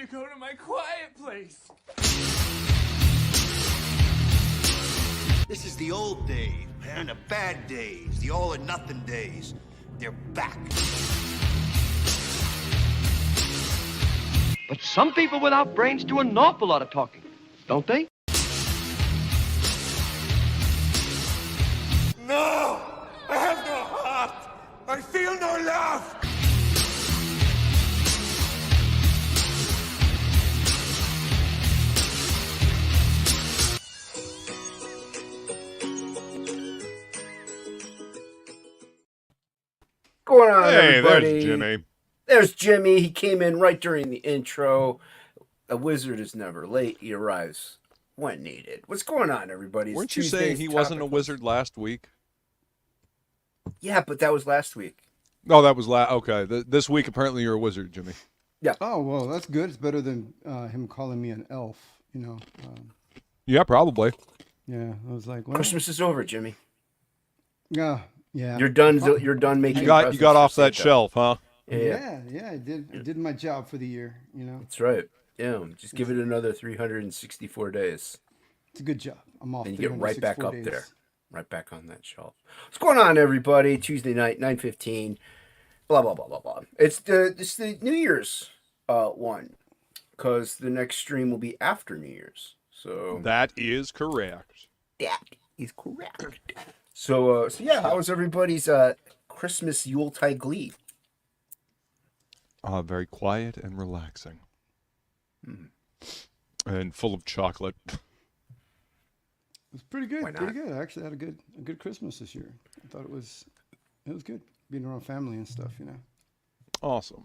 to go to my quiet place. This is the old days, man, the bad days, the all or nothing days. They're back. But some people without brains do an awful lot of talking, don't they? No! I have no heart! I feel no love! Going on, Hey, everybody? there's Jimmy. There's Jimmy. He came in right during the intro. A wizard is never late. He arrives when needed. What's going on, everybody? It's Weren't you Tuesday's saying he wasn't a topic. wizard last week? Yeah, but that was last week. No, that was okay. This week, apparently, you're a wizard, Jimmy. Oh, well, that's good. It's better than him calling me an elf, you know. Yeah, probably. Yeah, I was like, well, Christmas is over, Jimmy. yeah. You're done. You're done making. You got presents off for that Santa. shelf, huh? Yeah, I did my job for the year, you know. that's right. Yeah, just give it another 364 days, It's a good job. I'm off. and you get right back 364 up days. there, right back on that shelf. What's going on, everybody? Tuesday night, 9:15. Blah blah blah blah blah. It's the New Year's one, because the next stream will be after New Year's. So That is correct. that is correct. So yeah, how was everybody's Christmas Yuletide glee? Very quiet and relaxing. And full of chocolate. It was pretty good. Why not? Pretty good. I actually had a good Christmas this year. I thought it was good being around family and stuff, you know. Awesome.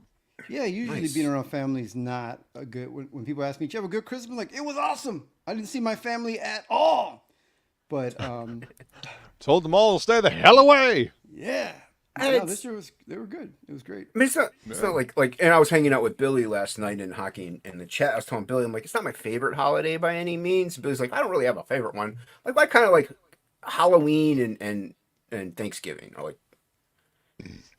Yeah, usually Nice. being around family is not a good. When people ask me, "Did you have a good Christmas?" I'm like, it was awesome. I didn't see my family at all. But Told them all to stay the hell away. yeah, And no, this year they were good. It was great. I mean, it's not like, and I was hanging out with Billy last night in Hocky in the chat. I was telling Billy, I'm like, it's not my favorite holiday by any means. Billy's like, I don't really have a favorite one. Like, I kind of like Halloween and Thanksgiving. Or like,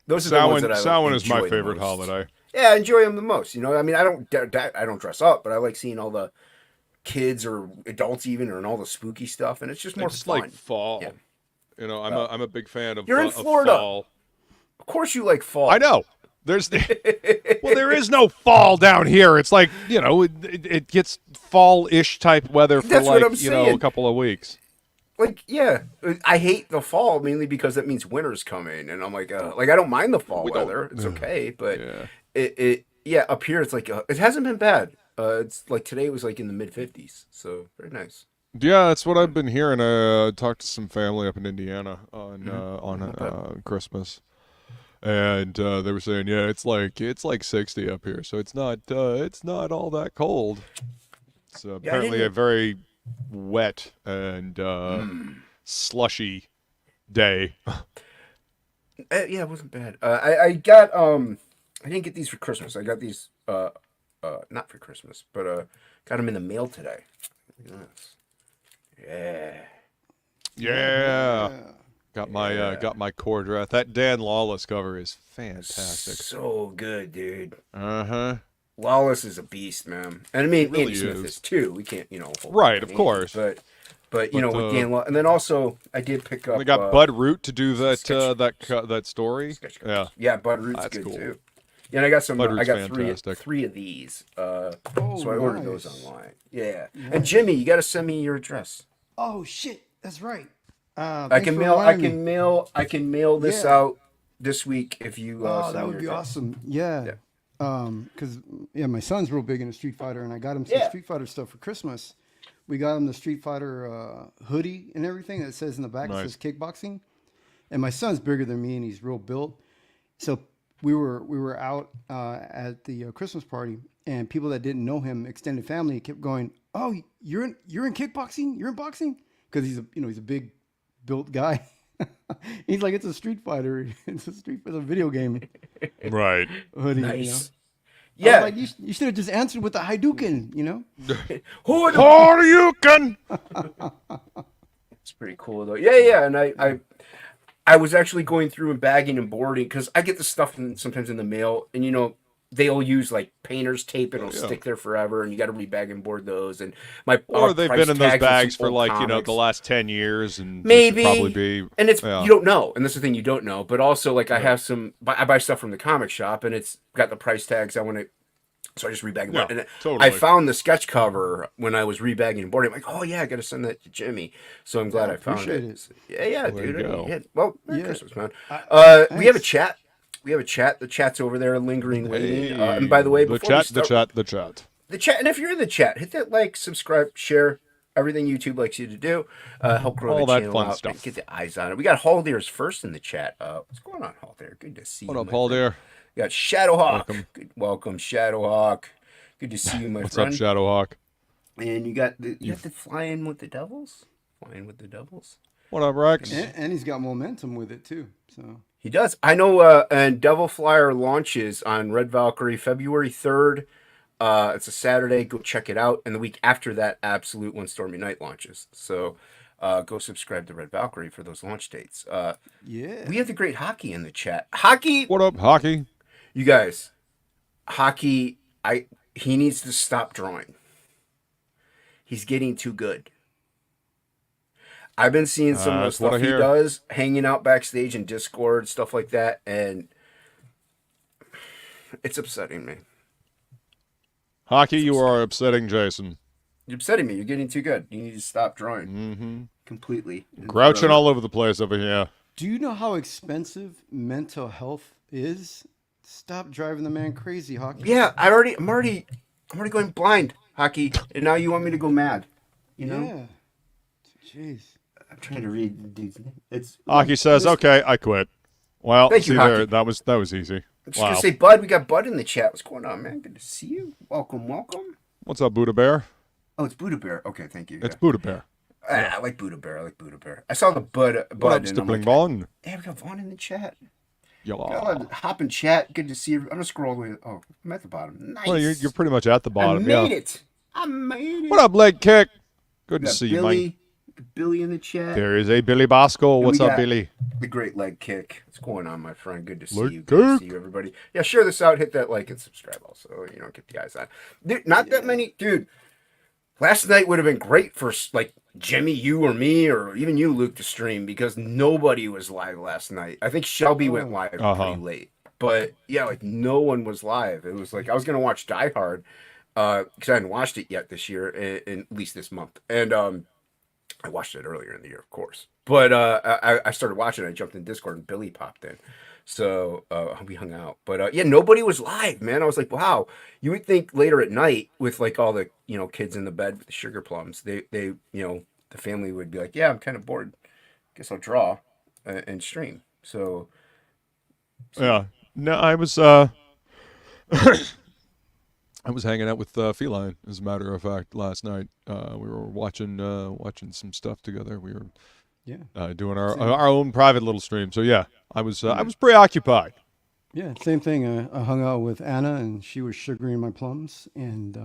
those are the ones that I Samhain like, is my enjoy the favorite most. holiday. Yeah, I enjoy them the most. You know, I mean, I don't dress up, but I like seeing all the kids or adults even, or all the spooky stuff, and it's just I more just fun. like fall. Yeah. You know, I'm a big fan of. You're in of Florida. fall. Of course, you like fall. I know. Well, there is no fall down here. It's like, you know, it gets fall-ish type weather for That's what I'm a saying. couple of weeks. Like, yeah, I hate the fall mainly because that means winter's coming, and I'm like I don't mind the fall We don't- weather; it's okay. But Yeah. up here it's like it hasn't been bad. It's like today was like in the mid 50s, so very nice. Yeah, that's what I've been hearing. I talked to some family up in Indiana on Christmas, and they were saying, yeah, it's like 60 up here, so it's not all that cold. It's apparently a very wet and slushy day. Yeah, it wasn't bad. I got I didn't get these for Christmas. I got these not for Christmas, but got them in the mail today. Look at this. Yeah. Got my core dress. That Dan Lawless cover is fantastic. So good, dude. Uh-huh. Lawless is a beast, man. And I mean, It really Andy Smith is. is too. We can't, hold Right, back of on course. Andy, but you know, with But, Dan Law, and then also I did pick up. We got Bud Root to do that sketch- that story. sketch Yeah. cards. Yeah, Bud Root's That's good cool. too. Yeah, and I got some. Bud I Root's got fantastic. three of these. So I Oh, ordered nice. those online. Yeah. And Jimmy, you got to send me your address. Oh shit, that's right. I Thanks can for mail. I reminding can me. mail. I can mail this Yeah. out this week if you. Oh, send that me would your be address. awesome. Yeah. Because my son's real big into Street Fighter, and I got him some Yeah. Street Fighter stuff for Christmas. We got him the Street Fighter hoodie and everything that says in the back it Nice. says kickboxing. And my son's bigger than me, and he's real built. So we were out at the Christmas party, and people that didn't know him, extended family, kept going, "Oh, you're in kickboxing? You're in boxing?" Because he's a big built guy. He's like, it's a Street Fighter. It's a video game Right. hoodie. Nice. You know? I was Yeah. like, you should have just answered with the Hadouken, you know? Horyuken! It's pretty cool though. Yeah. And I was actually going through and bagging and boarding because I get the stuff sometimes in the mail, and they'll use like painter's tape and it'll Yeah. stick there forever, and you got to rebag and board those. And my Or they've price been in those tags with some bags for old like, you know, comics. the last 10 years, and Maybe, this should probably be, and it's yeah. you don't know, and that's the thing, you don't know. But also, like, I have some, I buy stuff from the comic shop, and it's got the price tags. I want to, so I just rebag and board. Yeah, And totally. I found the sketch cover when I was rebagging and boarding. I'm like, oh yeah, I got to send that to Jimmy. So I'm glad I found appreciate it. Yeah, There dude. you go. Yeah. Well, Merry Yeah. Christmas, man. We have a Thanks. chat. We have a chat. The chat's over there, lingering, waiting. Hey, And by the way, the before we chat, the start, chat, the chat. the chat, and if you're in the chat, hit that like, subscribe, share, everything YouTube likes you to do. Help grow All the that channel fun out, stuff. and get the eyes on it. We got Haldear's first in the chat. What's going on, Haldear? Good to see What you. up, my Paul friend. dear? We got Shadowhawk. Welcome. Welcome, Shadowhawk. Good to see you, my What's friend. up, Shadowhawk? And you got the flying with the devils. Flying with the devils. What up, Rex? And he's got momentum with it too. So He does. I know. And Devil Flyer launches on Red Valkyrie February 3rd. It's a Saturday. Go check it out. And the week after that, Absolute One Stormy Night launches. So go subscribe to Red Valkyrie for those launch dates. yeah. We have the great Hocky in the chat. Hocky, What up, Hocky? you guys. Hocky, he needs to stop drawing. He's getting too good. I've been seeing some of the That's what stuff I he hear. does, hanging out backstage in Discord, stuff like that, and it's upsetting me. Hockey, you are upsetting Jason. You're upsetting me. You're getting too good. You need to stop drawing Mm-hmm. completely. Grouching all over the place over here. Do you know how expensive mental health is? Stop driving the man crazy, Hockey. Yeah, I'm already going blind, Hockey, and now you want me to go mad. You know? Yeah. Jeez. I'm trying to read these. It's Hockey says, "Okay, I quit." Well, Thank you, see there, Hockey. that was easy. I'm just Wow. gonna say, Bud. We got Bud in the chat. What's going on, man? Good to see you. Welcome. What's up, Buddha Bear? Oh, it's Buddha Bear. Okay, thank you. It's Yeah. Buddha Bear. I like Buddha Bear. I saw the Bud. What up, and I'm Stippling like, Vaughn? yeah, we got Vaughn in the chat. Yellow. Hop in chat. Good to see you. I'm gonna scroll away. Oh, I'm at the bottom. Nice. Well, you're pretty much at the bottom. I made Yeah. it. I made it. What up, Leg Kick? Good We to got see you, Billy. man. Billy in the chat. There is a Billy Bacsko. And What's we up, got Billy? The great leg kick. What's going on, my friend? Good to see Leg you. Good to kick. see you, everybody. Yeah, share this out. Hit that like and subscribe also. You know, get the eyes on. Dude, not that many. Dude, last night would have been great for like Jimmy, you or me, or even you, Luke, to stream because nobody was live last night. I think Shelby went live pretty late. But yeah, like no one was live. It was like I was gonna watch Die Hard because I hadn't watched it yet this year, in at least this month. And I watched it earlier in the year, of course. But I started watching it. I jumped in Discord and Billy popped in. So we hung out. But yeah, nobody was live, man. I was like, wow. You would think later at night with like all the, kids in the bed with the sugar plums, they the family would be like, yeah, I'm kind of bored. Guess I'll draw and stream. So Yeah. No, I was I was hanging out with Feline, as a matter of fact, last night. We were watching some stuff together. We were doing our own private little stream. So yeah, I was preoccupied. Yeah, same thing. I hung out with Anna, and she was sugaring my plums, and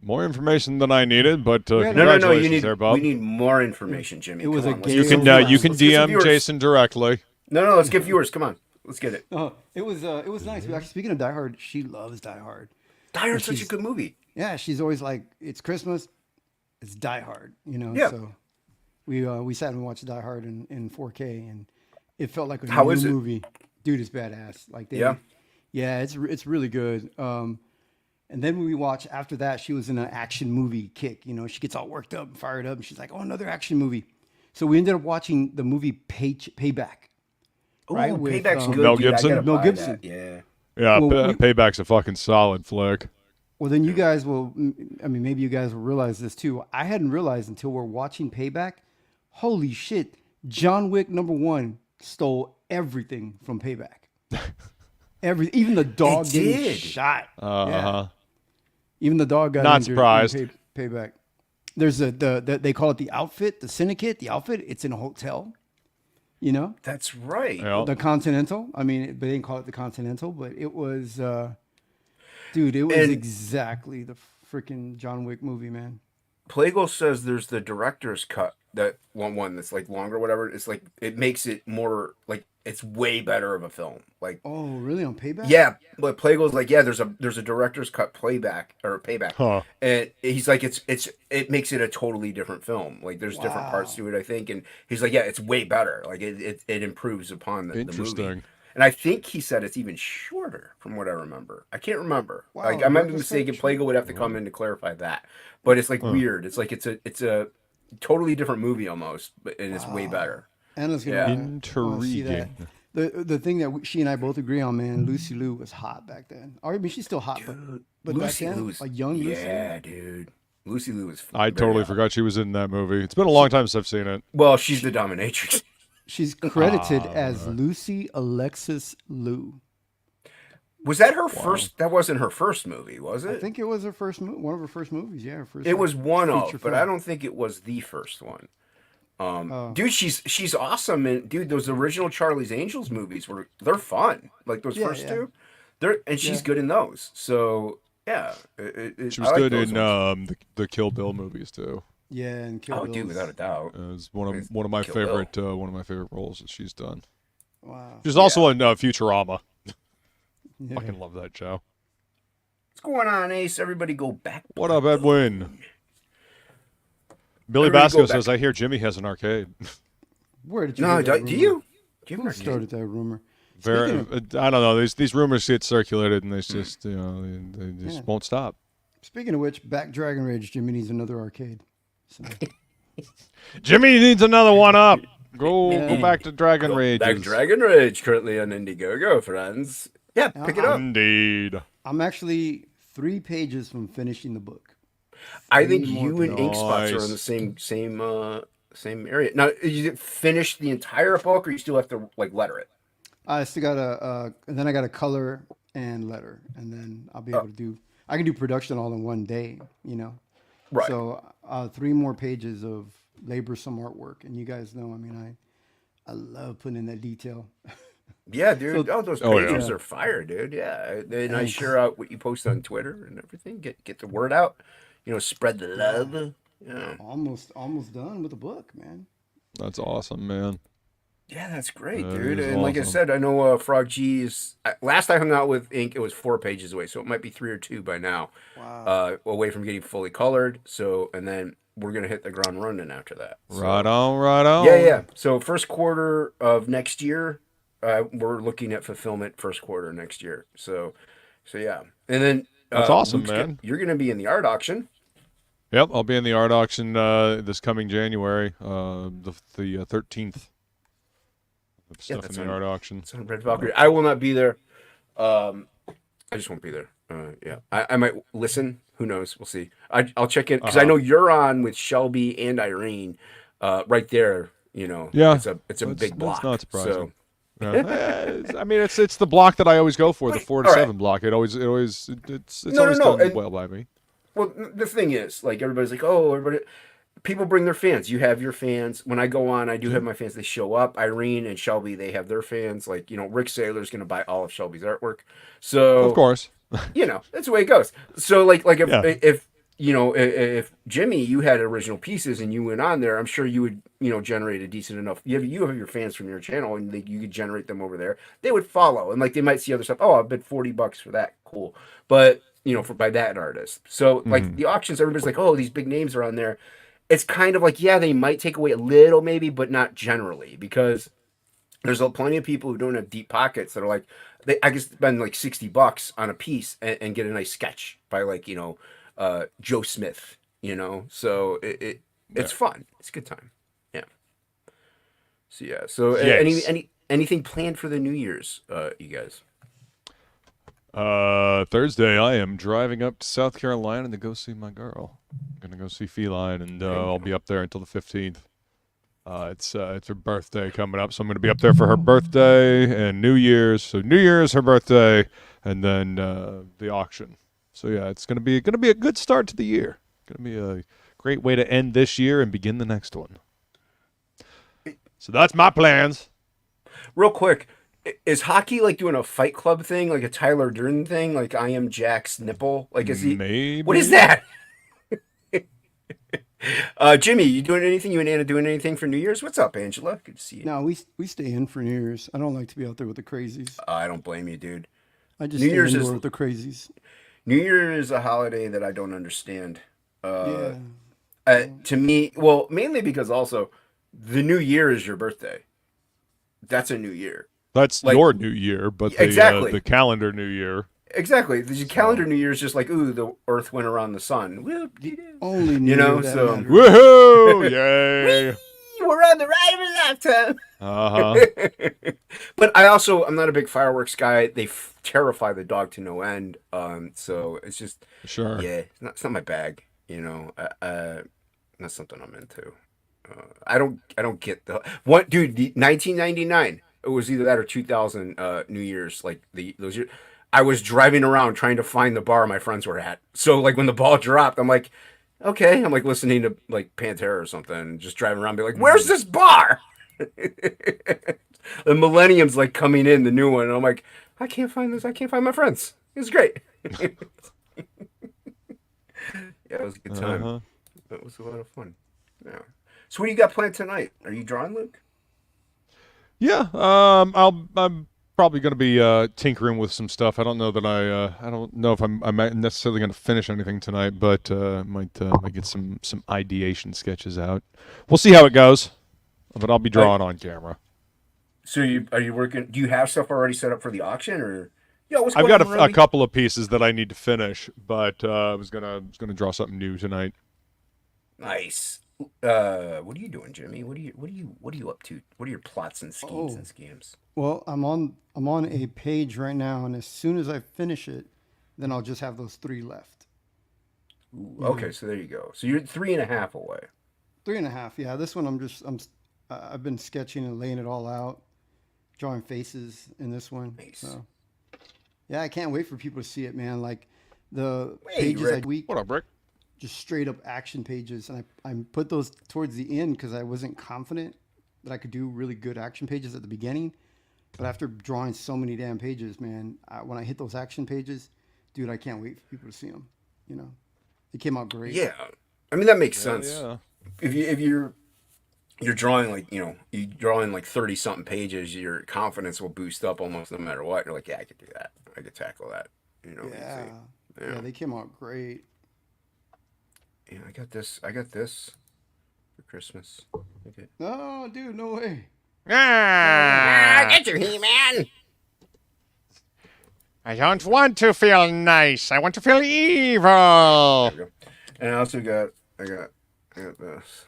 More information than I needed, but no, congratulations there, Bob. we need more information, Jimmy. it was Come a on, gay You can Let's you can let's get some DM viewers. Jason directly. No, let's get viewers. Come on. Let's get it. it was nice. Actually, speaking of Die Hard, she loves Die Hard. Die Hard's such a she's- good movie. Yeah, she's always like, it's Christmas, it's Die Hard, Yeah. So we sat and watched Die Hard in 4K, and it felt like a How new is it? movie. Dude, it's badass. Like yeah, it's really good. And then we watched after that. She was in an action movie kick. She gets all worked up and fired up, and she's like, "Oh, another action movie." So we ended up watching the movie Payback. Right, Ooh, with, Payback's good. Mel dude. I Gibson? gotta Mel buy Gibson. that. Yeah. Yeah, Well, Payback's a fucking solid flick. Well, then you guys will. I mean, maybe you guys will realize this too. I hadn't realized until we're watching Payback. Holy shit! John Wick #1 stole everything from Payback. Even the dog It getting did. shot. Uh-huh. Even the dog got Not injured in surprised. Payback. There's they call it the outfit, the syndicate. The outfit. It's in a hotel. That's right. Yeah. The Continental. I mean, they didn't call it the Continental, but it was. Dude, it was And- exactly the freaking John Wick movie, man. Plegel says there's the director's cut, that one that's like longer, whatever. It's like it makes it more like it's way better of a film. Like, Oh, really? On Payback? yeah, but Plegel's like, yeah, there's a director's cut playback or payback, Huh. and he's like, it makes it a totally different film. Like, there's different parts to it, I think, and he's like, yeah, it's way better. Like, it improves upon the Interesting. movie. And I think he said it's even shorter, from what I remember. I can't remember. Wow, Like, I might be director's cut mistaken. short? Plagle would have to come in to clarify that. But it's like weird. It's like it's a totally different movie almost, and it's way better. Anna's gonna Yeah. wanna see that. Intriguing. The thing that she and I both agree on, man, Lucy Liu was hot back then. Or, I mean, she's still hot, but back Lucy then, Liu's a young Lucy Liu. yeah, dude. Lucy Liu was. I very totally hot. forgot she was in that movie. It's been a long time since I've seen it. Well, she's the dominatrix. She's credited as Lucy Alexis Liu. Was that her first? That wasn't her first movie, was I it? think it was her first one of her first movies. Yeah, her first. It was one feature of, but film. I don't think it was the first one. Dude, she's awesome, and dude, those original Charlie's Angels movies they're fun. Like those Yeah, first yeah. two, she's Yeah. good in those. So yeah, She was I like good those in ones. the Kill Bill movies too. Yeah, and Kill Oh, Bill's. dude, without a doubt. It was one It's of my Kill Bill. favorite roles that she's done. Wow. She's also in Futurama. Yeah. Fucking love that show. What's going on, Ace? Everybody go back. What up, Edwin? Billy Everybody go Bacsko back. says, "I hear Jimmy has an arcade." Where did you? No, hear that do rumor? you? Do you Who have an arcade? started that rumor? Very, Speaking I don't know. These rumors get circulated, and they just they just Yeah. won't stop. Speaking of which, back Dragon Rage, Jimmy needs another arcade. So, Jimmy needs another one up. Go back to Dragon Rage. Back Dragon Rage, currently on Indiegogo, friends. Yeah, pick it up. Indeed. I'm actually 3 pages from finishing the book. I think more you and Ink Spots are Nice. in the same area. Now, you finish the entire book, or you still have to like letter it? I still got and then I got a color and letter, and then I'll be able to I can do production all in one day, you know. Right. So 3 more pages of laborsome artwork, and you guys know, I mean, I love putting in that detail. Yeah, dude. Those Oh, yeah. pages are fire, dude. Yeah, and I share out what you post on Twitter and everything. Get the word out. You know, spread the love. Yeah, Almost done with the book, man. That's awesome, man. yeah, that's great, That dude. is And like I awesome. said, I know Frog G is. Last I hung out with Ink, it was 4 pages away, so it might be 3 or 2 by now. Wow. Away from getting fully colored. So, and then we're gonna hit the ground running after that. So, Right on, right on. Yeah. So first quarter of next year, we're looking at fulfillment first quarter next year. So yeah, and then That's awesome, Luke's man. You're gonna be in the art auction. Yep, I'll be in the art auction this coming January, the 13th. Stuff that's in the on- art auction. It's on Red Valkyrie. I will not be there. I just won't be there. Yeah, I might listen. Who knows? We'll see. I'll check in because I know you're on with Shelby and Irene, right there. You know, Yeah, it's a That's- big block. That's not surprising. So, Yeah. I mean, it's the block that I always go for, the 4 to all right. 7 block. It's always No, always no, done and- well by me. well, the thing is, like everybody's like, oh, everybody. People bring their fans. You have your fans. When I go on, I do have my fans. They show up. Irene and Shelby, they have their fans. Like, you know, Rick Saylor's going to buy all of Shelby's artwork. So, Of course. you know, that's the way it goes. So, like Yeah. if you know, if Jimmy, you had original pieces and you went on there, I'm sure you would, you know, generate a decent enough. You have your fans from your channel, and you could generate them over there. They would follow, and like they might see other stuff. Oh, I bid $40 for that. Cool, but you know, by that artist. So like the auctions, everybody's like, oh, these big names are on there. It's kind of like, yeah, they might take away a little, maybe, but not generally, because there's plenty of people who don't have deep pockets that are like, I could spend like $60 on a piece and get a nice sketch by like, you know, Joe Smith, you know. So it's fun. It's a good time. Yeah. So yeah. So Yes. anything planned for the New Year's, you guys? Thursday, I am driving up to South Carolina to go see my girl. I'm gonna go see Feline, and I'll be up there until the 15th. It's her birthday coming up, so I'm gonna be up there for her birthday and New Year's. So New Year's, her birthday, and then the auction. So yeah, it's gonna be a good start to the year. Gonna be a great way to end this year and begin the next one. So that's my plans. Real quick, is Hocky like doing a Fight Club thing, like a Tyler Durden thing, like I am Jack's nipple? Like, is he? Maybe. What is that? Jimmy, you doing anything? You and Anna doing anything for New Year's? What's up, Angela? Good to see you. No, we stay in for New Year's. I don't like to be out there with the crazies. I don't blame you, dude. I just New stay Year's indoor is with the crazies. New Year is a holiday that I don't understand. Yeah. To me, well, mainly because also the New Year is your birthday. That's a new year. That's Like- your New Year, but Exactly. the calendar New Year. Exactly. The calendar New Year is just like, ooh, the Earth went around the sun. Whoop-de-doo. Only New You know, Year that so- matters. Woohoo! Yay! We're on the ride of a lifetime. But I'm not a big fireworks guy. They terrify the dog to no end. So it's just, Sure. yeah, it's not my bag. You know, not something I'm into. I don't get what, dude. The 1999. It was either that or 2000 New Year's. Like those years, I was driving around trying to find the bar my friends were at. So like when the ball dropped, I'm like, okay, I'm like listening to like Pantera or something, just driving around, be like, where's this bar? The Millennium's like coming in, the new one, and I'm like, I can't find this. I can't find my friends. It's great. Yeah, it was a good time. It was a lot of fun. Yeah. So what do you got planned tonight? Are you drawing, Luke? Yeah. I'm probably going to be tinkering with some stuff. I don't know that I don't know if I'm necessarily going to finish anything tonight, but might get some ideation sketches out. We'll see how it goes. But I'll be drawing on camera. So are you working? Do you have stuff already set up for the auction, or what's I've going got on, a Ruby? couple of pieces that I need to finish, but I was gonna draw something new tonight. Nice. What are you doing, Jimmy? What are you up to? What are your plots and schemes and scams? Well, I'm on a page right now, and as soon as I finish it, then I'll just have those 3 left. Ooh, okay, so there you go. So you're 3.5 away. 3.5. Yeah, this one I've been sketching and laying it all out, drawing faces in this one. Nice. So, yeah, I can't wait for people to see it, man. Like the Hey, pages Rick. I week, What up, Rick? just straight up action pages, and I put those towards the end because I wasn't confident that I could do really good action pages at the beginning. But after drawing so many damn pages, man, when I hit those action pages, dude, I can't wait for people to see them. You know, it came out great. Yeah, I mean that makes Hell sense. yeah. If you're drawing like you drawing like 30 something pages, your confidence will boost up almost no matter what. You're like, yeah, I could do that. I could tackle that. You know. Yeah. easy. Yeah, they came out great. Yeah, I got this for Christmas. Okay. No, dude, no way. Get your He-Man! I don't want to feel nice. I want to feel evil. There we go. And I also got this.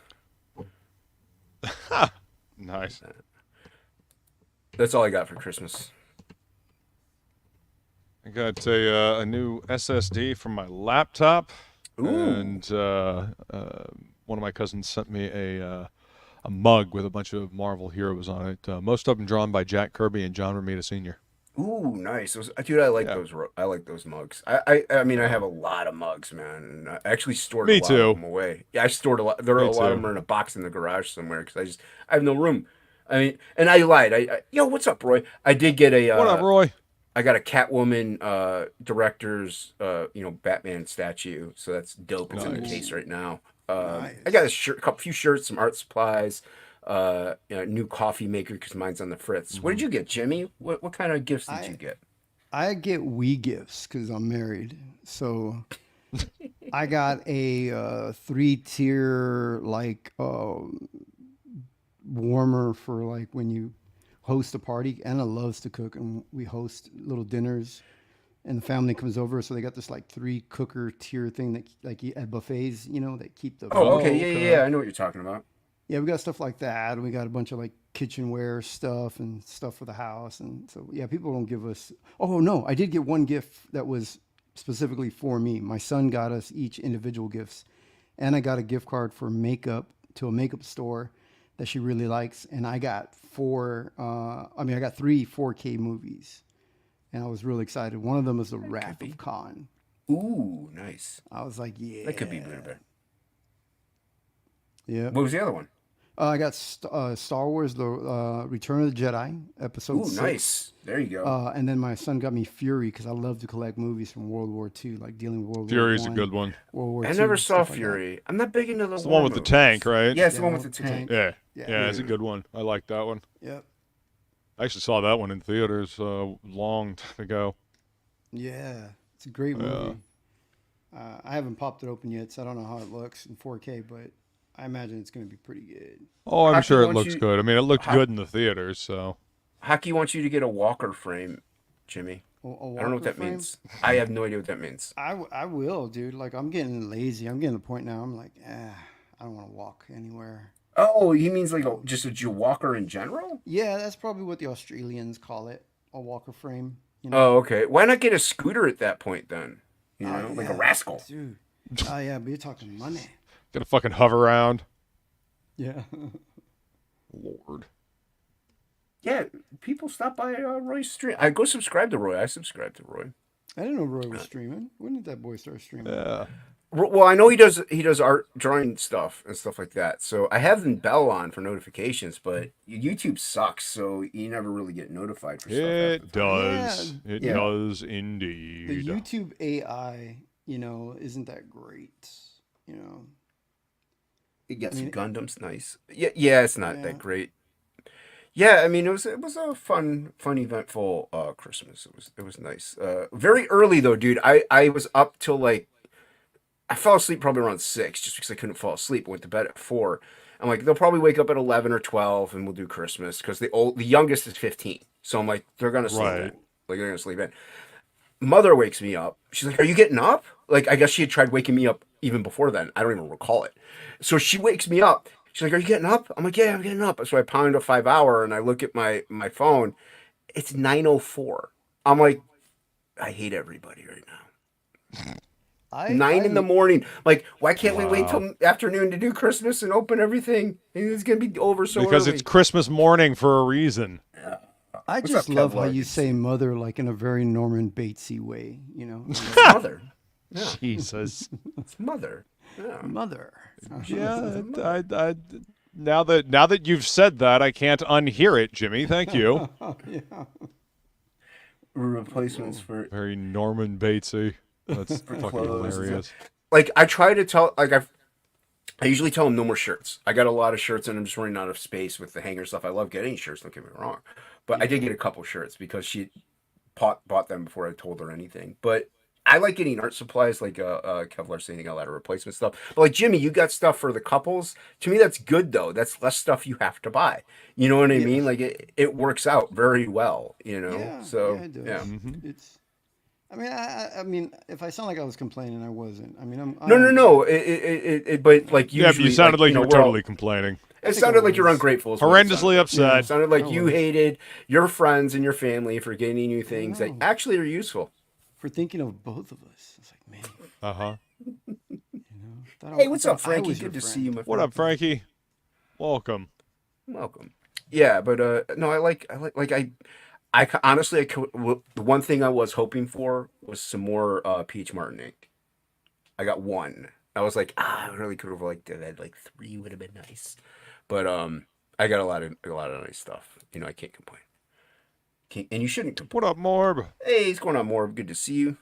Nice. That's all I got for Christmas. I got a new SSD from my laptop, Ooh. and one of my cousins sent me a mug with a bunch of Marvel heroes on it. Most of them drawn by Jack Kirby and John Romita Sr. Ooh, nice. Dude, I like those. I like those mugs. I mean, I have a lot of mugs, man. And I actually stored Me a lot too. of them away. Yeah, I stored a lot. There are Me a lot of too. them are in a box in the garage somewhere because I have no room. I mean, and I lied. Yo, what's up, Roy? I did get a. What up, Roy? I got a Catwoman director's Batman statue, so that's dope. It's in the Nice. case right now. Nice. I got a few shirts, some art supplies, new coffee maker because mine's on the fritz. What did you get, Jimmy? What kind of gifts did you get? I get Wii gifts because I'm married. So I got a 3-tier like warmer for like when you host a party. Anna loves to cook, and we host little dinners, and the family comes over. So they got this like 3-cooker tier thing that like at buffets, that keep the. Oh, okay, okay. yeah. I know what you're talking about. Yeah, we got stuff like that, and we got a bunch of like kitchenware stuff and stuff for the house, and so yeah, people don't give us. Oh no, I did get one gift that was specifically for me. My son got us each individual gifts, and I got a gift card for makeup to a makeup store that she really likes, and I got 3 4K movies, and I was really excited. One of them is the Wrath of Khan. Ooh, nice. I was like, yeah, That could be Blueberry. Yeah. What was the other one? I got Star Wars: The Return of the Jedi, Episode Ooh, 6. nice. There you go. And then my son got me Fury because I love to collect movies from World War II, like dealing with World War Fury's a One, good one. World War I II, never saw stuff like that. Fury. I'm not big into the It's the one with the tank, right? Yeah, it's the Yeah, one with the tank. Yeah. Yeah. Yeah, it's a good one. I like that one. Yep. I actually saw that one in theaters long time ago. Yeah, it's a great movie. I haven't popped it open yet, so I don't know how it looks in 4K, but I imagine it's going to be pretty good. Oh, I'm Hocky sure it wants looks you- good. I mean, it looked Ho- good in the theaters, so. Hockey wants you to get a walker frame, Jimmy. A I don't know walker what that frame? means. I have no idea what that means. I will, dude. Like, I'm getting lazy. I'm getting to the point now. I'm like, I don't want to walk anywhere. Oh, he means like just a walker in general? Yeah, that's probably what the Australians call it, a walker frame. You know? Oh, okay. Why not get a scooter at that point then? You know, Oh, like a yeah, rascal. dude. Oh yeah, but you're talking money. Gonna fucking hover around. Yeah. Lord. Yeah, people stop by Roy's stream. I go subscribe to Roy. I subscribe to Roy. I didn't know Roy was streaming. When did that boy start streaming? Yeah. Well, I know he does art drawing stuff and stuff like that. So I have the bell on for notifications, but YouTube sucks, so you never really get notified for stuff. It does. Yeah. It Yeah. does The indeed. YouTube AI, isn't that great. It gets I mean, Gundam's nice. Yeah, it's not Yeah. that great. Yeah, I mean it was a fun eventful Christmas. It was nice. Very early though, dude. I was up till like I fell asleep probably around 6 just because I couldn't fall asleep. I went to bed at 4. I'm like they'll probably wake up at 11 or 12 and we'll do Christmas because the youngest is 15. So I'm like they're gonna sleep Right. in. Like they're gonna sleep in. Mother wakes me up. She's like, "Are you getting up?" Like I guess she had tried waking me up even before then. I don't even recall it. So she wakes me up. She's like, "Are you getting up?" I'm like, "Yeah, I'm getting up." So I pound a 5-hour and I look at my phone. It's 9:04. I'm like, I hate everybody right now. 9 in the morning. Like, why can't we wait till afternoon to do Christmas and open everything? And it's gonna be over so Because early. it's Christmas morning for a reason. I What's just up, love Kevlar? how you say mother like in a very Norman Batesy way, It's mother. Yeah, Jesus. it's mother. Yeah. Mother. Yeah, I now that you've said that, I can't unhear it, Jimmy. Thank you. Replacements for Very Norman Batesy. That's fucking clothes. hilarious. like I try to tell I usually tell them no more shirts. I got a lot of shirts and I'm just running out of space with the hanger stuff. I love getting shirts, don't get me wrong. But I did get a couple shirts because she bought them before I told her anything. But I like getting art supplies like Kevlar saying, a lot of replacement stuff. But like Jimmy, you got stuff for the couples. To me, that's good though. That's less stuff you have to buy. You know what I mean? Like it works out very well, Yeah, So yeah, it does. yeah. It's. I mean, if I sound like I was complaining, I wasn't. I mean, I'm. No. But like Yeah, usually, but you sounded like you were we're all- totally complaining. It sounded like you're ungrateful. is what it Horrendously sounded. upset. It sounded like you hated your friends and your family for getting you things that actually are useful. For thinking of both of us, it's like, man. Uh-huh. Hey, what's up, Frankie? Frankie? Good to see you, my friend. What up, Frankie? Welcome. Welcome. Yeah, but no, honestly, the one thing I was hoping for was some more Peach Martin ink. I got one. I was like, I really could have liked it. I'd like 3 would have been nice. But I got a lot of nice stuff. I can't complain. And you shouldn't complain. What up, Morb? Hey, what's going on, Morb? Good to see you.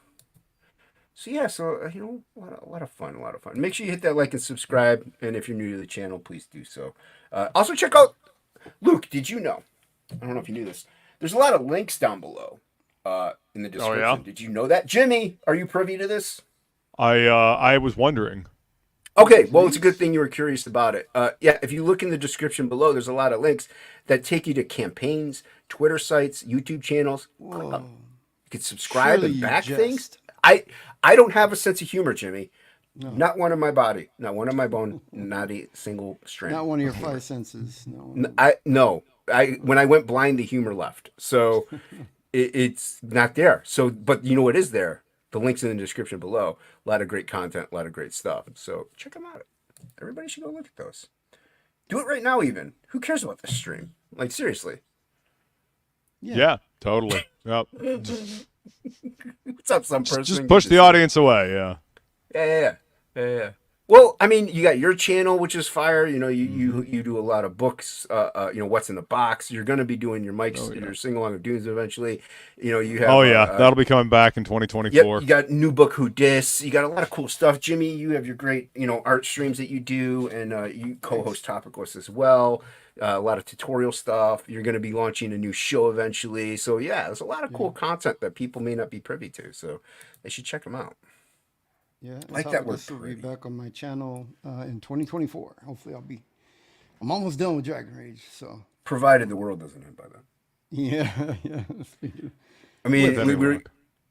So yeah, a lot of fun. Make sure you hit that like and subscribe, and if you're new to the channel, please do so. Also check out Luke. Did you know? I don't know if you knew this. There's a lot of links down below in the description. yeah? Did you know that, Jimmy? Are you privy to this? I was wondering. Okay, well, it's a good thing you were curious about it. Yeah, if you look in the description below, there's a lot of links that take you to campaigns, Twitter sites, YouTube channels. Click them. You can subscribe Surely and you back jest. things. I don't have a sense of humor, Jimmy. No. Not one in my body, not one in my bone, not a single strand. Not one of your 5 senses. No. When I went blind, the humor left. So it's not there. So, but you know what is there? The links in the description below. A lot of great content, a lot of great stuff. So check them out. Everybody should go look at those. Do it right now, even. Who cares about this stream? Like, seriously. Yeah, totally. Yep. What's up, some person? Just push the audience away, yeah. Yeah. Well, I mean, you got your channel, which is fire. You know, you do a lot of books. You know, what's in the box. You're going to be doing your mics, your sing along of Dunes eventually. You know, you have. Oh yeah, that'll be coming back in 2024. Yep, you got new book Who Dis. You got a lot of cool stuff, Jimmy. You have your great, you know, art streams that you do, and you co-host TOPicLESS as well. A lot of tutorial stuff. You're going to be launching a new show eventually. So yeah, there's a lot of cool content that people may not be privy to. So they should check them out. Yeah, Like that word This will be privy. back on my channel in 2024. Hopefully, I'm almost done with Dragon Rage. So Provided the world doesn't end by then. yeah, yeah. I mean, With any luck.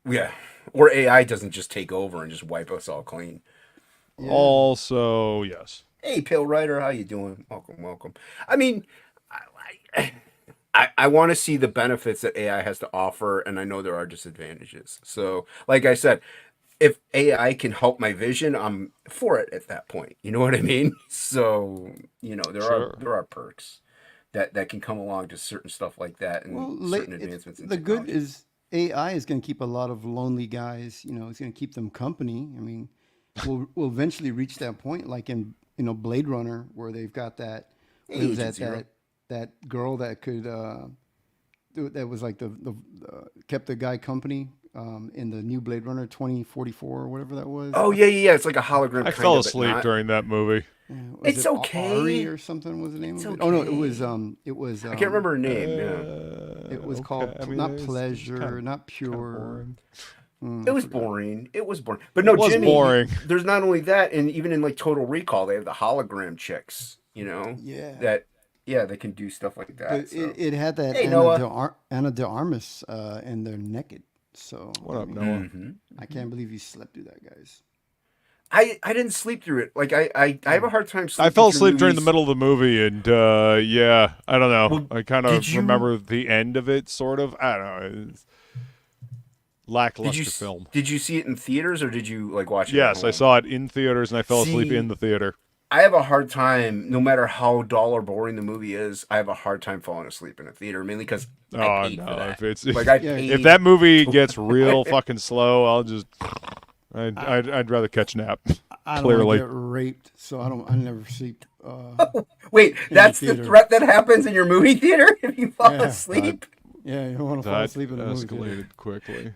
yeah, or AI doesn't just take over and just wipe us all clean. Also, yes. Hey, Pale Rider, how you doing? Welcome. I mean, I want to see the benefits that AI has to offer, and I know there are disadvantages. So, like I said, if AI can help my vision, I'm for it at that point. You know what I mean? So, you know, there are perks that can come along to certain stuff like that and Well, certain advancements in the good technology. is AI is going to keep a lot of lonely guys. You know, it's going to keep them company. I mean, we'll eventually reach that point, like in Blade Runner, where they've got that. What was Agent Zero. that girl that could that was like the kept the guy company in the new Blade Runner 2044 or whatever that was. Oh yeah. It's like a hologram. I kind fell of, but asleep not. during that movie. Was It's it okay. Ari or something was the name It's of it? Oh no, it okay. was. I can't remember her name. Yeah. It was Okay. called I mean, not it's Pleasure, kinda- not kinda Pure. boring. It was boring. It was boring. But no, was Jimmy, boring. there's not only that, and even in like Total Recall, they have the hologram chicks, you know? Yeah. They can do stuff like that. But So. it had that Hey, Noah. Anna de Armas and they're naked. So What up, I Noah? Mm-hmm. I can't believe you slept through that, guys. I didn't sleep through it. Like I have a hard time sleeping I fell through asleep during the movies. middle of the movie, and yeah, I don't know. Well, I kind did of you- remember the end of it, sort of. I don't know. It's lackluster Did film. Did you see it in theaters or did you like watch it? Yes, at I home? saw it in theaters, and I fell asleep See, in the theater. I have a hard time, no matter how dull or boring the movie is. I have a hard time falling asleep in a theater, mainly because Oh I paid for no! that. If it's Like I Yeah, paid. if that movie gets real fucking slow, I'll just I'd rather catch a nap. I don't Clearly. want to get raped, so I never sleep. Wait, that's the theater. threat that happens in your movie theater if you fall Yeah. asleep. Yeah, you don't want to fall That asleep in a movie theater. escalated quickly.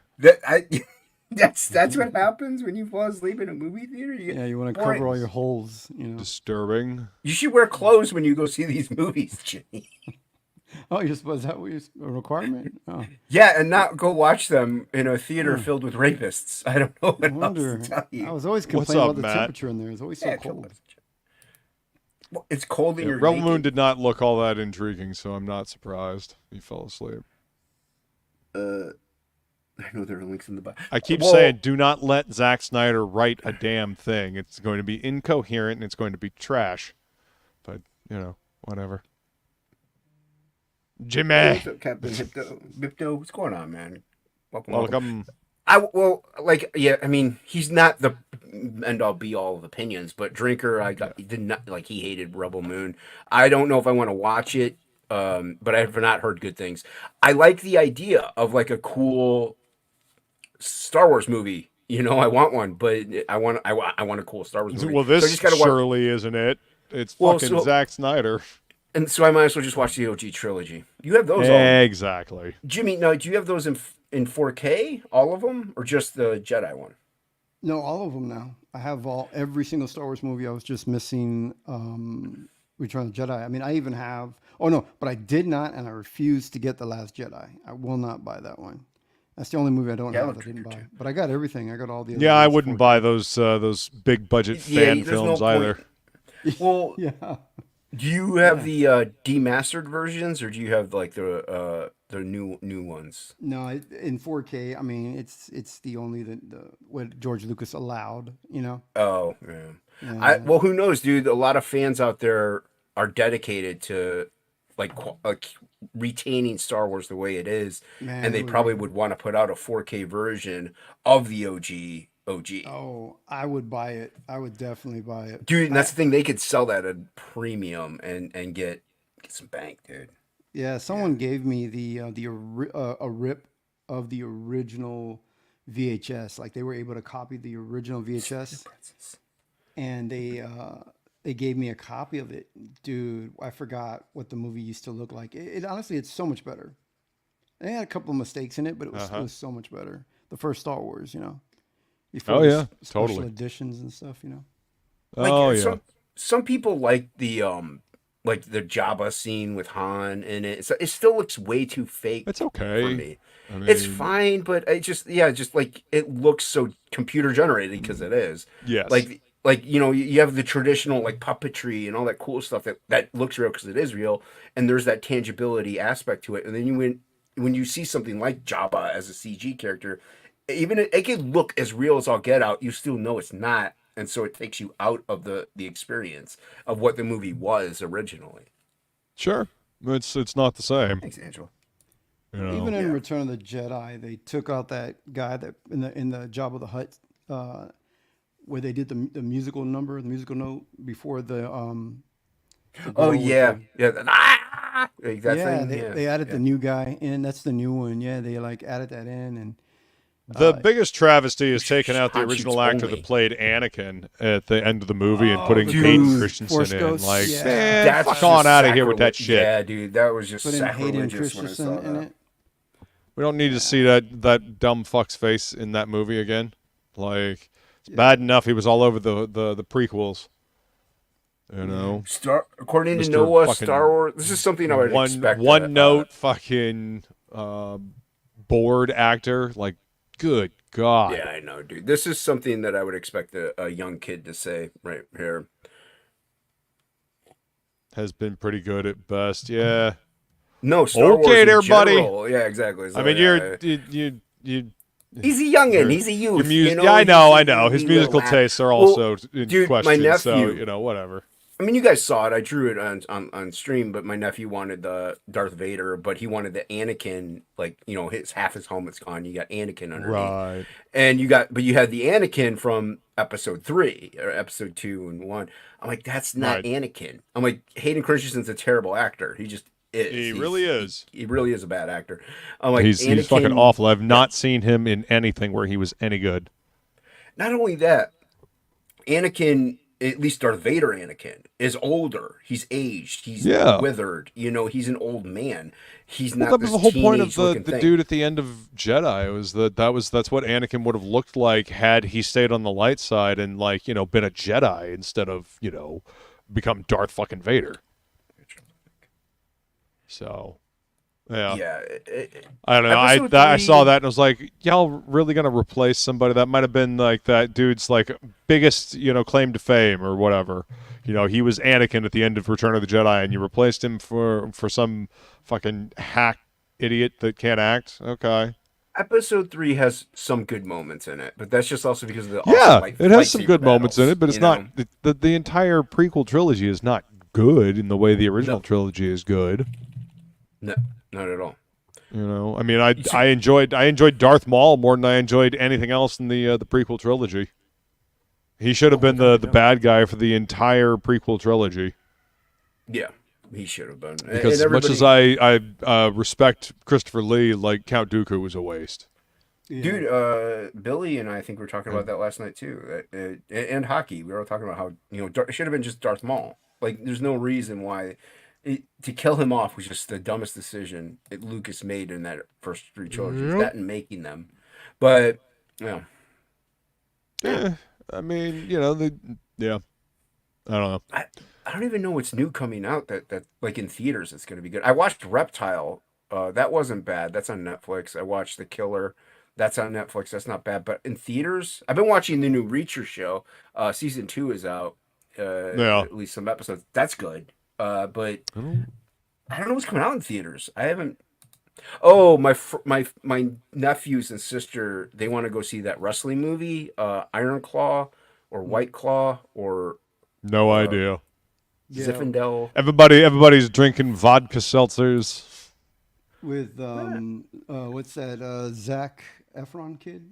That's what happens when you fall asleep in a movie theater. Yeah, you want to cover all your holes. You know. Disturbing. You should wear clothes when you go see these movies, Jimmy. Oh, is that what a requirement? Oh, Yeah, and not go watch them in a theater filled with rapists. I don't know what I else wonder. to tell you. I was always What's complaining up, about the Matt? temperature in there. It's always so Yeah, cold. well, it's cold in Yeah, your Rebel Moon naked. did not look all that intriguing, so I'm not surprised he fell asleep. I know there are links in the bio. I keep Well, saying, do not let Zack Snyder write a damn thing. It's going to be incoherent and it's going to be trash. But, whatever. Jimmy! What's up, Captain Bipto? What's going on, man? Welcome. Welcome. I mean, he's not the end all be all of opinions, but Drinker, he did not like. He hated Rebel Moon. I don't know if I want to watch it, but I have not heard good things. I like the idea of like a cool Star Wars movie. You know, I want one, but I want a cool Star Wars movie. Well, So I this just gotta watch, surely isn't it. It's Well, fucking so- Zack Snyder. and so I might as well just watch the OG trilogy. You have those all, Exactly. Jimmy. No, do you have those in 4K, all of them, or just the Jedi one? No, all of them now. I have every single Star Wars movie. I was just missing Return of the Jedi. I mean, I even have. Oh no, but I did not, and I refuse to get The Last Jedi. I will not buy that one. That's the only movie I don't Yeah, I have. love I didn't Drinker buy. too. But I got everything. I got all the. Other Yeah, I ones wouldn't 4K. buy those big budget Yeah, fan there's no films point. either. Well, Yeah. do you have the demastered versions, or do you have like the new ones? No, in 4K. I mean, it's the only the what George Lucas allowed. You know. Oh, yeah. Well, who knows, dude? A lot of fans out there are dedicated to like retaining Star Wars the way it is, Man, and they probably would want to put out a 4K version of the OG. Oh, I would buy it. I would definitely buy it. Dude, and that's the thing. They could sell that at premium and get some bank, dude. Yeah, someone gave me a rip of the original VHS. Like they were able to copy the original VHS. and they gave me a copy of it. Dude, I forgot what the movie used to look like. It honestly, it's so much better. They had a couple of mistakes in it, but it was so much better. The first Star Wars, before Oh, yeah, special totally. editions and stuff, Like, Oh yeah. some people like the Jabba scene with Han in it. It still looks way too fake. It's for okay. me. I It's mean, fine, but just like it looks so computer generated because it is. Yes. Like you have the traditional like puppetry and all that cool stuff that looks real because it is real, and there's that tangibility aspect to it. And then when you see something like Jabba as a CG character, even it can look as real as all get out, you still know it's not, and so it takes you out of the experience of what the movie was originally. Sure. It's not the same. Thanks, Angela. You know? Even in Return of the Jedi, they took out that guy that in the Jabba the Hutt, where they did the musical number, the musical note before the Oh girl with yeah, the- like that thing. They added the new guy in. That's the new one. Yeah, they like added that in, and The biggest travesty is taking out the Han original shoots actor only. that played Anakin at the end of the movie and putting dude. Hayden Christensen Force in. Ghosts, Like, yeah. man, That's fuck on just out of here with that sacrilege. shit. Yeah, dude, that was just put in Hayden sacrilegious when I saw Christensen in that. it. We don't need to see that dumb fuck's face in that movie again. Like, it's bad enough he was all over the prequels. You know? According to Mr. Noah, fucking Star Wars. This is something I would expect. One note fucking bored actor. Like, good God. Yeah, I know, dude. This is something that I would expect a young kid to say right here. Has been pretty good at best. Yeah. No, Star Wars Okay in there, buddy. general. Yeah, exactly. So, I mean, yeah, you he's a youngin'. He's a youth. yeah, I know. His musical tastes are also in dude, my question. So nephew- whatever. I mean, you guys saw it. I drew it on stream, but my nephew wanted the Darth Vader, but he wanted the Anakin, like, half his helmet's gone. You got Anakin underneath. Right. And you had the Anakin from episode 3 or episode 2 and 1. I'm like, that's not Right. Anakin. I'm like, Hayden Christensen's a terrible actor. He just is. He really is. He really is a bad actor. I'm like, He's fucking awful. I've not seen him in anything where he was any good. Not only that, Anakin, at least Darth Vader Anakin, is older. He's aged. He's withered. He's an old man. He's not. That was the whole point of teenage-looking the thing. dude at the end of Jedi. Was that's what Anakin would have looked like had he stayed on the light side and been a Jedi instead of become Darth fucking Vader. So, yeah. Yeah. I don't know. Episode I 3 saw that and was like, y'all really gonna replace somebody that might have been like that dude's biggest claim to fame or whatever. He was Anakin at the end of Return of the Jedi, and you replaced him for some fucking hack idiot that can't act. Okay. Episode 3 has some good moments in it, but that's just also because of the it has some good moments in it, but it's not the entire prequel trilogy is not good in the way the original trilogy is good. No, not at all. I mean, I enjoyed Darth Maul more than I enjoyed anything else in the prequel trilogy. He should have been the bad guy for the entire prequel trilogy. Yeah, he should have been. Because as much as I respect Christopher Lee, Count Dooku was a waste. Yeah. Dude, Billy and I think we were talking about that last night too, and Hocky. We were all talking about how it should have been just Darth Maul. There's no reason why. To kill him off was just the dumbest decision that Lucas made in that first 3 trilogies. That and making them, but Yeah, I mean, I don't know. I don't even know what's new coming out that in theaters it's going to be good. I watched Reptile. That wasn't bad. That's on Netflix. I watched The Killer. That's on Netflix. That's not bad. But in theaters, I've been watching the new Reacher show. Season 2 is out. At least some episodes. That's good. But I don't know what's coming out in theaters. I haven't. Oh, my nephews and sister, they want to go see that wrestling movie, Iron Claw or White Claw or No idea. Zinfandel. Everybody's drinking vodka seltzers. With what's that? Zac Efron kid.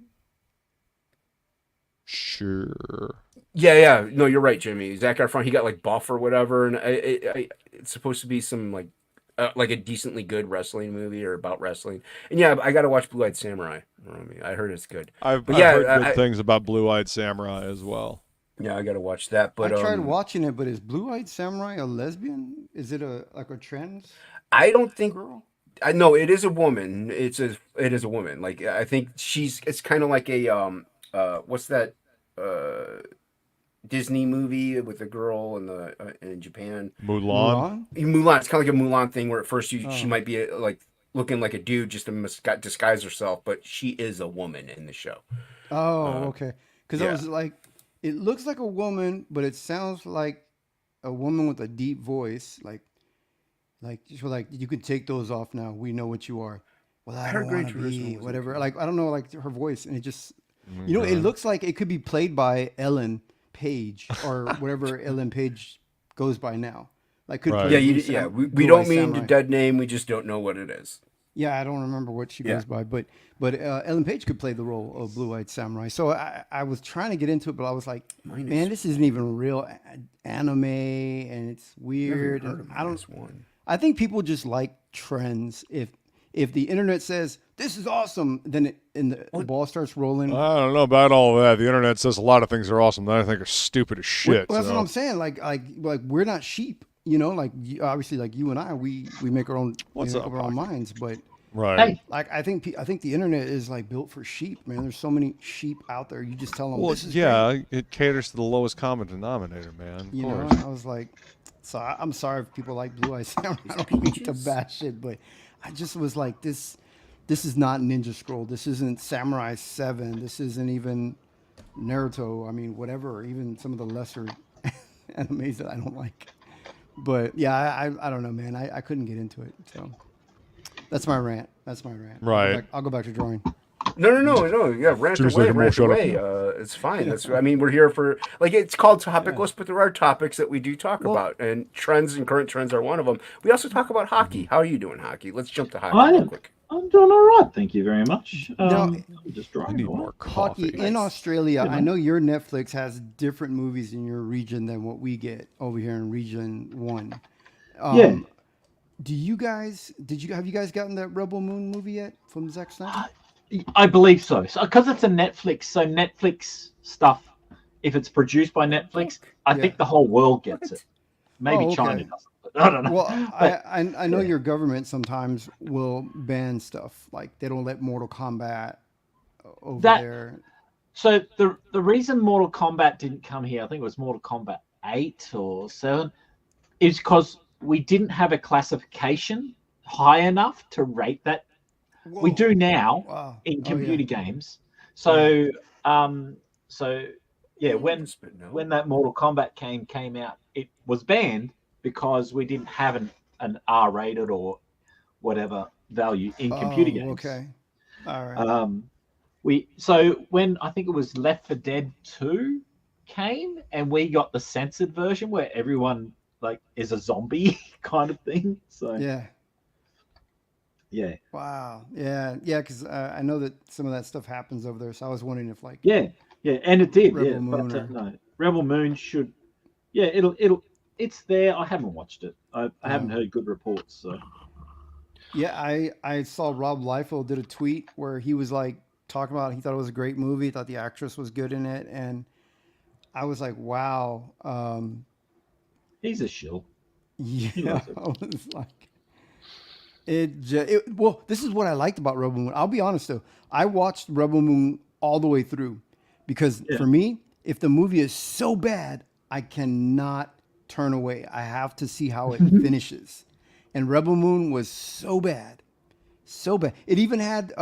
Sure. Yeah. No, you're right, Jimmy. Zac Efron, he got buff or whatever, and it's supposed to be some a decently good wrestling movie or about wrestling. And yeah, I got to watch Blue Eyed Samurai. I heard it's good. I've yeah, heard good things about Blue Eyed Samurai as well. Yeah, I gotta watch that. But I tried watching it, but is Blue Eyed Samurai a lesbian? Is it a trans I don't think girl? I know it is a woman. It is a woman. Like I think it's kind of like a what's that uh Disney movie with a girl in Japan. Mulan. Mulan? Mulan. It's kind of like a Mulan thing where at first she Oh. might be like looking like a dude just to disguise herself, but she is a woman in the show. Oh, okay. Because I Yeah. was like, it looks like a woman, but it sounds like a woman with a deep voice. Like she's like, you can take those off now. We know what you are. Well, I heard don't Gran want to Turismo be was whatever. okay. Like I don't know, like her voice, and it just, Okay. it looks like it could be played by Ellen Page or whatever Ellen Page goes by now. Like could Right. play Yeah, we Blue Eye don't mean to Samurai. dead name. We just don't know what it is. Yeah, I don't remember what she Yeah. goes by, but Ellen Page could play the role of Blue Eyed Samurai. So I was trying to get into it, but I was like, man, this isn't even real anime, and it's weird. Never heard and of I don't. this one. I think people just like trends. If the internet says this is awesome, then the ball starts rolling. I don't know about all that. The internet says a lot of things are awesome that I think are stupid as shit. Well, that's so. what I'm saying. Like we're not sheep, you know. Like obviously, like you and I, we make our own What's make up, up our own Hocky? minds, but. Right. Hey, Like I think the internet is like built for sheep, man. There's so many sheep out there. You just tell them Well, this is yeah, it caters to the lowest common denominator, man. Of great. You know, course. I was like, so I'm sorry if people like Blue Eye Samurai. I don't mean to bash it, but I just was like, this is not Ninja Scroll. This isn't Samurai 7. This isn't even Naruto. I mean, whatever. Even some of the lesser animes that I don't like. But yeah, I don't know, man. I couldn't get into it. So that's my rant. Right. I'll go back to drawing. No. Yeah, rant Seems away, like a rant shut up. away. It's fine. I mean, we're here for like it's called TOPicLESS, but there are topics that we do talk about, and trends and current trends are one of them. We also talk about hockey. How are you doing, hockey? Let's jump to hockey real quick. I'm doing all right. Thank you very much. No, I'm just I driving need away. more Hockey coffee. in Australia, Yeah, I man. know your Netflix has different movies in your region than what we get over here in Region 1. Yeah. Have you guys gotten that Rebel Moon movie yet from Zack Snyder? I believe so. Because it's a Netflix, so Netflix stuff, if it's produced by Netflix, I Yeah. think the whole world gets it. Maybe Oh, okay. China doesn't. But I don't know. Well, But- I know your government sometimes will ban stuff. Like they don't let Mortal Kombat over That- there. So the reason Mortal Kombat didn't come here, I think it was Mortal Kombat 8 or 7, is because we didn't have a classification high enough to rate that. We do now Wow. in Oh, yeah. computer games. So yeah, when that Mortal Kombat came out, it was banned because we didn't have an R-rated or whatever value in computer games. Okay. All right. When I think it was Left 4 Dead 2 came, and we got the censored version where everyone like is a zombie kind of thing. So Yeah. yeah. Wow. Yeah. Yeah. Because I know that some of that stuff happens over there. So I was wondering if like. Yeah, and it did. Rebel yeah, Moon but or- no, Rebel Moon should. Yeah, it's there. I haven't watched it. I haven't heard good reports. So Yeah, I saw Rob Liefeld did a tweet where he was like talking about he thought it was a great movie, thought the actress was good in it, and I was like, wow. he's a shill. Yeah, I was like, well, this is what I liked about Rebel Moon. I'll be honest though, I watched Rebel Moon all the way through because for me, if the movie is so bad, I cannot turn away. I have to see how it finishes. And Rebel Moon was so bad. So bad. It even had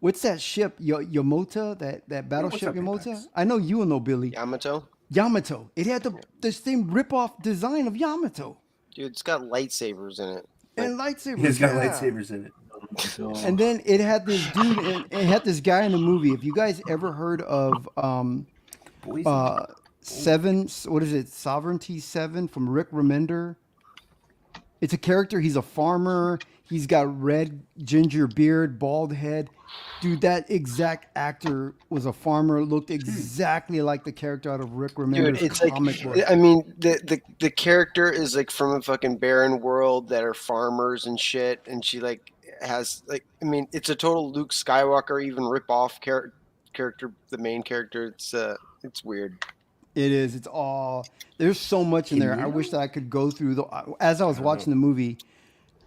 what's that ship? Yamota, that battleship up, Yamota? Apex? I know you will know, Billy. Yamato? Yamato. It had the same rip-off design of Yamato. Dude, it's got lightsabers in it. And lightsabers. He's got yeah. lightsabers in it. And then it had this dude, and it had this guy in the movie. If you guys ever heard of Seven, what is it? Sovereignty 7 from Rick Remender. It's a character. He's a farmer. He's got red ginger beard, bald head. Dude, that exact actor was a farmer. Looked exactly like the character out of Rick Remender's Dude, it's comic book. I mean, the character is like from a fucking barren world that are farmers and shit, and she like has like, I mean, it's a total Luke Skywalker, even rip off character, the main character. It's weird. It is. It's all. There's so much in there. I wish that I could go through as I was watching the movie.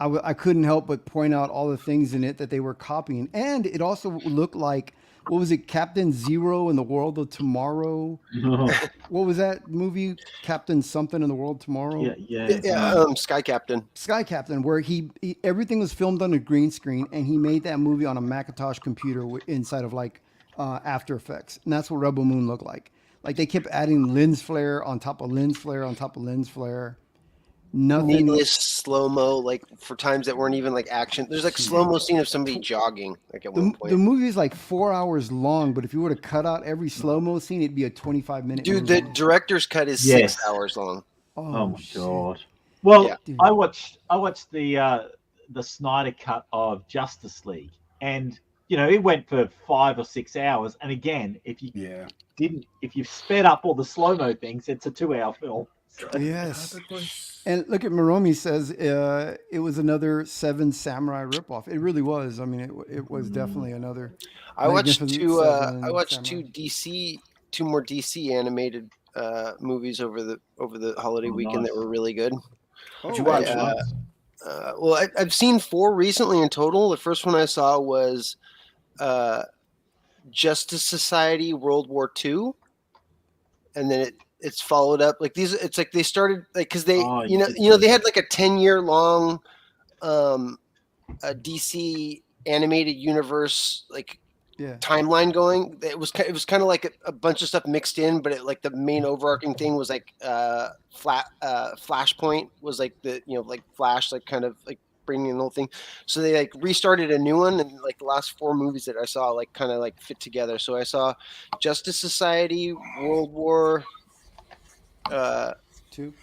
I couldn't help but point out all the things in it that they were copying, and it also looked like, what was it, Captain Zero in the World of Tomorrow? What was that movie, Captain something in the World of Tomorrow? Sky Captain. Sky Captain, where he everything was filmed on a green screen, and he made that movie on a Macintosh computer inside of like After Effects, and that's what Rebel Moon looked like. Like they kept adding lens flare on top of lens flare on top of lens flare. Nothing. Needless slow-mo, like for times that weren't even like action. There's like slow-mo scene of somebody jogging, like at one point. The movie is like 4 hours long, but if you were to cut out every slow-mo scene, it'd be a 25-minute Dude, movie. the director's cut is 6 hours long. Oh my god. Well, Yeah. I watched the Snyder cut of Justice League, and it went for 5 or 6 hours. And again, if you sped up all the slow-mo things, it's a 2-hour film. Yes. And look at Moromi says it was another Seven Samurai ripoff. It really was. I mean, it was definitely another. I watched Magnificent two Seven two more DC animated movies over the holiday weekend that were really good. Did you watch? Well, I've seen 4 recently in total. The first one I saw was Justice Society World War II, and then it's followed up like these. It's like they started like because they they had like a 10-year long DC animated universe timeline going. It was kind of like a bunch of stuff mixed in, but like the main overarching thing was like Flashpoint was like the like Flash like kind of like bringing in the whole thing. So they like restarted a new one, and like the last 4 movies that I saw like kind of like fit together. So I saw Justice Society World War II,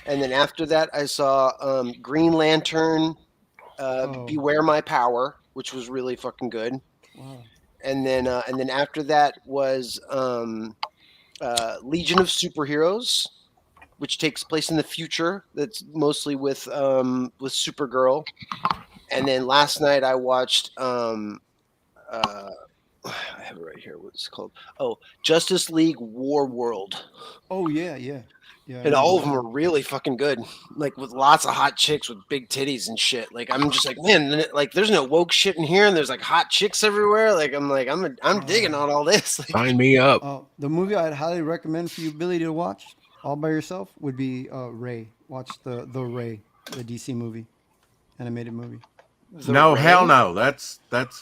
and then after that I saw Green Lantern Beware My Power, which was really fucking good. Wow. And then after that was Legion of Superheroes, which takes place in the future. That's mostly with Supergirl. And then last night I watched I have it right here. What's it called? Oh, Justice League War World. Oh yeah. And all of them are really fucking good. Like with lots of hot chicks with big titties and shit. Like I'm just like, man, like there's no woke shit in here, and there's like hot chicks everywhere. Like I'm digging on all this. Like, sign me up. The movie I'd highly recommend for you, Billy, to watch all by yourself would be Ray. Watch the Ray, the DC movie, animated movie. No, hell no. That's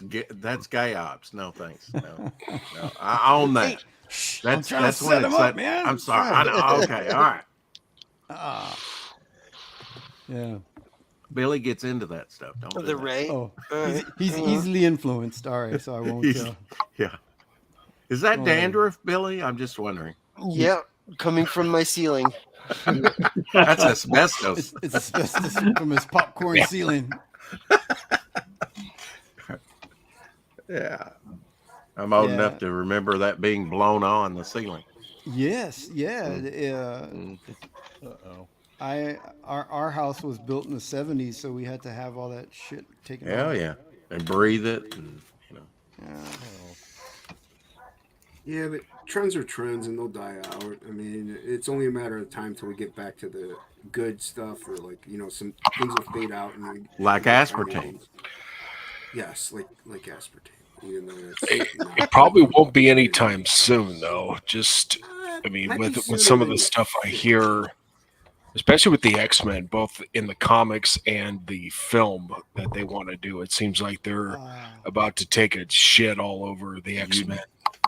gay ops. No thanks. No. I own that. That's when it's that. Man. I'm sorry. I know. Okay. All right. Yeah. Billy gets into that stuff. Don't do the that. Ray. Oh, he's easily influenced. All right, so I won't. Yeah. Is that dandruff, Billy? I'm just wondering. Yeah, coming from my ceiling. That's asbestos. It's asbestos from his popcorn ceiling. Yeah. I'm old enough to remember that being blown on the ceiling. Yes, Our house was built in the 70s, so we had to have all that shit taken off. Yeah, and breathe it, and Yeah, but trends are trends, and they'll die out. I mean, it's only a matter of time till we get back to the good stuff, or like some things will fade out, and like aspartame. Yes, like aspartame. Even though it probably won't be anytime soon, though. Just, I mean, with some of the stuff I hear, especially with the X-Men, both in the comics and the film that they want to do, it seems like they're about to take a shit all over the X-Men.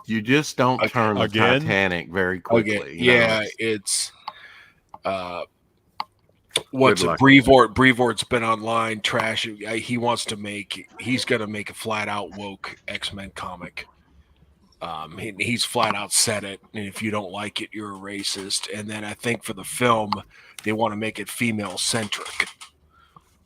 You just don't turn the Titanic very quickly. Yeah, it's what's it? Brevoort's been online trash. He's gonna make a flat out woke X-Men comic. He's flat out said it, and if you don't like it, you're a racist. And then I think for the film, they want to make it female centric,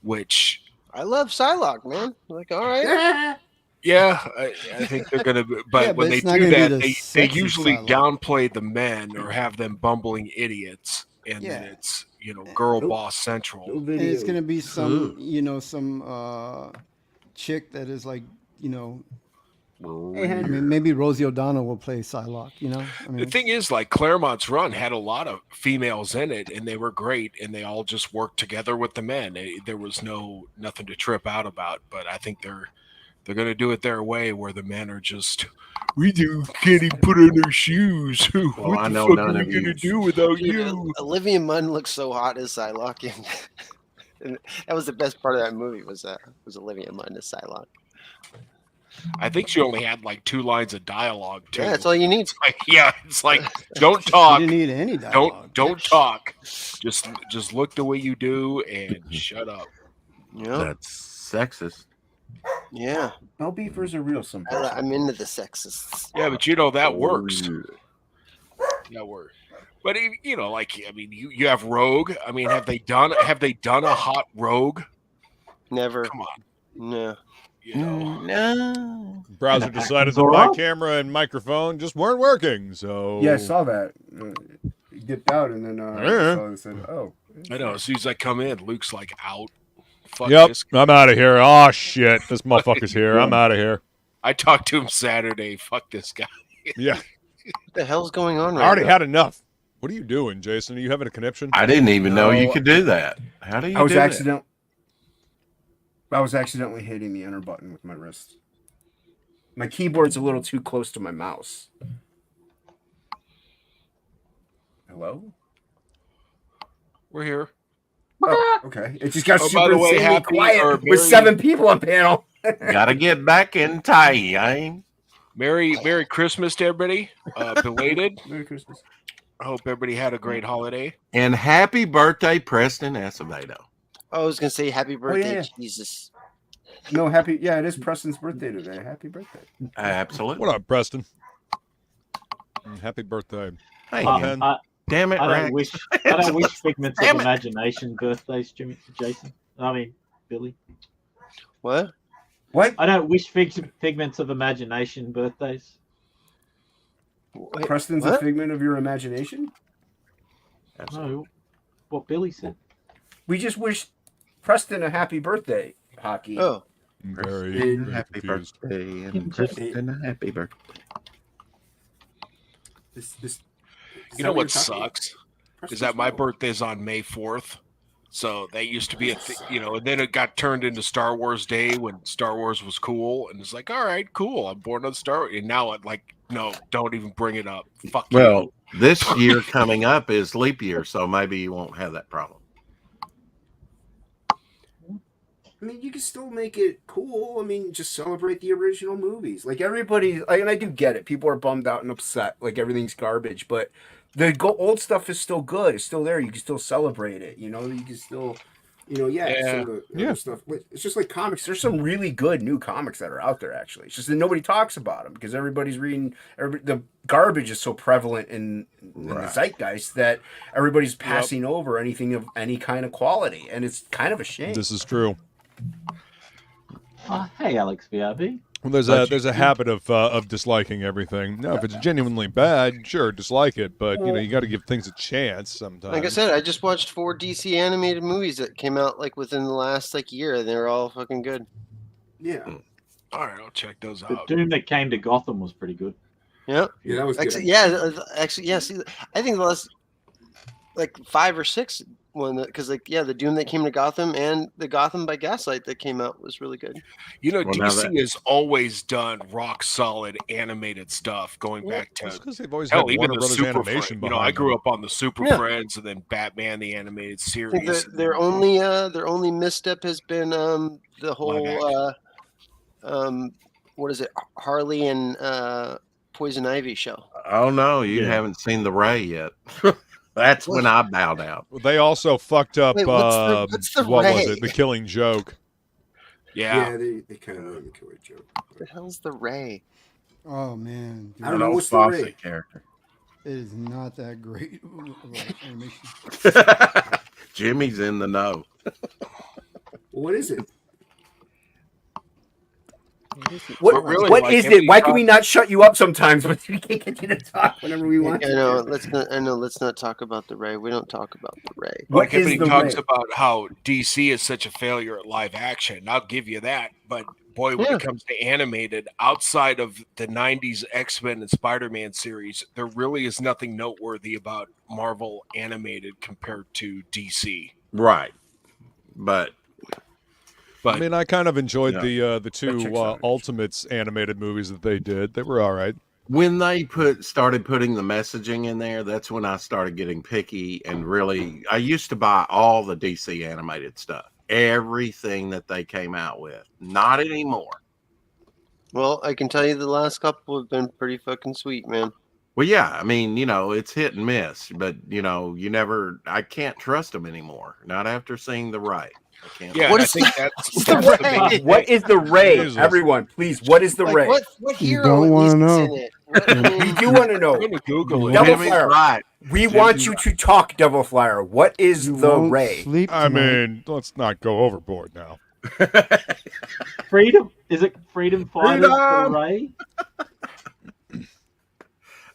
which I love Psylocke, man. Like, all right. Yeah, I think they're gonna. But when they do that, they usually downplay the men or have them bumbling idiots, and then it's girl boss central. And it's gonna be some some chick that is like I mean, maybe Rosie O'Donnell will play Psylocke. You know, I The mean, thing is, like Claremont's run had a lot of females in it, and they were great, and they all just worked together with the men. There was nothing to trip out about. But I think they're going to do it their way, where the men are just can't even put on their shoes. What I the know fuck none are we of going to you. do without Dude, you? Olivia Munn looks so hot as Psylocke. And that was the best part of that movie was Olivia Munn as Psylocke. I think she only had like 2 lines of dialogue too. Yeah, that's all you need. It's like don't talk. you didn't need any dialogue. Don't talk. Just look the way you do and shut up. Yeah, That's sexist. yeah. No beefers are real sometimes. I'm into the sexists. Yeah, but that works. That works. But you have Rogue. I mean, have they done a hot Rogue? Never. Come on. No. No. Browser decided that my camera and microphone just weren't working, so Yeah, I saw that. He dipped out, and then I said, "Oh." I know. As soon as I come in, Luke's like out. Fuck Yep, this. I'm out of here. Oh shit, this motherfucker's here. I'm out of here. I talked to him Saturday. Fuck this guy. Yeah, What the hell's going on I right already now? had enough. What are you doing, Jason? Are you having a conniption? I didn't even know you could do that. How do you I was do that? accidentally hitting the enter button with my wrist. My keyboard's a little too close to my mouse. Hello? We're here. Oh, okay. It just got Oh, by super the way, insanely happy quiet or with Merry- 7 people on panel. Gotta get back in time. Merry Christmas to everybody. Belated. Merry Christmas. I hope everybody had a great holiday. And happy birthday, Preston Acevedo. I was gonna say happy birthday, yeah. Jesus. No, happy. Yeah, it is Preston's birthday today. Happy birthday. Absolutely. What up, Preston? And happy birthday. Hey, Pen. damn it, I Rex. don't wish figments Damn of it. imagination birthdays, Jason. I mean, Billy. What? What? I don't wish figments of imagination birthdays. Wait, Preston's a what? figment of your imagination? No, what Billy said. We just wished Preston a happy birthday, Hockey. Oh, Very, Preston, very happy confused. birthday. And Preston, happy birthday. This, You know what sucks? Is that my birthday's on May 4th. So that used to be and then it got turned into Star Wars Day when Star Wars was cool. And it's like, all right, cool. I'm born on Star Wars. And now it no, don't even bring it up. Fuck you. Well, this year coming up is leap year, so maybe you won't have that problem. I mean, you can still make it cool. I mean, just celebrate the original movies. Like everybody, and I do get it. People are bummed out and upset, like everything's garbage. But the old stuff is still good. It's still there. You can still celebrate it. You know, you can still, some of the other stuff. It's just like comics. There's some really good new comics that are out there. Actually, it's just that nobody talks about them because everybody's reading. The garbage is so prevalent in the zeitgeist that everybody's passing over anything of any kind of quality, and it's kind of a shame. This is true. Hey, Alex VRB. Well, there's a habit of disliking everything. Now, if it's genuinely bad, sure, dislike it. But you got to give things a chance sometimes. like I said, I just watched 4 DC animated movies that came out within the last year, and they're all fucking good. Yeah. All right, I'll check those The out. Doom that came to Gotham was pretty good. Yep. Yeah, that was good. Actually, yeah. See, I think the last 5 or 6 one because the Doom that came to Gotham and the Gotham by Gaslight that came out was really good. Well, now DC has always done rock solid animated stuff going back to because they've always hell, had even Warner the Brothers Super animation Friends. behind I grew them. up on the Super Yeah. Friends and then Batman the animated I think series. their only misstep has been the whole what is it, Harley and Poison Ivy show. Oh, no, you Yeah. haven't seen the Ray yet. That's when I bowed out. They also fucked up. Wait, what's the what was Ray? it? The Killing Joke. Yeah. they kind of ruined the killer joke. What the hell's the Ray? Oh man, dude, I don't know An old what's the Fosse Ray. character. it is not that great of animation. Jimmy's in the know. What is it? But really, what like, is every it? Why can time- we not shut you up sometimes? But we can't get you to talk whenever we want. I to. know. Let's not talk about the Ray. We don't talk about the Ray. What Like everybody is the talks Ray? about how DC is such a failure at live action. I'll give you that, but boy, when it comes to animated, outside of the 90s X-Men and Spider-Man series, there really is nothing noteworthy about Marvel animated compared to DC. Right. But I mean, I kind of enjoyed Yeah. the two Ultimates animated movies that they did. They were all right. when they started putting the messaging in there, that's when I started getting picky and really. I used to buy all the DC animated stuff, everything that they came out with. Not anymore. Well, I can tell you the last couple have been pretty fucking sweet, man. Well, yeah, I mean, it's hit and miss, but I can't trust them anymore. Not after seeing the Ray. I can't. Yeah, What I is think the- that's what's the the Ray? big What thing. is the Ray? Jesus. Everyone, please, what is the Ray? What You hero don't at wanna least is know. in it? What- We do want to know. I'm gonna Google it. Double Jimmy's Flyer. right. We want you to talk, Devil Flyer. What is You the won't Ray? sleep I tonight. mean, let's not go overboard now. Freedom? Is it Freedom Fighters for Freedom! Ray?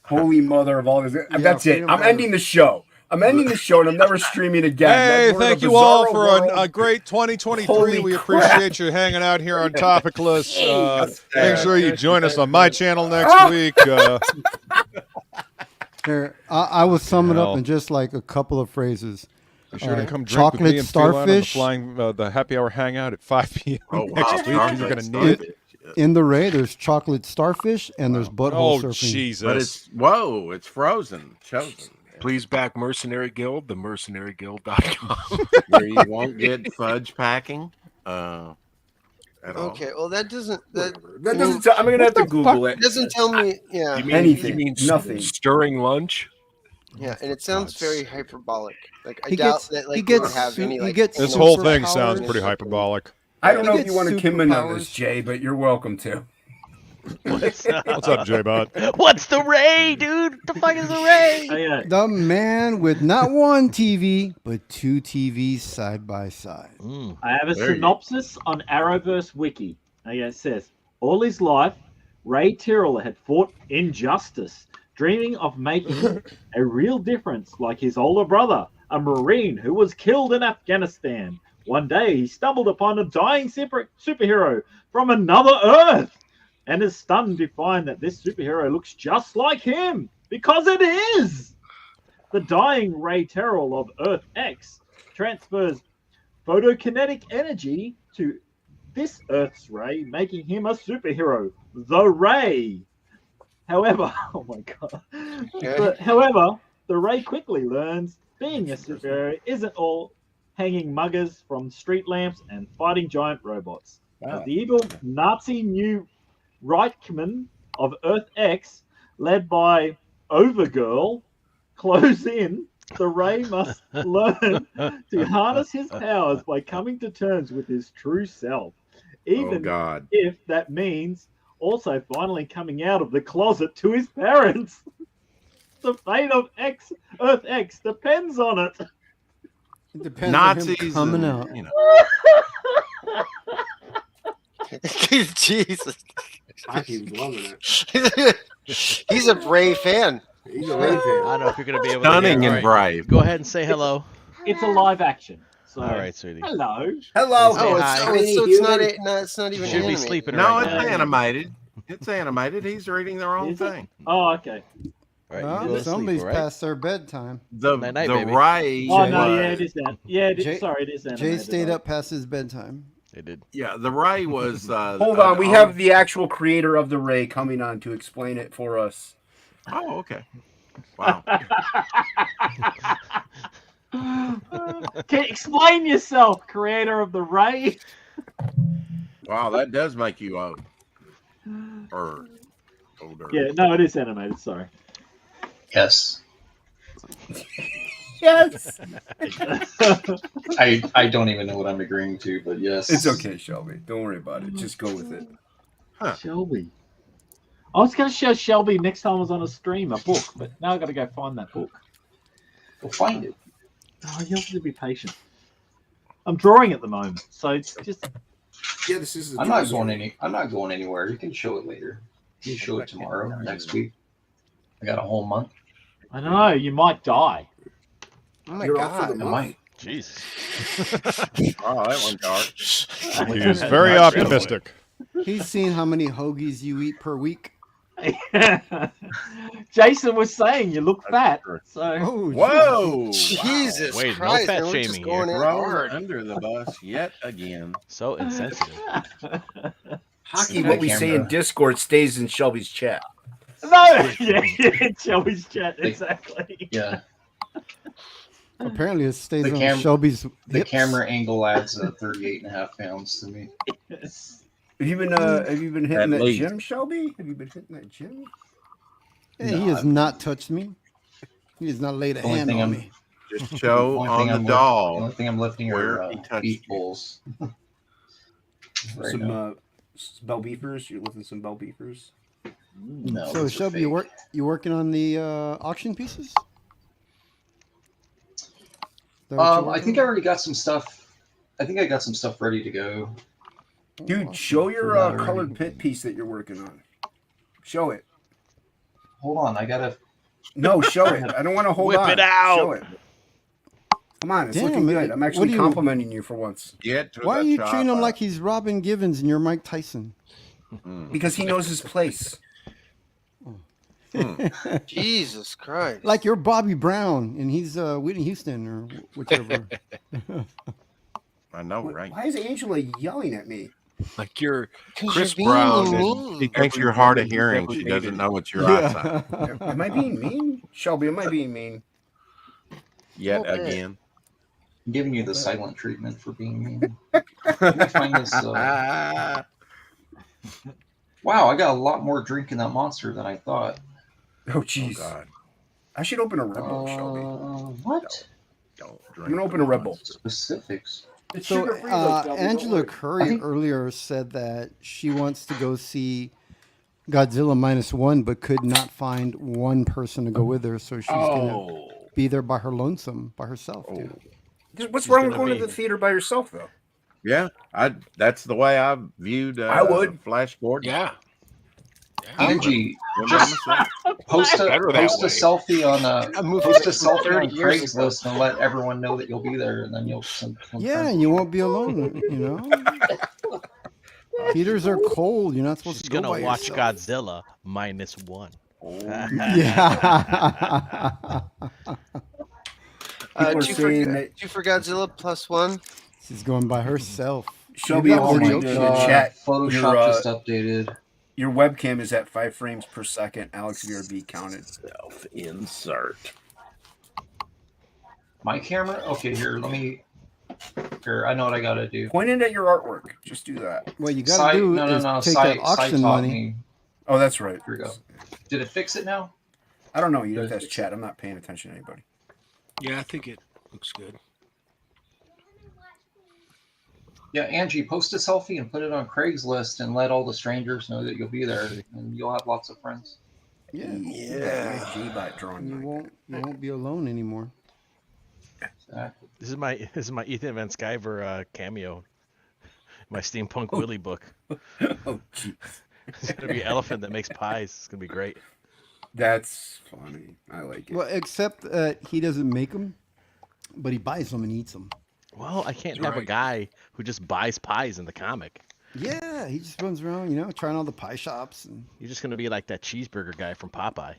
Holy mother of all this. That's it. Freedom I'm Fighters. ending the show. I'm ending the show, and I'm never streaming again. Hey, That- we're in thank a you all bizarro for world. a great 2023. Holy We crap. appreciate you hanging out here on TOPicLESS. Make Yeah. sure you join us on my channel next week. Here, I will sum it Hell. up in just like a couple of phrases. Be sure to come drink with chocolate me and Phelan on the starfish. the happy hour hangout at 5 p.m. Oh, next wow. week. You're going to need it. In the Ray, there's chocolate starfish and there's butthole Oh, surfing. Jesus. But it's frozen, chosen. Please back Mercenary Guild, themercenaryguild.com. Where you won't get fudge packing. At all. Okay, well that doesn't that That doesn't tell, I'm going to have to Google it. doesn't tell me. Yeah, You mean, Anything. You mean Nothing. stirring lunch? yeah, and it sounds very hyperbolic. Like I He doubt gets- that he like gets we would have su- any he like. gets This you know, whole thing sounds superpowers. pretty hyperbolic. I don't He know if gets you want to come in on superpowers. this, Jay, but you're welcome to. What's up, J-Bot? What's the Ray, dude? The fuck is the Ray? Oh, yeah. The man with not one TV, but two TVs side by side. I have a There you synopsis on Arrowverse Wiki. Okay, it says, all his life, Ray Tyrrell had fought injustice, dreaming of making a real difference like his older brother, a Marine who was killed in Afghanistan. One day, he stumbled upon a dying superhero from another Earth and is stunned to find that this superhero looks just like him, because it is! The dying Ray Tyrrell of Earth X transfers photokinetic energy to this Earth's Ray, making him a superhero, the Ray. However, oh my god. However, the Ray quickly learns being a superhero isn't all hanging muggers from street lamps and fighting giant robots. As the evil Nazi new Reichman of Earth X, led by Overgirl, close in, the Ray must learn to harness his powers by coming to terms with his true self. Even God. if that means also finally coming out of the closet to his parents. The fate of Earth X depends on it. It depends on him Nazis coming and, out. Jesus, He's loving it. he's a Ray fan. He's a Ray I fan. don't know if you're gonna be able Stunning to. and All right. brave. Go ahead and say hello. It's a live action. So, All right, sweetie. hello. Hello. Say Oh, hi. so it's not. No, it's not even. Should be animated. sleeping No, right it's now. animated. It's animated. He's reading the wrong Is it? thing. Oh, okay. All right, you Well, go to sleep, somebody's all right? past their bedtime. The Night-night, the baby. Ray. Oh, no, was- yeah, it is that. Yeah, it is, Jay- sorry, it is Jay animated. stayed up past his bedtime. They did. Yeah, the Ray was. Hold on, we have the actual creator of the Ray coming on to explain it for us. Oh, okay. Wow. Can explain yourself, creator of the Ray. Wow, that does make you old. Or older. Yeah, no, it is animated. Sorry. Yes. Yes. I don't even know what I'm agreeing to, but yes. It's okay, Shelby. Don't worry about it. Just go with it. Shelby. I was going to show Shelby next time I was on a stream a book, but now I've got to go find that book. Go find it. Oh, you have to be patient. I'm drawing at the moment, so it's just. Yeah, this is. I'm not going anywhere. You can show it later. You can show it tomorrow, next week. I got a whole month. I don't know. You might die. Oh my You're off for god. the I might. Jesus. Oh, that one's dark. He is very optimistic. He's seen how many hoagies you eat per week. Jason was saying you look fat. So Oh, Whoa! Jesus Wait, no Christ! fat man, we're just shaming going here. in Thrown hard. under the bus yet again. So insensitive. Hockey, Okay, what we say in camera. Discord stays in Shelby's chat. no, yeah, Shelby's chat exactly. Yeah, apparently it stays The on Shelby's the hips. camera angle adds 38.5 pounds to me. Have you been hitting At that least. gym, Shelby? Have you been hitting that gym? Hey, he has not touched me. He has not laid a Only hand thing on I'm- me. Just show Only on thing the I'm doll. The only thing I'm lifting where are he touched beef you. bowls. Right Some now. bell beefers. You're lifting some bell beefers. No, So those are Shelby, fake. you working on the auction pieces? Is that what you're I working think I on? already got some stuff. I think I got some stuff ready to go. Dude, Awesome. show your Not already. colored pit piece that you're working on. Show it. Hold on, I gotta. No, show it. I don't want to hold Whip on. it out. Show it. Come on, it's Damn, looking good. I'm what actually do you- complimenting you for once Get to Why are the you treating him chopper. like he's Robin Givens and you're Mike Tyson? because he knows his place. Jesus Christ! Like you're Bobby Brown and he's Whitney Houston or whichever. I know, Why- right? Why is Angela yelling at me? Like you're 'Cause Chris you're being Brown. mean. She thinks you're hard of hearing. She doesn't know it's your eyesight. Am I being mean? Shelby, am I being mean? Yet Little bit. again. I'm giving you the silent treatment for being mean. Let me find this. Wow, I got a lot more drink in that monster than I thought. Oh, jeez. God. I should open a Red Bull, Shelby. What? Don't I'm going to open a Red Bull. Specifics. It's So sugar-free, though, Shelby, don't Angela worry. Curry earlier said that she wants to go see Godzilla -1, but could not find one person to go with her, so she's gonna be there by her lonesome, by herself. Dude. What's wrong with going to the theater by yourself, though? Yeah, that's the way I viewed I would. Flash Gordon. Yeah. Angie, Wouldn't just I say? post a Better that way. selfie on I moved post a it from selfie 30 on years ago. Craigslist and let everyone know that you'll be there, and then you'll some Yeah, and you won't be alone. You know, theaters are cold. You're not supposed She's to go gonna by watch yourself. Godzilla -1. Yeah. People are saying that two for Godzilla +1. She's going by herself. Shelby, Maybe oh that's a my joke. God. Chat, Photoshop your, just updated. your webcam is at 5 frames per second. Alex VRB counted. Self-insert. My camera? Okay, here, let me. Here, I know what I gotta do. Point it at your artwork. Just do that. What you gotta do is take that auction taught money. me. Oh, that's right. Here we go. Did it fix it now? I don't know. You have to ask chat. I'm not paying attention to anybody. Yeah, I think it looks good. Yeah, Angie, post a selfie and put it on Craigslist and let all the strangers know that you'll be there, and you'll have lots of friends. Yeah. Yeah. G-bot drawing. You won't be alone anymore. Exactly. This is my Ethan Van Sciver cameo. My steampunk Willie book. Oh, jeez. It's gonna be an elephant that makes pies. It's gonna be great. That's funny. I like it. Well, except that he doesn't make them, but he buys them and eats them. Well, I can't have a Right. guy who just buys pies in the comic. Yeah, he just runs around, trying all the pie shops and You're just gonna be like that cheeseburger guy from Popeye.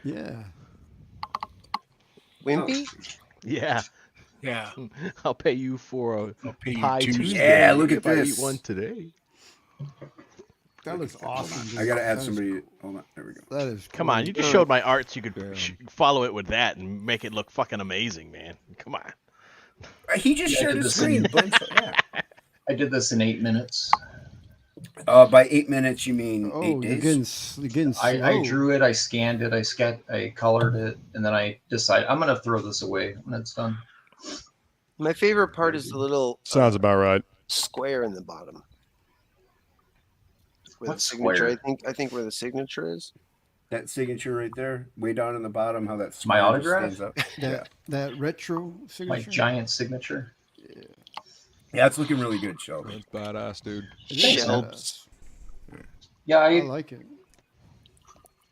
yeah. Wimpy? Yeah, Yeah. I'll pay you for a pay you pie Tuesday. Tuesday. Yeah, look at if I this. eat one today. That looks awesome. Dude. I gotta add That is- somebody. Hold on. There we go. That is Come on, you just showed my art, so you could follow it with that and make it look fucking amazing, man. Come on. He just Yeah, I shared did his the screen. same. Yeah. I did this in 8 minutes. By 8 minutes, you mean Oh, 8 you're days? getting slow. I drew it, I scanned it, I colored it, and then I decided I'm gonna throw this away when it's done. My favorite part is the little Sounds about right. square in the bottom. Where What the signature, square? I think where the signature is. That signature right there, way down in the bottom, how that My square autograph? stands up. that retro My signature. giant signature. Yeah, it's looking really good, Shelby. That's badass, dude. It is Shelbs. badass. Yeah, I like it.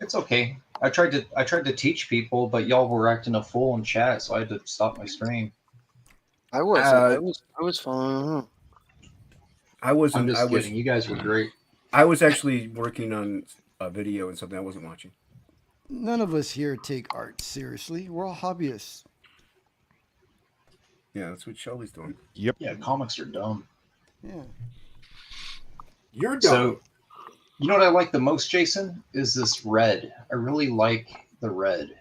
it's okay. I tried to teach people, but y'all were acting a fool in chat, so I had to stop my stream. I was following. I wasn't. I'm just I was. kidding. You guys were great. I was actually working on a video and something I wasn't watching. None of us here take art seriously. We're all hobbyists. Yeah, that's what Shelby's doing. Yep. Yeah, comics are dumb. Yeah. You're dumb. So, you know what I like the most, Jason? Is this red. I really like the red.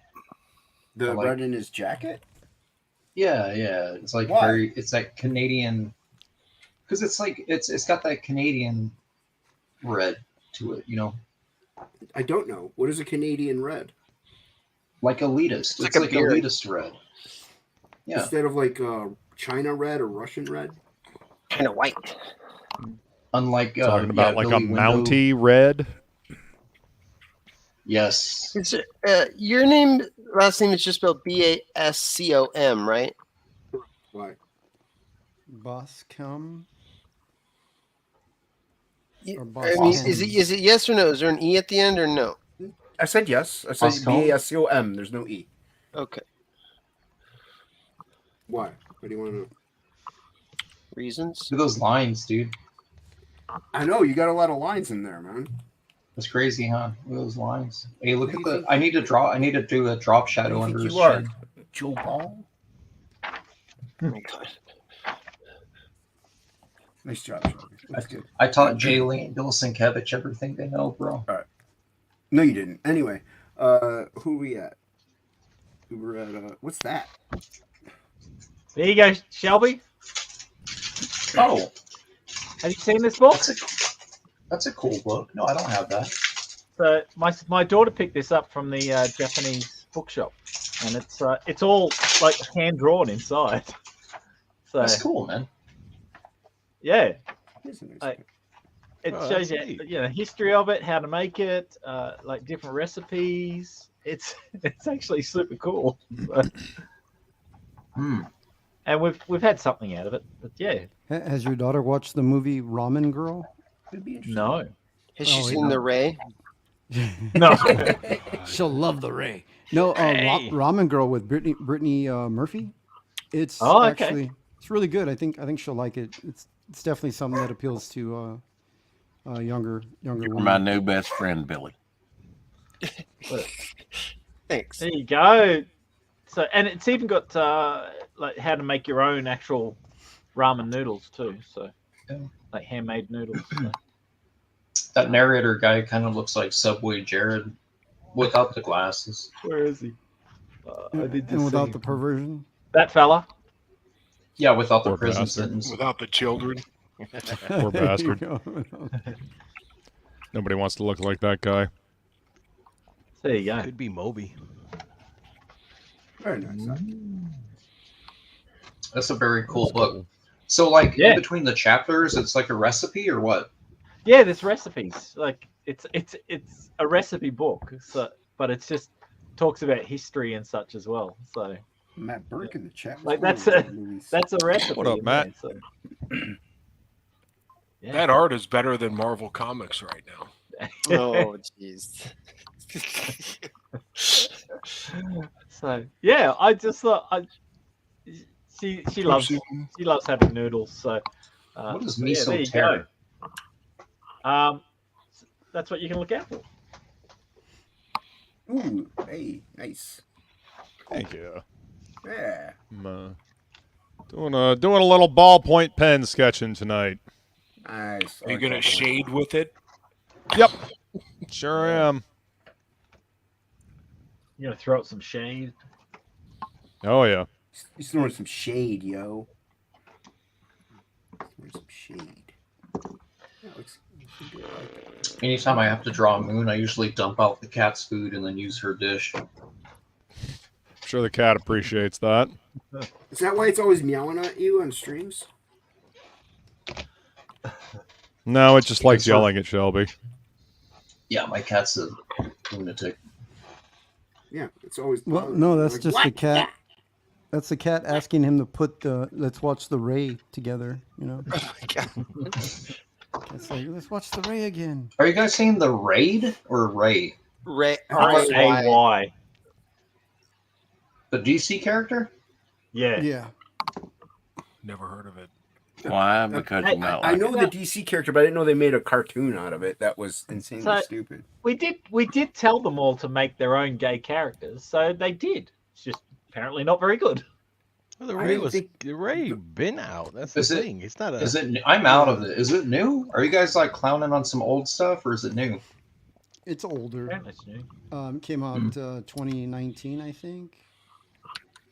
The I like- red in his jacket? Yeah. It's like Why? it's that Canadian, because it's like it's got that Canadian red to it, you know, I don't know. What is a Canadian red? like elitist. like It's a like beard. elitist red. Yeah, Instead of like China red or Russian red? Kind of white. unlike Talking about like a Billy Window. Mountie red. Yes, Is it, your last name is just spelled Bascom, right? Why? Boscom. You- Or I mean, is it yes or no? Is there an E at the end or no? I said yes. I said Boscom? Bascom. There's no E. Okay. Why? What do you want to know? Reasons? look at those lines, dude. I know you got a lot of lines in there, man. That's crazy, huh? Look at those lines. Hey, look at the. I need to do a drop shadow Who do under you his think you are? chin. Joe Ball? Oh my God. Nice job, Shelby. That's good. I taught Jay Lee and Bill Sienkiewicz everything they know, bro. No, you didn't. Anyway, who we at? We were at what's that? There you go, Shelby. Oh, Have you seen this book? that's a cool book. No, I don't have that. So my daughter picked this up from the Japanese bookshop, and it's all like hand drawn inside. So That's cool, man. yeah, Here's a nice Like- pic. it Oh, shows that's you neat. the history of it, how to make it, like different recipes. It's actually super cool. So, Hmm. and we've had something out of it, but yeah, Has your daughter watched the movie Ramen Girl? It'd be interesting. no, Has she Oh, seen the Ray? no. She'll love the Ray. No, Hey. Ramen Girl with Brittany Murphy. It's Oh, okay. actually it's really good. I think she'll like it. It's definitely something that appeals to younger You're women. my new best friend, Billy. Thanks. There you go. So, and it's even got like how to make your own actual ramen noodles too. So, Yeah. like handmade noodles. So. That narrator guy kind of looks like Subway Jared without the glasses. Where is he? I did and without the perversion. that fella. Yeah, without the Poor prison bastard. sentence. Without the children. Poor bastard. There you go. Nobody wants to look like that guy. There you go. Could be Moby. Very nice. Huh? That's a very cool book. So, like Yeah. in between the chapters, it's like a recipe or what? Yeah, there's recipes. Like it's a recipe book. So, but it's just talks about history and such as well. So Matt Burke in the chat. Like, What's that's going on with movies? that's a recipe. What up, in Matt? there, so. Yeah. That art is better than Marvel Comics right now. Oh, jeez. So yeah, I just thought she loves having noodles. So What is so, yeah, there you miso go. That's what you can look out for. Ooh, hey, nice. Thank you. Yeah. I'm doing a little ballpoint pen sketching tonight. Nice. Are you gonna shade with it? Yep, sure am. You gonna throw out some shade? Oh yeah. He's throwing some shade, yo. Throwing some shade. Yeah, looks good. I like that. Anytime I have to draw a moon, I usually dump out the cat's food and then use her dish. I'm sure the cat appreciates that. Is that why it's always meowing at you on streams? No, it just likes Because her- yelling at Shelby. Yeah, my cat's a lunatic. Yeah, it's always. Well, no, that's like, just what? the cat. That's the cat asking him to put the let's watch the Ray together. You know, it's like let's watch the Ray again. Are you guys saying the Raid or Ray? Ray. R-A-Y. The DC character? Yeah. Yeah. Never heard of it. Why? Because you not I like know it. the DC character, but I didn't know they made a cartoon out of it. That was insanely So- stupid. We did tell them all to make their own gay characters, so they did. It's just apparently not very good. Well, the I Ray didn't was think- the Ray been out. That's the Is it- thing. It's not a. Is it? I'm out of it. Is it new? Are you guys like clowning on some old stuff, or is it new? It's older. Apparently it's new. Came out 2019, I think.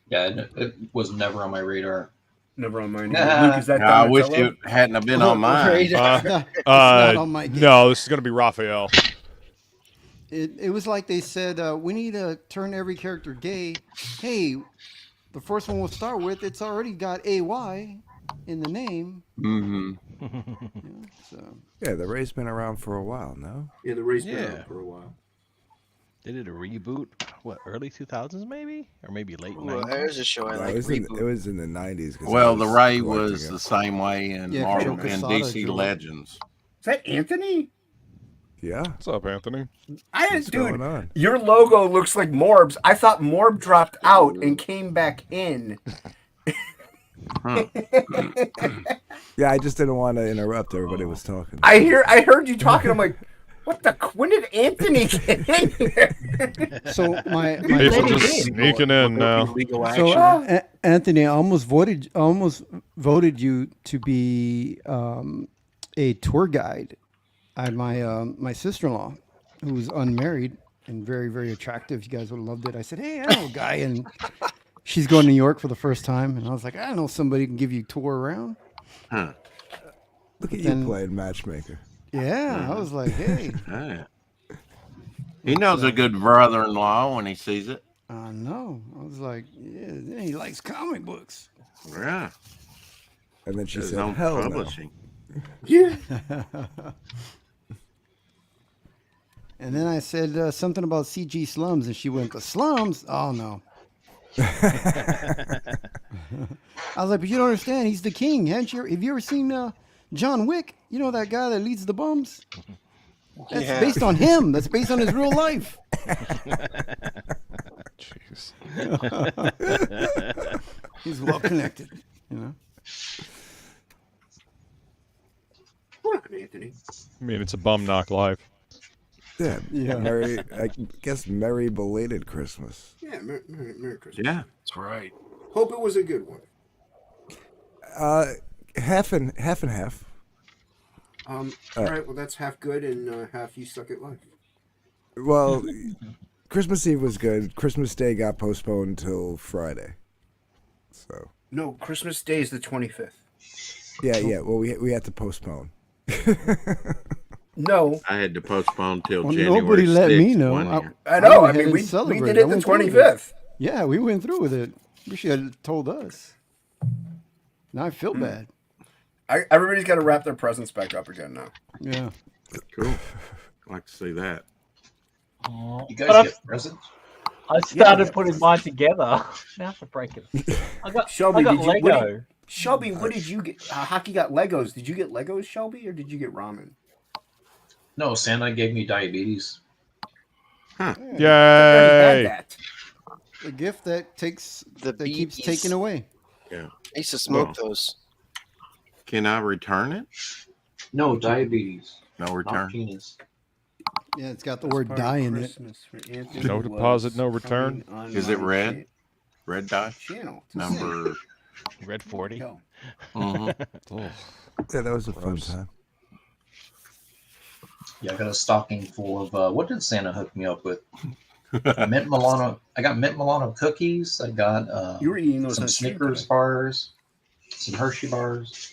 Yeah, it was never on my radar. Never on mine. Nah. Luke, is that I wish Donatello? it hadn't have been on mine. It's not on my game. No, this is gonna be Raphael. It was like they said, we need to turn every character gay. Hey, the first one we'll start with, it's already got AY in the name. Mm-hmm. So Yeah, the Ray's been around for a while, no? Yeah, the Ray's been Yeah. out for a while. They did a reboot. What, early 2000s maybe, or maybe late Well, 90s? there's a show I No, like. it was in the 90s. 'cause I Well, the was Ray collecting was it. the same way in Yeah, Marvel Joe and Quesada DC drew it. Legends. Is that Anthony? Yeah. What's up, Anthony? What's Dude, going on? your logo looks like Morb's. I thought Morb dropped out and came back in. Yeah, I just didn't want to interrupt. Everybody was talking. I heard you talking. I'm like, what the? When did Anthony get in here? So my People just sneaking in now. Legal So action. Anthony, I almost voted you to be a tour guide. I had my sister-in-law, who was unmarried and very, very attractive. You guys would have loved it. I said, hey, I know a guy, and she's going to New York for the first time, and I was like, I know somebody who can give you a tour around. Huh. Look at then- you playing matchmaker. Yeah, I was like, hey, Yeah. He knows a good brother-in-law when he sees it. I know. I was like, yeah, he likes comic books. Yeah. And then she His said, own hell no. publishing. Yeah. And then I said something about CG slums, and she went, the slums? Oh, no. I was like, but you don't understand. He's the king. Have you ever seen John Wick? You know that guy that leads the bums? That's Yeah. based on him. That's based on his real life. Jeez. He's well connected, you know. What up, Anthony? I mean, it's a bum knock life. Yeah. Yeah. Merry, I guess merry belated Christmas. Yeah, Merry Christmas. Yeah. That's right. Hope it was a good one. Half and half. All right, well that's half good and half you suck at life. Well, Christmas Eve was good. Christmas Day got postponed till Friday. So No, Christmas Day is the 25th. yeah. Well, we had to postpone. No, I had to postpone till Well, January nobody let 6th me know. one year. I know. went I ahead mean, and we celebrated. did it I the went through with it. 25th. Yeah, we went through with it. Wish you had told us. Now I feel bad. Everybody's got to wrap their presents back up again now. Yeah. Cool. I'd like to see that. You guys But get presents? I started putting mine together. Now I have to break it. I got Shelby, I got did you? Lego. Shelby, what did you get? Hockey got Legos. Did you get Legos, Shelby, or did you get ramen? No, Santa gave me diabetes. I already Yay! had that. The gift that takes The that keeps BBs. taking away. Yeah. I used to smoke those. Can I return it? No, diabetes. No Not return. penis. Yeah, it's got the word die in it. No deposit, no return. Is it red? Red dot? Channel. Number. Red 40. Mhm. Yeah, that was a fun time. Yeah, I got a stocking full of what did Santa hook me up with? Mint Milano. I got Mint Milano cookies. I got You were eating those some on stream Snickers today. bars, some Hershey bars.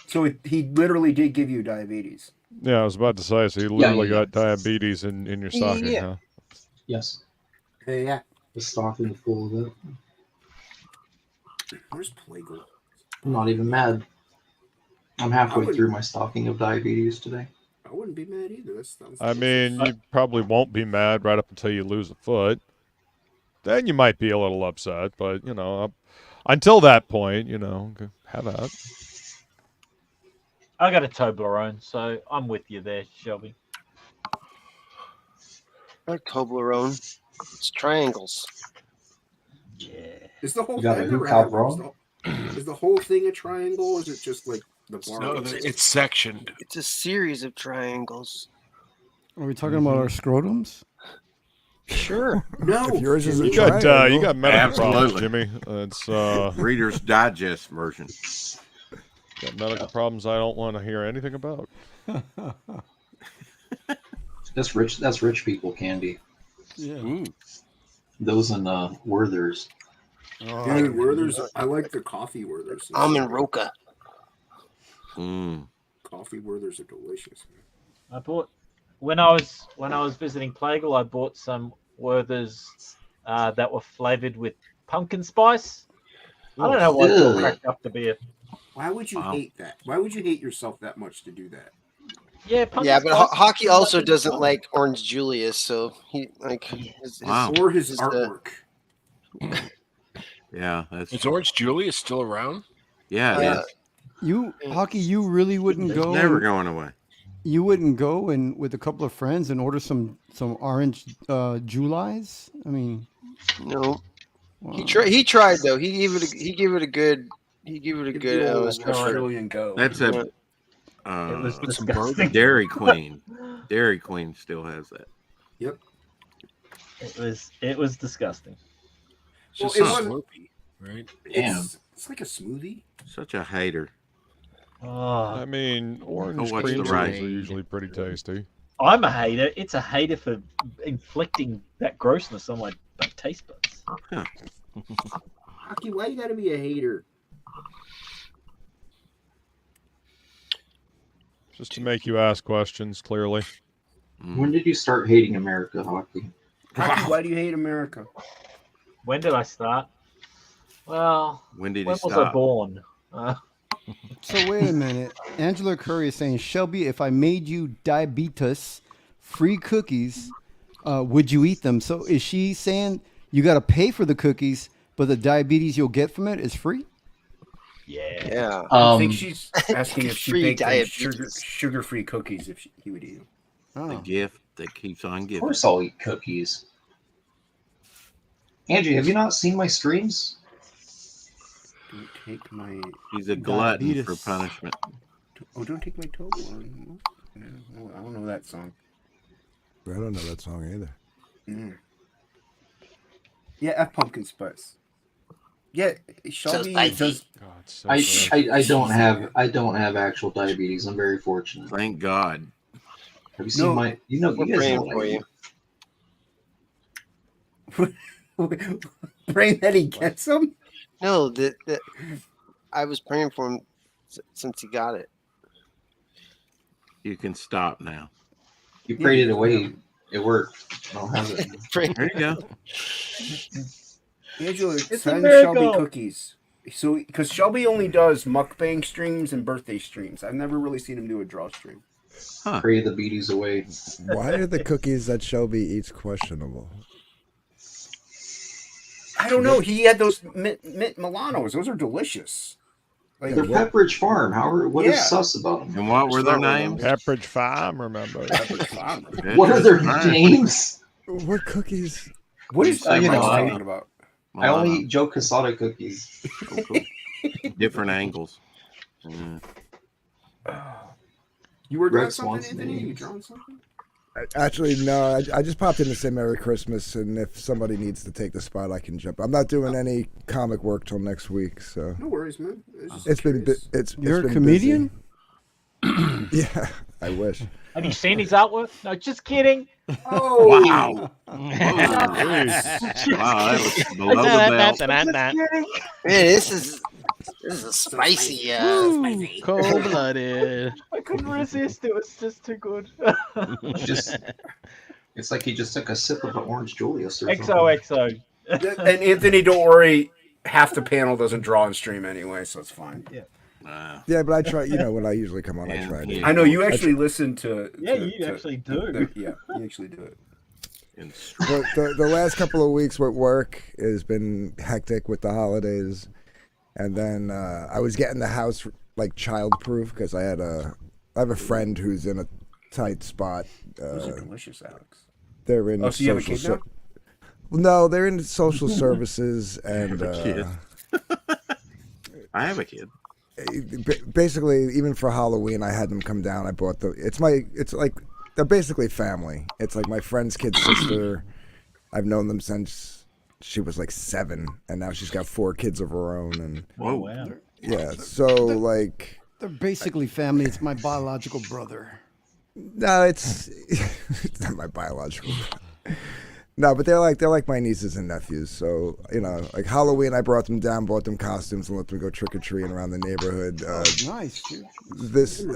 So he literally did give you diabetes. Yeah, I was about to say, so you literally yeah. got diabetes in your stocking, Yeah. huh? Yes, Hey, yeah. the stocking full of it. Where's Plegel? I'm not even mad. I'm halfway through my stocking of diabetes today. I wouldn't be mad either. That sounds I mean, you probably won't be mad right up until you lose a foot. Then you might be a little upset, but, you know, until that point, you know, have at it. I got a Toblerone, so I'm with you there, Shelby. A Toblerone. It's triangles. Yeah. Is the whole You got a thing who around? cow bro? Is the whole thing a triangle? Or is it just like the bar? No, it's sectioned. It's a series of triangles. Are we talking about our scrotums? Sure. No. If yours is a You got triangle. medical problems, Absolutely. Jimmy. It's Reader's Digest version. got medical problems I don't want to hear anything about. That's rich people candy. Yeah. Those and Werther's. Yeah, Werther's. I like the coffee Werther's. Almond Roca. Coffee Werther's are delicious. I bought when I was visiting Plegel. I bought some Werther's that were flavored with pumpkin spice. I don't know what Ugh. cracked up to be a Why would you hate that? Why would you hate yourself that much to do that? yeah. Pumpkin Yeah, but spice Hocky is also like- doesn't like Orange Julius, so he like Or his artwork. Yeah, that's Is Orange Julius still around? yeah. It is. You Hockey, you really wouldn't It's go. never going away. You wouldn't go and with a couple of friends and order some orange Julies? I mean, no. wow. He tried though. He gave it a good Australian go. That's a was Put some disgusting. bourbon. Dairy Queen. Dairy Queen still has that. Yep. It was disgusting. It's just Well, it so wasn't- slurpy, right? It's like a smoothie. Such a hater. I mean, orange what's cream the cheese right? are usually pretty tasty. I'm a hater. It's a hater for inflicting that grossness on my taste buds. Hockey, why you gotta be a hater? Just to make you ask questions, clearly. When did you start hating America, Hockey? Hockey, why do you hate America? When did I start? Well, When did he when was I stop? born? So wait a minute. Angela Curry is saying, Shelby, if I made you diabetes free cookies, would you eat them? So is she saying you got to pay for the cookies, but the diabetes you'll get from it is free? Yeah. I think she's asking if she Free baked them diabetes. sugar-free cookies if he would eat them. The Oh. gift that keeps on Of giving. course I'll eat cookies. Angie, have you not seen my streams? Don't take my He's a glutton for Diabetes. punishment. don't take my Toblerone. I don't know that song. I don't know that song either. Yeah, F pumpkin spice. Yeah, Shelby spicy. does. God, so I don't have actual diabetes. I'm very fortunate. Thank God. Have you seen No. my? You We're guys praying know for I you. Praying that he gets them. No, that I was praying for him since he got it. You can stop now. You prayed it away. It worked. I don't have it. There you go. Angela, It's a send miracle. Shelby cookies. So, because Shelby only does mukbang streams and birthday streams. I've never really seen him do a draw stream. Pray the beaties away. Why are the cookies that Shelby eats questionable? I don't know. He had those mint Milanos. Those are delicious. Like, They're Pepperidge Farm. What is Yeah. sus about them? And what were their names? Pepperidge Farm, remember? What are their names? What cookies? What is You know, Mike's talking about? I only eat Joe Quesada cookies. Different angles. You were doing Rex something, wants Anthony? You names. drawing something? Actually, no. I just popped in to say Merry Christmas, and if somebody needs to take the spot, I can jump. I'm not doing any comic work till next week, so No worries, man. It's it's been curious. it's You're it's a been comedian? busy. Yeah, I wish. Have you seen his artwork? No, just kidding. Oh, Wow. Jeez. Wow, that was below the belt. Man, this is a spicy. Cold-blooded. I couldn't resist. It was just too good. It's like he just took a sip of an Orange Julius or something. XOXO. And Anthony, don't worry. Half the panel doesn't draw and stream anyway, so it's fine. Yeah. Yeah, but I try. You know, when I usually come on, I try to. I know you actually listen to. Yeah, you actually do. Yeah, you actually do it. The last couple of weeks with work has been hectic with the holidays, and then I was getting the house like child-proof because I have a friend who's in a tight spot. Those are delicious, Alex. They're in Oh, so you have a social. kid now? No, they're in social services and. I have a kid. Basically, even for Halloween, I had them come down. I bought it's like they're basically family. It's like my friend's kid's sister. I've known them since she was like 7, and now she's got 4 kids of her own. And whoa, wow. Yeah, so like they're basically family. It's my biological brother. No, it's not my biological brother. No, but they're like my nieces and nephews. So, like Halloween, I brought them down, bought them costumes, and let them go trick or treating around the neighborhood. Nice, dude. This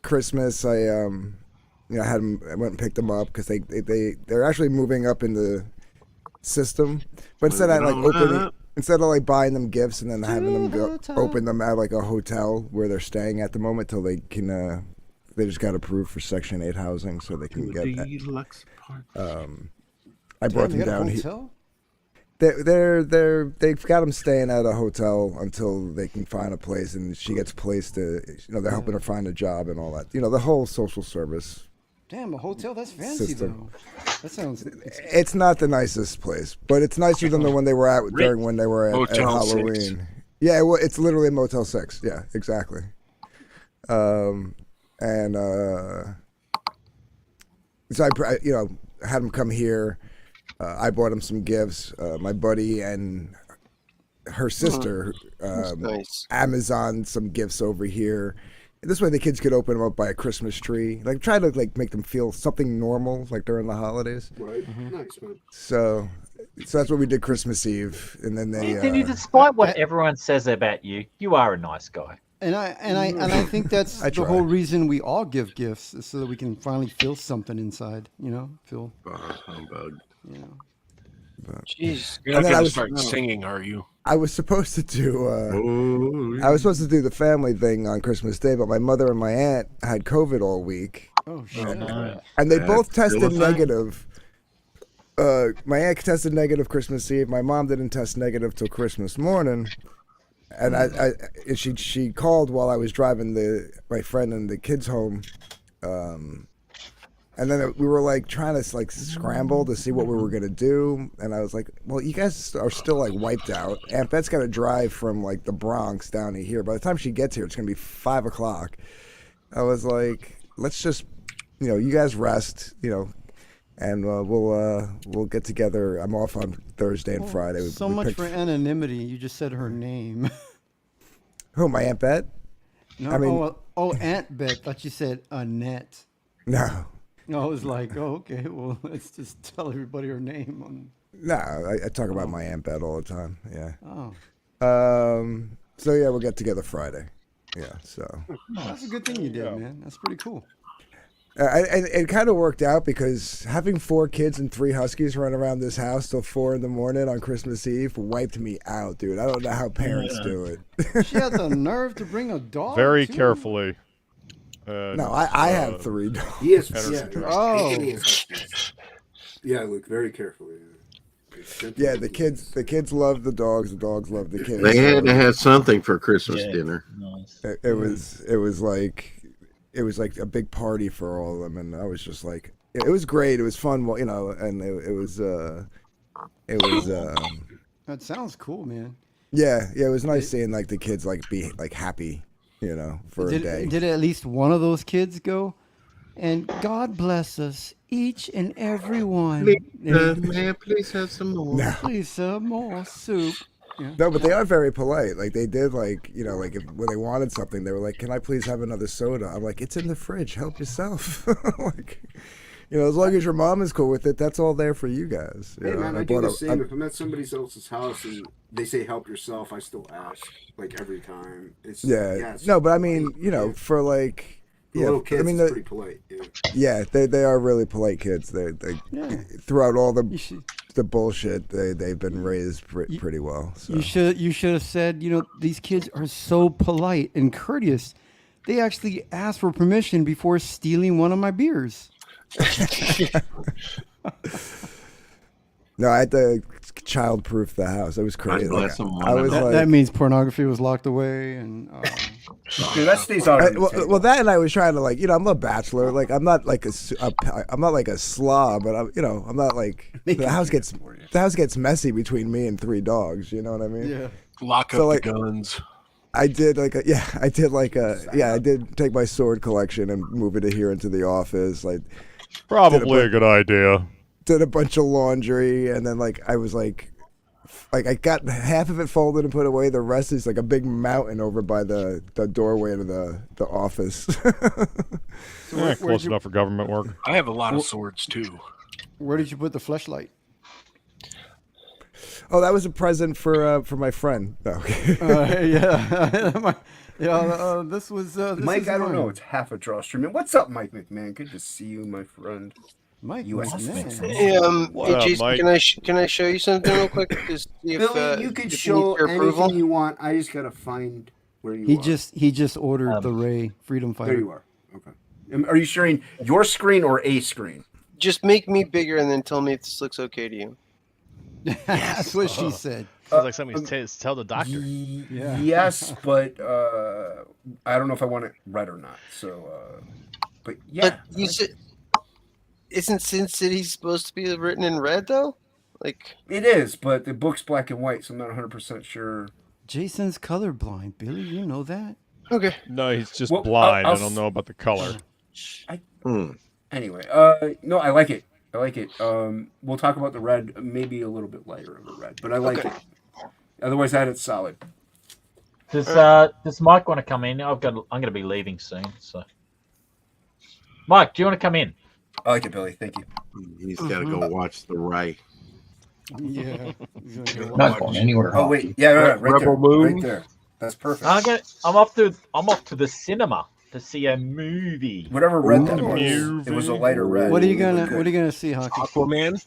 Christmas, I had them. I went and picked them up because they're actually moving up in the system. But instead of like buying them gifts and then having them open them at like a hotel where they're staying at the moment till they can. They just got approved for Section 8 housing, so they can get that. I brought them down here. They've got them staying at a hotel until they can find a place, and she gets placed. They're helping her find a job and all that. The whole social service. Damn, a hotel? That's fancy system. though. That sounds. It's not the nicest place, but it's nicer than the one they were at when they were at Halloween. 6. Yeah, well, it's literally a Motel 6. Yeah, exactly. And so I had them come here. I bought them some gifts. My buddy and her sister Amazon some gifts over here. This way the kids could open them up by a Christmas tree. Like try to make them feel something normal like during the holidays. Right. Nice, man. So that's what we did Christmas Eve, and then they. Anthony, despite what everyone says about you, you are a nice guy. And I think that's the whole reason we all give gifts is so that we can finally feel something inside. Feel. Humbug. Jeez, you're not going to start singing, are you? I was supposed to do. I was supposed to do the family thing on Christmas Day, but my mother and my aunt had COVID all week. Oh shit! And they both tested negative. My aunt tested negative Christmas Eve. My mom didn't test negative till Christmas morning. And she called while I was driving my friend and the kids home, and then we were trying to scramble to see what we were gonna do. And I was like, "Well, you guys are still wiped out. Aunt Bet's got to drive from the Bronx down to here. By the time she gets here, it's gonna be 5 o'clock." I was like, "Let's just, you guys rest, and we'll get together. I'm off on Thursday and Friday." So much for anonymity. You just said her name. Who, my Aunt Bet? No, I mean, Aunt Bet. Thought you said Annette. No. I was like, oh, okay. Well, let's just tell everybody her name. No, I talk about my Aunt Bet all the time. Yeah. Oh. So yeah, we'll get together Friday. Yeah. So. That's a good thing you did, man. That's pretty cool. It kind of worked out because having 4 kids and 3 huskies run around this house till 4 a.m. on Christmas Eve wiped me out, dude. I don't know how parents do it. She had the nerve to bring a dog. Very too? carefully. No, I have 3 dogs. Yes. Oh. Yeah, look very carefully. Yeah, the kids love the dogs love the kids. They had to have something for Christmas dinner. Nice. It was like a big party for all of them, and I was just like, it was great. It was fun, and it was. That sounds cool, man. Yeah, it was nice seeing the kids be happy, for a day. Did at least one of those kids go? And God bless us, each and every one. May I please have some more? No. Please some more soup. Yeah. No, but they are very polite. They did when they wanted something, they were like, "Can I please have another soda?" I'm like, "It's in the fridge. Help yourself." As long as your mom is cool with it, that's all there for you guys. Hey man, I do the same. If I'm at somebody else's house and they say "help yourself," I still ask every time. No, but I mean, for little kids, it's pretty polite. Yeah, they are really polite kids. They throughout all the bullshit, they've been raised pretty well. So. You should have said, these kids are so polite and courteous. They actually asked for permission before stealing one of my beers. No, I had to child-proof the house. It was crazy. That means pornography was locked away, and dude, that stays on. Well, that and I was trying to I'm a bachelor. I'm not I'm not a slob, but I'm not the house gets messy between me and 3 dogs. You know what I mean? Yeah. Lock up So, like, the guns. I did I did take my sword collection and move it here into the office. Like, Probably a good idea. did a bunch of laundry, and then like I was like I got half of it folded and put away. The rest is like a big mountain over by the doorway to the office. Close enough for government work. I have a lot of swords too. Where did you put the fleshlight? Oh, that was a present for my friend. No. This was Mike. I don't know. It's half a draw stream. What's up, Mike McMahon? Good to see you, my friend. Mike, U.S. Hey, Jason, can I show you something real quick? Just see if, Billy, you could if show need your approval. anything you want. I just gotta find where you He are. just ordered the Ray Freedom Fighter. There you are. Okay. Are you sharing your screen or a screen? Just make me bigger and then tell me if this looks okay to you. That's what she said. Sounds like something you tell the doctor. Yeah. Yes, but I don't know if I want it red or not. So, but yeah. But you said, isn't Sin City supposed to be written in red though? Like it is, but the book's black and white, so I'm not 100% sure. Jason's colorblind, Billy. You know that. Okay. No, he's just Well, blind. I'll I don't know about the color. Anyway, no, I like it. I like it. We'll talk about the red, maybe a little bit lighter of a red, but I like it. Otherwise, that it's solid. Does Mike want to come in? I'm going to be leaving soon. So, Mike, do you want to come in? I like it, Billy. Thank you. He's got to go watch the Ray. Yeah. Not going anywhere. Oh wait, yeah, right there, Rebel Moon. right there. That's perfect. I'm off to the cinema to see a movie. Whatever red that was, it was a lighter red. What are you gonna see, Hocky? Aquaman.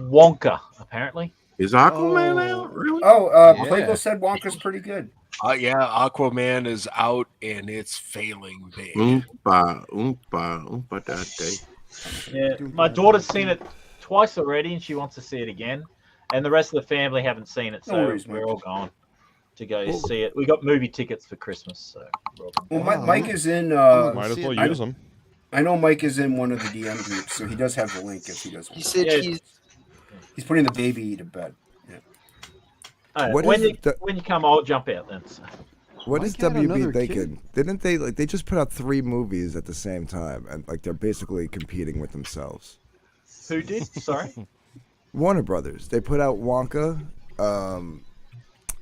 Wonka, apparently. Is Aquaman out? Really? Oh, Yeah. Plegel said Wonka's pretty good. Yeah, Aquaman is out and it's failing big. Oompa that day. Yeah, my daughter's seen it twice already, and she wants to see it again. And the rest of the family haven't seen it, so No worries, we're Mike. all gone to go see it. We got movie tickets for Christmas, so. Well, Mike is in. Might as well use them. I know Mike is in one of the DM groups, so he does have the link if he does. He said he's putting the baby to bed. Yeah. All right, What when, is you, when you come, I'll jump out then. So. What Mike is had another WB thinking? Didn't they they just put out 3 movies at the same time, and like they're basically competing with themselves? Who did? Sorry. Warner Brothers. They put out Wonka,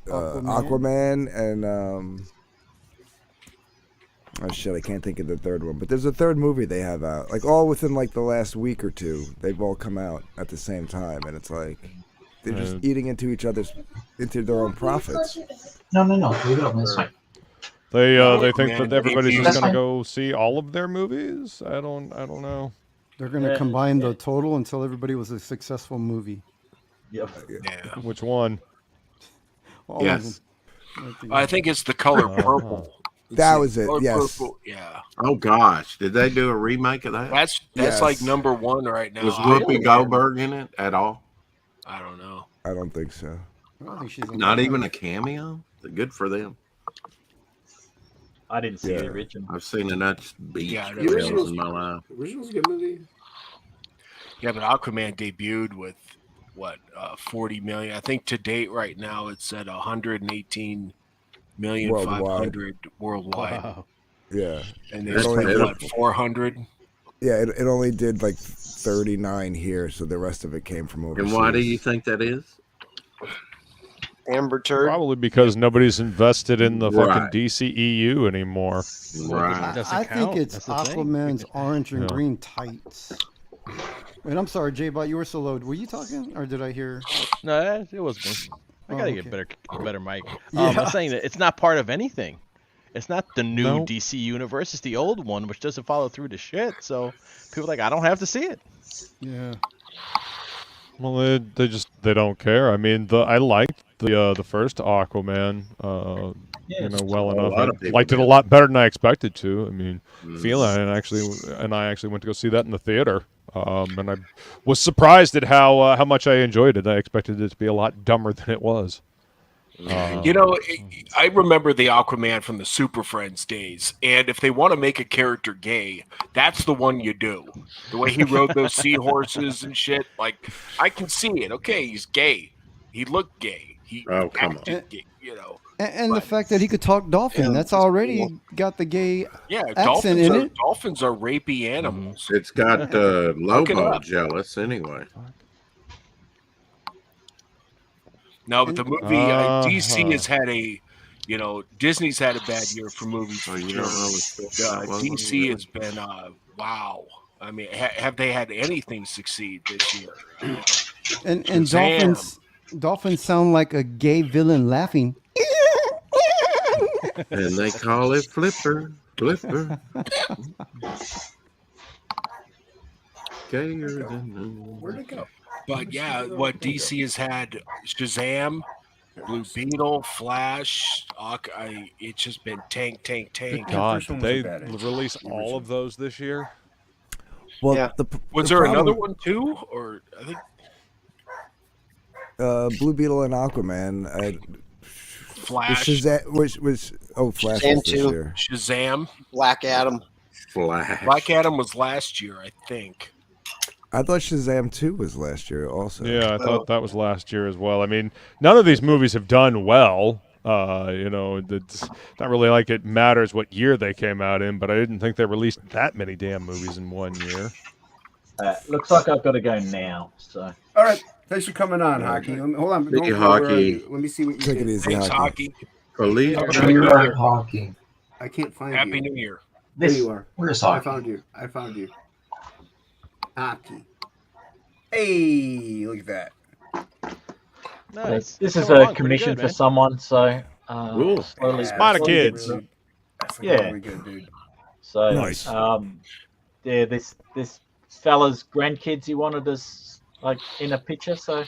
Aquaman, and oh shit, I can't think of the third one. But there's a third movie they have out, like all within like the last week or two. They've all come out at the same time, and it's like they're just eating into their own profits. No. Leave it open. It's fine. They think that everybody's just That's gonna fine. go see all of their movies. I don't know. They're gonna combine the total until everybody was a successful movie. Yep. Yeah. Which one? All of Yes. them. I think it's the color purple. That was it. Color Yes. Purple. Yeah. Oh gosh, did they do a remake of that? That's Yes. like number 1 right now. Was Whoopi Goldberg in it at all? I don't know. I don't think so. I don't think she's in Not that. even a cameo. Good for them. I didn't see the Yeah. original. I've seen enough beach Yeah, I know. films in my life. Original's a good movie. Yeah, but Aquaman debuted with what 40 million. I think to date right now it's at 118,500,000 worldwide. Wow. Yeah. And That's there's pitiful. what 400. Yeah, it only did like 39 here, so the rest of it came from overseas. And why do you think that is? Amber Turd. Probably because nobody's invested in the fucking Right. DCEU anymore. Right. Doesn't I count. think it's That's the thing. Aquaman's orange and Yeah. green tights. Wait, I'm sorry, J-Bot, you were so low. Were you talking, or did I hear? No, it was me. I gotta Oh, get okay. a better mic. Yeah. I'm saying that it's not part of anything. It's not the new No. DC universe. It's the old one, which doesn't follow through to shit. So people are like, I don't have to see it. Yeah. Well, they don't care. I mean, I liked the first Aquaman, well a enough. lot of I people liked it a did. lot better than I expected to. I mean, Fila and I actually went to go see that in the theater, and I was surprised at how much I enjoyed it. I expected it to be a lot dumber than it was. You know, I remember the Aquaman from the Super Friends days, and if they want to make a character gay, that's the one you do. The way he rode those seahorses and shit, like I can see it. Okay, he's gay. He looked gay. Oh, come on. You know. And the fact that he could talk dolphin, that's already got the gay accent in it. Dolphins are rapey animals. It's got Look it Lobo up. jealous anyway. No, but the movie DC has had Disney's had a bad year for movies. For you sure. don't know DC has been wow. I mean, have they had anything succeed this year? And Shazam. dolphins sound like a gay villain laughing. And they call it Flipper. Flipper. Gayer than Where'd it go? But yeah, what DC has had Shazam, Blue Beetle, Flash, Hawkeye, it's just been tank. God, did they release all of those this year? Well, Yeah. Was there another one too? Or I think Blue Beetle and Aquaman. Flash. Flash was Shazam this 2. year. Shazam. Black Adam. Flash. Black Adam was last year, I think. I thought Shazam 2 was last year also. Yeah, I thought that was last year as well. I mean, none of these movies have done well. It's not really like it matters what year they came out in, but I didn't think they released that many damn movies in one year. Looks like I've got to go now. So. All right. Thanks for coming on, Hocky. Hold on. Thank you, Hocky. Let me see what you Take it did. easy, Thanks, Hockey. Hockey. Police. Hockey. I can't find Happy you. New Year. There you are. Where's I Hockey? found you. Hockey. Hey, look at that. Nice. This is Coming a along pretty commission good, for man. someone, so Cool. slowly. Spider slowly Kids. getting- That's Yeah. really good, dude. So, Nice. yeah, this fella's grandkids he wanted us like in a picture. So,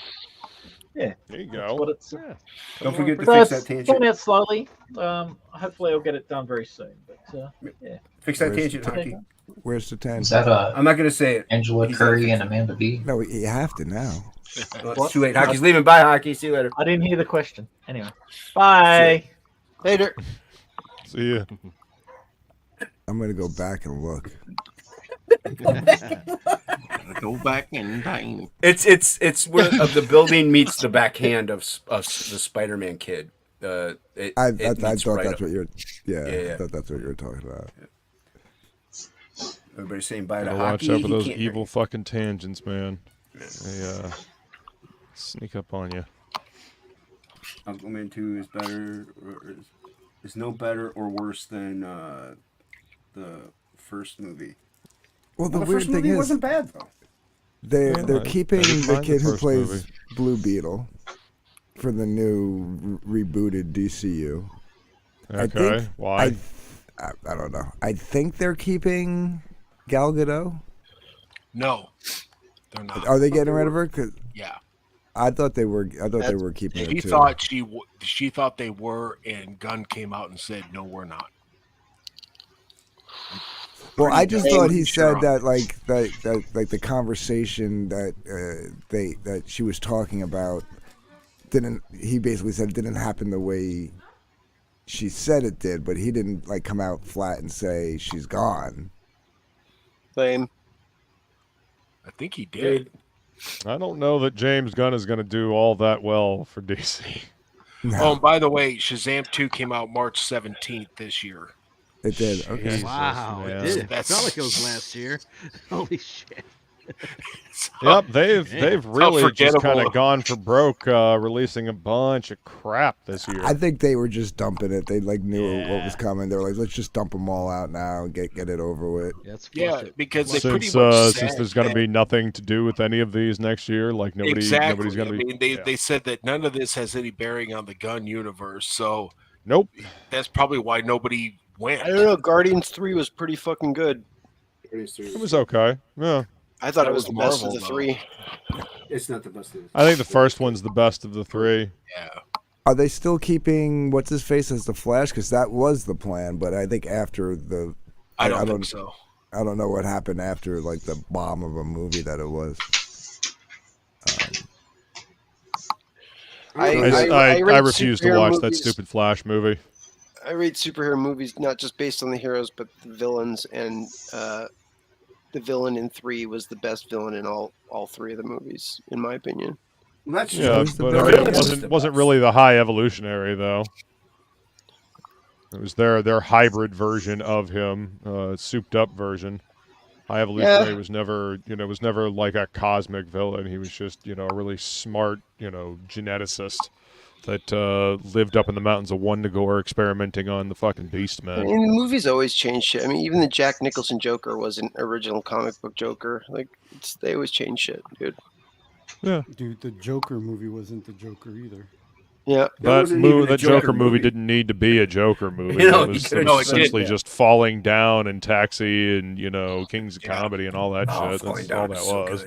yeah, There you that's go. what it's. Don't forget to So fix it's that tangent. going out slowly. Hopefully, I'll get it done very soon. But yeah, Fix that Where's tangent, the Hockey. Where's the 10? Is that I'm not going to say it. Angela He's Curry gonna and fix Amanda B? No, you have to now. Well, it's too late. Hockey's leaving. Bye, Hockey. See you later. I didn't hear the question. Anyway, bye. Later. See ya. I'm gonna go back and look. Go back in time. It's where the building meets the backhand of the Spider-Man kid. I thought that's what you're. Yeah. I thought that's what you were talking about. Everybody's saying bye to Gotta Hockey. watch out for He those can't hear evil you. fucking tangents, man. They sneak up on you. Aquaman 2 is better, or is no better or worse than the first movie. Well, the the weird first thing movie is wasn't bad though. they're I keeping didn't the mind kid the who first plays movie. Blue Beetle for the new rebooted DCU. Okay, think why? I don't know. I think they're keeping Gal Gadot. No, they're not. Are they getting rid of her? 'Cause Yeah. I thought they were. I thought they were keeping her She too. thought she thought they were, and Gunn came out and said, "No, we're not." Well, I just thought he sure said on that like the conversation that that she was talking about didn't. He basically said it didn't happen the way she said it did, but he didn't like come out flat and say she's gone. Same. I think he did. I don't know that James Gunn is going to do all that well for DC. Oh, and by the way, Shazam 2 came out March 17th this year. It did. Okay. Jesus, Wow, man. it did. That's- Felt like it was last year. Holy shit. Yep, they've really just kind forgettable. of gone for broke, releasing a bunch of crap this year. I think they were just dumping it. They like knew what was coming. They were like, let's just dump them all out now and get it over with. Yeah, because they pretty since much since said there's going to that- be nothing to do with any of these next year, like nobody's going to I be. mean, they said that none of this has any bearing on the Gunn universe, so nope. That's probably why nobody went. I don't know. Guardians 3 was pretty fucking good. It was okay. Yeah. I thought That it was was the best of Marvel, the three. It's not the best of the I think the first one's the best of the three. Yeah. Are they still keeping what's his face as the Flash? Because that was the plan, but I think after the, I don't think so. I don't know what happened after like the bomb of a movie that it was. I rate refuse to superhero watch that movies- stupid Flash movie. I rate superhero movies not just based on the heroes, but the villains, and the villain in 3 was the best villain in all three of the movies, in my opinion. That's Yeah, was the but best. I mean, it wasn't really the high evolutionary though. It was their hybrid version of him, souped up version. High evolutionary was never like a cosmic villain. He was just a really smart geneticist that lived up in the mountains of Wundagore experimenting on the fucking beast I man. mean, the movies always change shit. I mean, even the Jack Nicholson Joker was an original comic book Joker. Like, they always change shit, dude. Yeah, Dude, the Joker movie wasn't the Joker either. Yeah, that Joker movie didn't need to be a Joker movie. It was essentially just falling down and Taxi and Kings of Comedy and all that shit. That's all that was.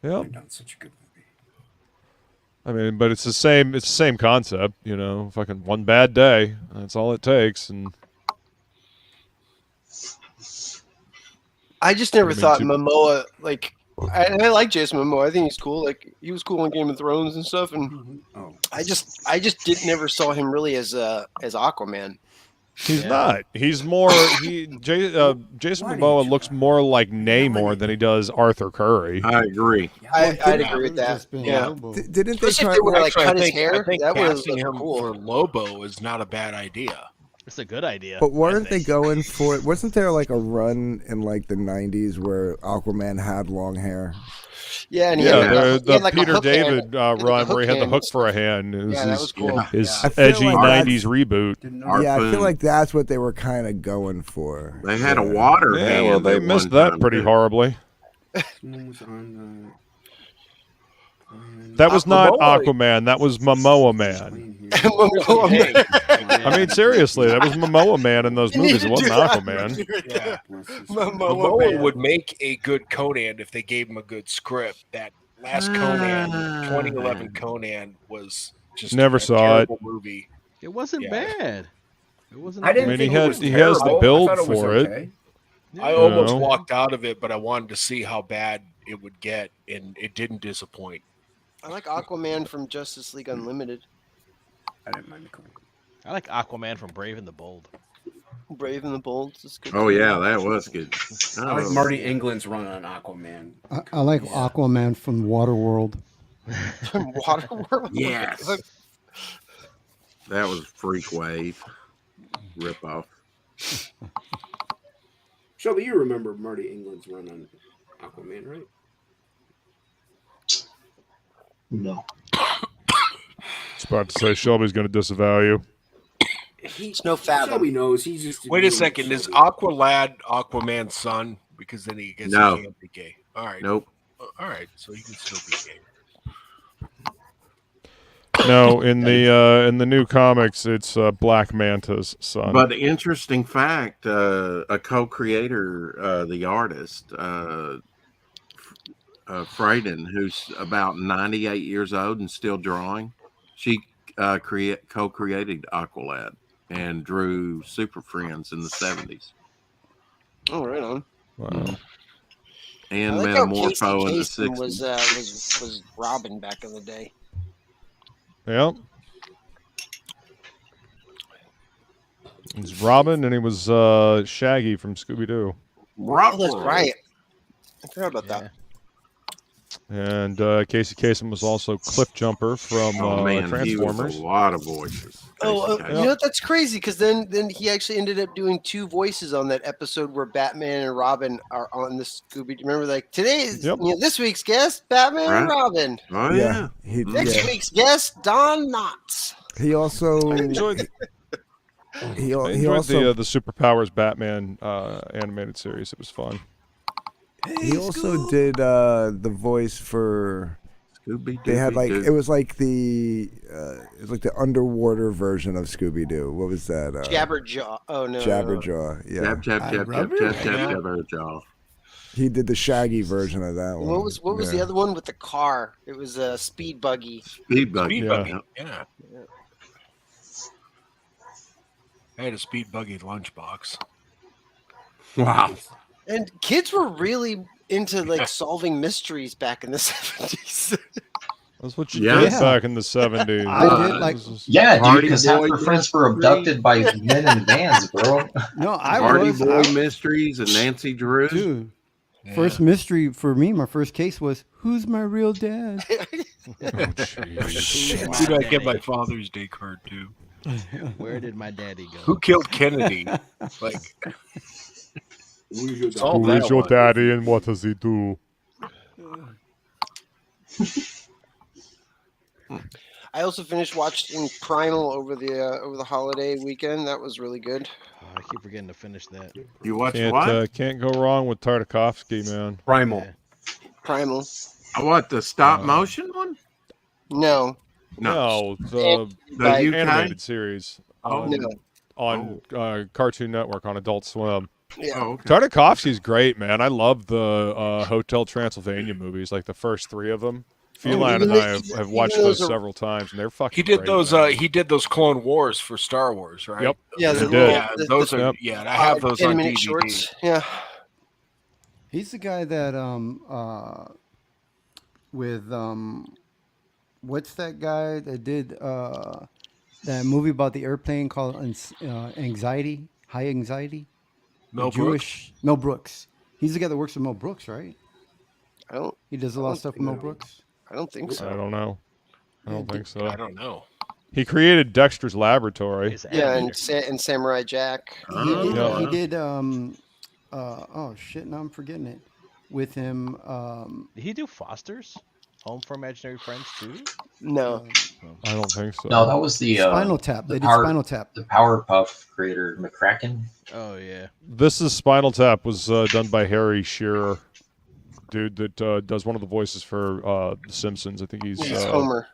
Yeah, such a good movie. I mean, but it's the same concept. Fucking one bad day. That's all it takes. And I just never thought Momoa, like, I like Jason Momoa. I think he's cool. Like, he was cool on Game of Thrones and stuff. And I just never saw him really as Aquaman. He's not. He's more. Jason Momoa looks more like Namor than he does Arthur Curry. I agree. I'd agree with that. Yeah. Didn't they Especially if they would like cut his hair. I think That was casting him cool. for Lobo is not a bad idea. It's a good idea. But weren't they going for it? Wasn't there like a run in like the 90s where Aquaman had long hair? Yeah, and he the had like a Peter hook David hand. run where he had the hand. hook for a hand. It was Yeah, that was cool. his I feel edgy like 90s reboot. Yeah, I feel like that's what they were kind of going for. They had a water Yeah, hand well, they at missed one that time, pretty too. horribly. That was not Aquaman. That was Momoa Man. I mean, seriously, that was Momoa Man in those movies. It wasn't Aquaman. Yeah. Momoa would make a good Conan if they gave him a good script. That last Conan, 2011 Conan, was just Never saw it. terrible movie. It wasn't bad. It wasn't. I mean, he has the build for it. I almost walked out of it, but I wanted to see how bad it would get, and it didn't disappoint. I like Aquaman from Justice League Unlimited. I didn't mind the I like Aquaman from Brave and the Bold. Brave and the Bold is good. Oh yeah, that was good. I like Marty England's run on Aquaman. I like Aquaman from Waterworld. From Waterworld? Yes. That was Freak Wave ripoff. Shelby, you remember Marty England's run on Aquaman, right? No. It's about to say Shelby's going to disavow you. He's no fathom. Shelby knows. He's just. Wait a second. Is Aqualad Aquaman's son? Because then he gets No. he can't be gay. All right. Nope. All right. So he can still be gay. No, in the new comics, it's Black Manta's son. But interesting fact, a co-creator, the artist, Freyden, who's about 98 years old and still drawing, she co-created Aqualad and drew Super Friends in the 70s. Oh, right on. Wow. And I like how Metamorpho in the Casey 60s. was Robin back in the day. Yep. He's Robin, and he was Shaggy from Scooby Doo. Oh, that's right. I forgot about that. And Casey Kasem was also Cliff Jumper from Transformers. He was a lot of voices. Oh, you know what? That's crazy because then he actually ended up doing two voices on that episode where Batman and Robin are on the Scooby. Remember, like today's this week's guest, Batman and Robin. Oh yeah. Next week's guest, Don Knotts. He also I enjoyed he I enjoyed also the Superpowers Batman animated series. It was fun. he also did the voice for Scooby. They had like it was like the underwater version of Scooby Doo. What was that? Jabberjaw. Oh no. Jabberjaw. Yeah. Jabberjaw. He did the Shaggy version of that one. What was the other one with the car? It was a Speed Buggy. Speed Buggy. Yeah. I had a Speed Buggy lunchbox. Wow. And kids were really into like solving mysteries back in the 70s. That's what you did back in the 70s. I did like dude, because half her friends were abducted by men in vans, bro. No, Party Boy Mysteries and Nancy Drew. Dude, First mystery for me, my first case was, who's my real dad? Who did I get my Father's Day card to? Where did my daddy go? Who killed Kennedy? Like, solve Who that is your one. daddy and what does he do? I also finished watching Primal over the holiday weekend. That was really good. Oh, I keep forgetting to finish that. You watch what? Can't go wrong with Tartakovsky, man. Primal. Yeah. Primal. What, the stop motion one? No. No, the Like- UK? animated series Oh. No. on Cartoon Network on Adult Swim. Yeah. Oh, okay. Tartakovsky's great, man. I love the Hotel Transylvania movies, like the first 3 of them. Feline and I have watched those several times, and they're fucking. He did great, those. man. He did those Clone Wars for Star Wars, right? Yep. Yeah, He the did. little- Yeah, those are. Yep. Yeah, and I have those on 10-minute DVD. shorts. Yeah. He's the guy that with what's that guy that did that movie about the airplane called Anxiety, High Anxiety? Mel The Jewish Mel Brooks. He's the guy that works with Mel Brooks, right? He does a lot of stuff with Mel Brooks. I don't think so. I don't know. I don't think so. I don't know. He created Dexter's Laboratory. Yeah, and Samurai Jack. He did oh shit, now I'm forgetting it. With him Did he do Foster's? Home for Imaginary Friends too? No. I don't think so. No, that was the Spinal Tap. They did Power- Spinal Tap. The Powerpuff creator, McCracken. Oh yeah. This is Spinal Tap was done by Harry Shearer, dude that does one of the voices for The Simpsons. I think he's Homer.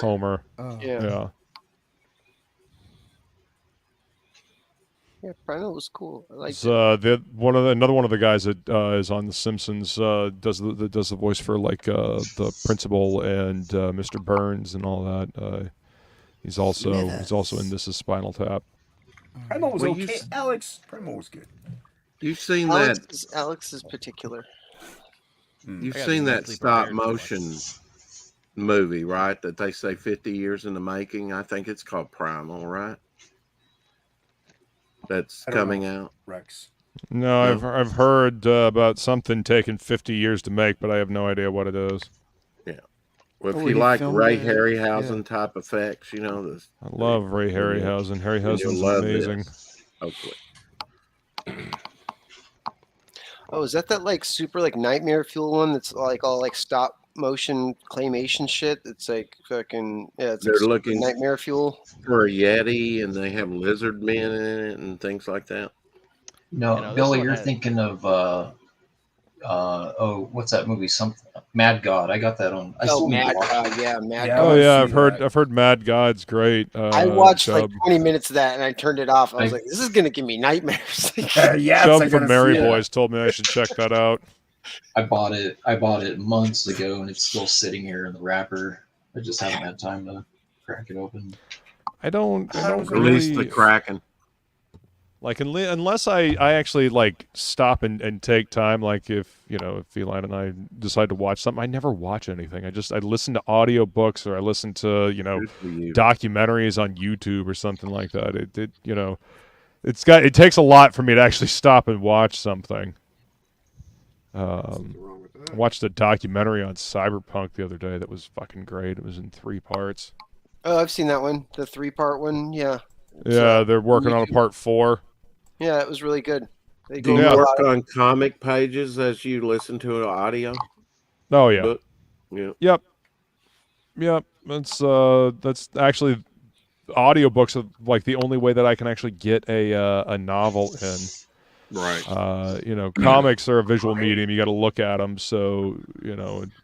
Homer. Oh. Yeah. Yeah, Primal was cool. I liked It's, it. another one of the guys that is on The Simpsons does the voice for like the principal and Mr. Burns and all that. He's also in This is Spinal Tap. Primal was Well, okay. Alex, Primal was good. You've seen Alex is particular. You've I gotta seen be that mentally stop prepared for motion movie, right? That they say 50 years in the making. I think it's called Primal, right? That's I don't coming know. out. Rex. No, I've heard about something taking 50 years to make, but I have no idea what it is. Yeah. Well, if Oh, you he like filmed Ray it. Harryhausen Yeah. type effects, you know this. I love Ray Harryhausen. You'll Harryhausen's love amazing. this, hopefully. Oh, is that like super like nightmare fuel one that's like all like stop motion claymation shit? It's like fucking it's They're like super looking nightmare fuel. for a Yeti, and they have lizard men in it and things like that. No, You know, this Billy, one you're had- thinking of what's that movie? Mad God. I got that on. I Oh, still need to Mad watch it. God, yeah, Mad Yeah, God. Oh yeah, I've seen I've heard Mad God's great. I watched like Chubb. 20 minutes of that and I turned it off. I was I- like, this is gonna give me nightmares. Yes, Chubb I from gotta Mary see that. Boys told me I should check that out. I bought it months ago, and it's still sitting here in the wrapper. I just haven't had time to crack it open. I don't Release the really Kraken. like unless I actually like stop and take time. Like if Feline and I decide to watch something, I never watch anything. I listen to audiobooks or I listen to Good for you. documentaries on YouTube or something like that. It takes a lot for me to actually stop and watch something. I watched a documentary on Cyberpunk the other day that was fucking great. It was in 3 parts. Oh, I've seen that one, the 3-part one. Yeah, Yeah, they're working on a part 4. yeah, it was really good. They Do go you into a work lot of- on comic pages as you listen to an audio Oh yeah. book? Yeah. Yep. That's actually audiobooks are like the only way that I can actually get a novel in. Right. Comics are a visual medium. You got to look at them. So,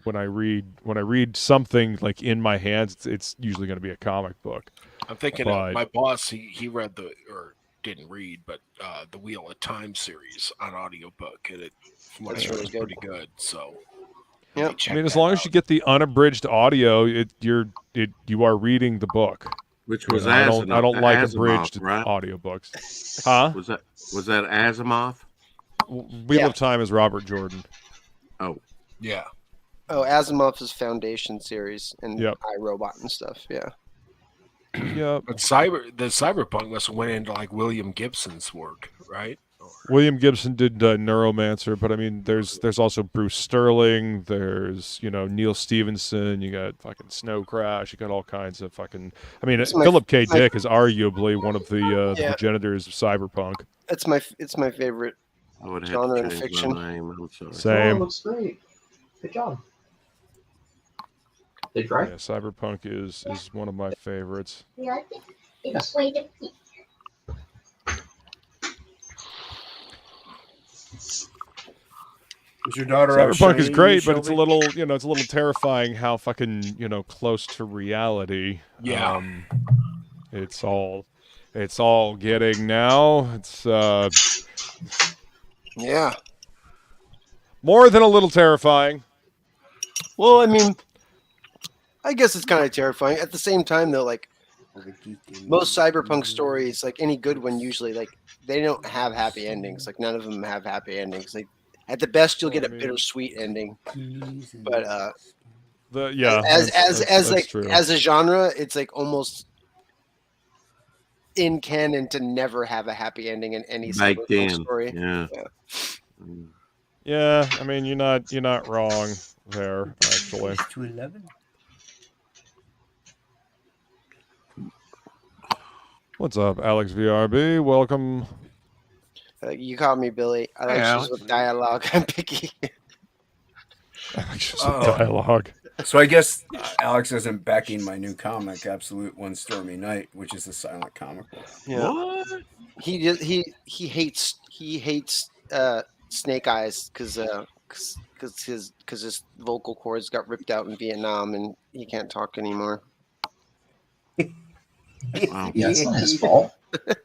when I read something like in my hands, it's usually going to be a comic book. I'm thinking But- my boss. He read didn't read, but the Wheel of Time series on audiobook, and from what I That's heard, really was good. pretty good. So, Yep. maybe check I mean, as that long as out. you get the unabridged audio, you are reading the book. Which was I don't like Asimov, abridged right? audiobooks. Huh? Was that Asimov? Wheel Yeah. of Time is Robert Jordan. Oh, Yeah. Oh, Asimov's Foundation series and Yep. iRobot and stuff. Yeah. Yeah. But the Cyberpunk must have went into like William Gibson's work, right? William Gibson did Neuromancer, but I mean, there's also Bruce Sterling. There's Neil Stevenson. You got fucking Snow Crash. You got all kinds of fucking. I mean, Philip K. Dick is arguably one of the progenitors of cyberpunk. It's my favorite I would have genre to in change fiction. my name. I'm sorry. Same. Oh, looks great. Good job. They dry? Yeah, cyberpunk is one of my favorites. Yes. Is your daughter out Cyberpunk is shining great, you, but it's a Shelby? little, it's a little terrifying how fucking, close to reality. Yeah. It's all getting now. It's Yeah. more than a little terrifying. Well, I mean, I guess it's kind of terrifying. At the same time, though, like most cyberpunk stories, like any good one, usually like they don't have happy endings. Like none of them have happy endings. Like at the best, you'll get a bittersweet ending. But as a genre, it's like almost in canon to never have a happy ending in any cyberpunk story. Yeah. Yeah, I mean, you're not wrong there, actually. 211. What's up, Alex VRB? Welcome. You caught me, Billy. I like shows with dialogue. I'm picky. Dialogue. So I guess Alex isn't backing my new comic, Absolute One Stormy Night, which is a silent comic book. Yeah. What? He hates Snake Eyes because his vocal cords got ripped out in Vietnam and he can't talk anymore. Wow. Yeah, it's not his fault. But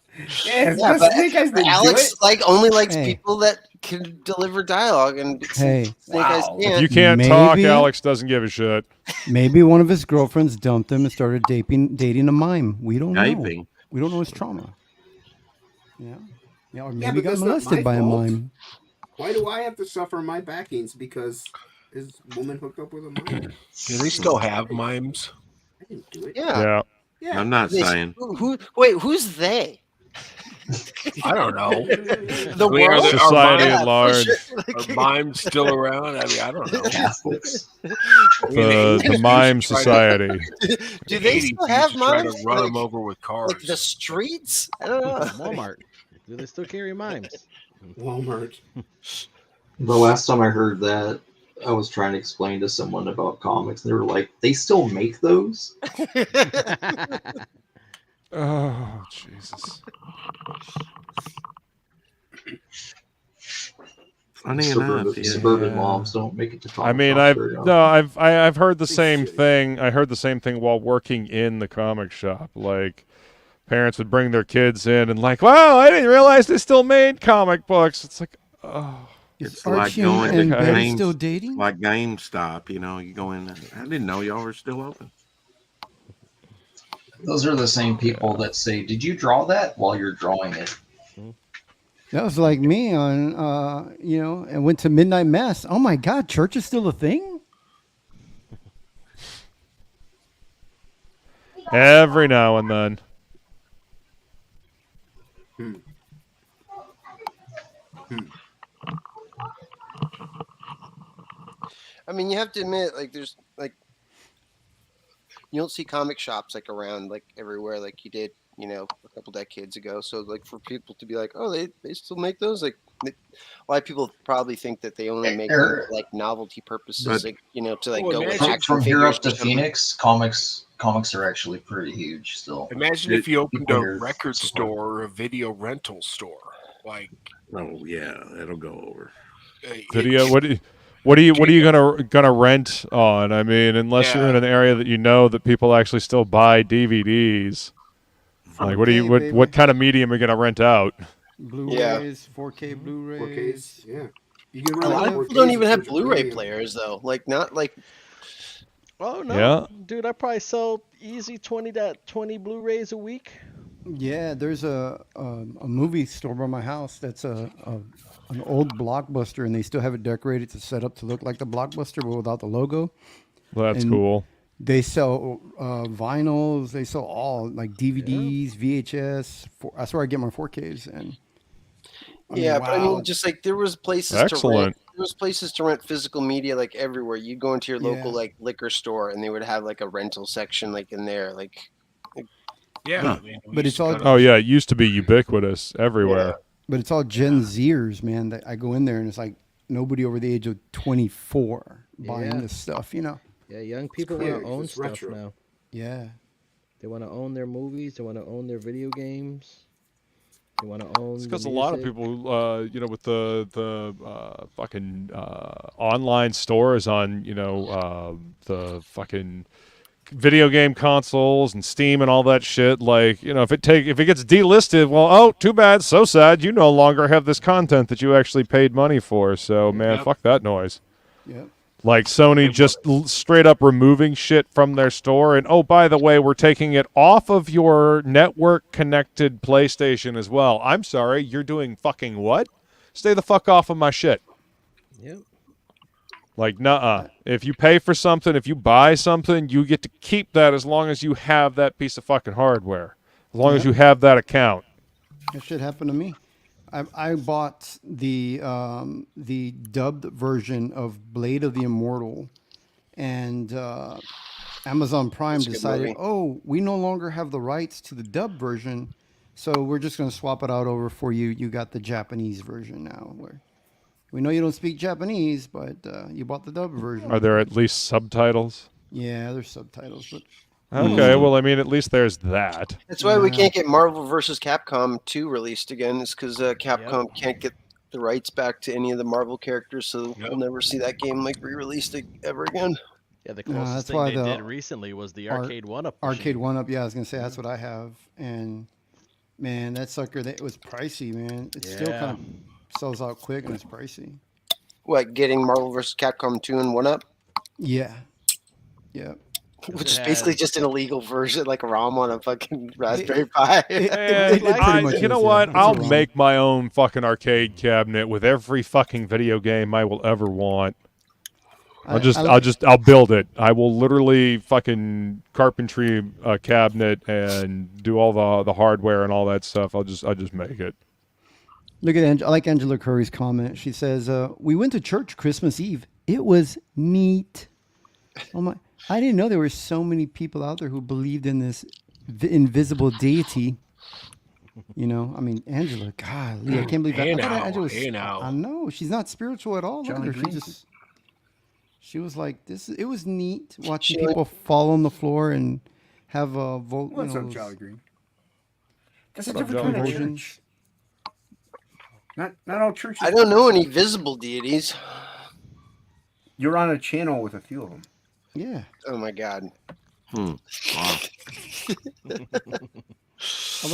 Alex only likes people that can deliver dialogue, and Snake Eyes can't. If you can't talk, Alex doesn't give a shit. Maybe one of his girlfriends dumped him and started dating a mime. We don't know. We don't know his trauma. Yeah, or maybe he got molested by a mime. Why do I have to suffer my backings because his woman hooked up with a mime? Do they still have mimes? I didn't do it. Yeah. I'm not saying. Who's they? I don't know. The world, society at large. Are mimes still around? I mean, I don't know. The mime society. Do they still have mimes? To run them over with cars. Like the streets? I don't know. Walmart. Do they still carry mimes? Walmart. The last time I heard that, I was trying to explain to someone about comics, and they were like, "They still make those?" Oh, Jesus. Funny enough, suburban moms don't make it to comic. I mean, I've heard the same thing. I heard the same thing while working in the comic shop. Like, parents would bring their kids in and like, wow, I didn't realize they still made comic books. It's like, oh. It's like going to Betty still dating? like GameStop, you go in there. I didn't know y'all were still open. Those are the same people that say, "Did you draw that?" while you're drawing it. That was like me on, and went to midnight mass. Oh my God, church is still a thing? Every now and then. I mean, you have to admit, like, there's like, you don't see comic shops like around like everywhere like you did, a couple decades ago. So like for people to be like, oh, they still make those, like, a lot of people probably think that they only make them for, like novelty purposes, like to like go with action from here figures up to Phoenix. Comics are actually pretty huge still. Imagine if you opened a record store or a video rental store, like. Oh yeah, it'll go over. Video. What are you gonna rent on? I mean, unless you're in an area that that people actually still buy DVDs. Like, what kind of medium are you gonna rent out? Blu-rays, 4K Blu-rays. 4Ks, yeah. A lot of people don't even have Blu-ray players though. Like not like. Oh no, yeah. Dude! I probably sell easy 20 Blu-rays a week. Yeah, there's a movie store by my house that's an old Blockbuster, and they still have it decorated to set up to look like the Blockbuster, but without the logo. Well, that's cool. They sell vinyls. They sell all like DVDs, VHS. That's where I get my 4Ks. And Yeah, but I wow. mean, just like there was places to rent. There was places to rent physical media like everywhere. You'd go into your local like liquor store, and they would have like a rental section like in there, like. Yeah, But, but it's all. Oh yeah, it used to be ubiquitous everywhere. But it's all Gen Zers, man. That I go in there and it's like nobody over the age of 24 buying this stuff. You know. Yeah, young people want to own stuff now. Yeah. They want to own their movies. They want to own their video games. They want to own. It's because a lot of people, you know, with the fucking online stores on, you know, the fucking video game consoles and Steam and all that shit. Like, you know, if it gets delisted, well, oh, too bad, so sad. You no longer have this content that you actually paid money for. So, man, fuck that noise. Yep. Like Sony just straight up removing shit from their store. And, oh, by the way, we're taking it off of your network-connected PlayStation as well. I'm sorry, you're doing fucking what? Stay the fuck off of my shit. Yep. Like, nuh-uh. If you pay for something, if you buy something, you get to keep that as long as you have that piece of fucking hardware. As long as you have that account. That shit happened to me. I bought the dubbed version of Blade of the Immortal, and Amazon Prime decided, oh, we no longer have the rights to the dubbed version, so we're just going to swap it out over for you. You got the Japanese version now. Where we know you don't speak Japanese, but you bought the dubbed version. Are there at least subtitles? Yeah, there's subtitles, but. Okay, well, I mean, at least there's that. That's why we can't get Marvel vs. Capcom 2 released again. It's because Capcom can't get the rights back to any of the Marvel characters, so we'll never see that game like re-released ever again. Yeah, the closest thing they did recently was the Arcade 1-Up. Arcade 1-Up, yeah, I was gonna say that's what I have, and man, that sucker, it was pricey, man. It still kind of sells out quick, and it's pricey. What, getting Marvel vs. Capcom 2 and 1-Up? Yeah. Yeah. Which is basically just an illegal version, like a ROM on a fucking Raspberry Pi. You know what? I'll make my own fucking arcade cabinet with every fucking video game I will ever want. I'll build it. I will literally fucking carpentry a cabinet and do all the hardware and all that stuff. I'll just make it. Look at I like Angela Curry's comment. She says, "We went to church Christmas Eve. It was neat." Oh my. I didn't know there were so many people out there who believed in this invisible deity. You know, I mean, Angela, golly, I can't believe that. I know she's not spiritual at all. Look at her. She was like this. It was neat watching people fall on the floor and have a vote. What's up, Jolly Green? That's a different kind of church. Not all churches. I don't know any visible deities. You're on a channel with a few of them. Yeah. Oh my God. Although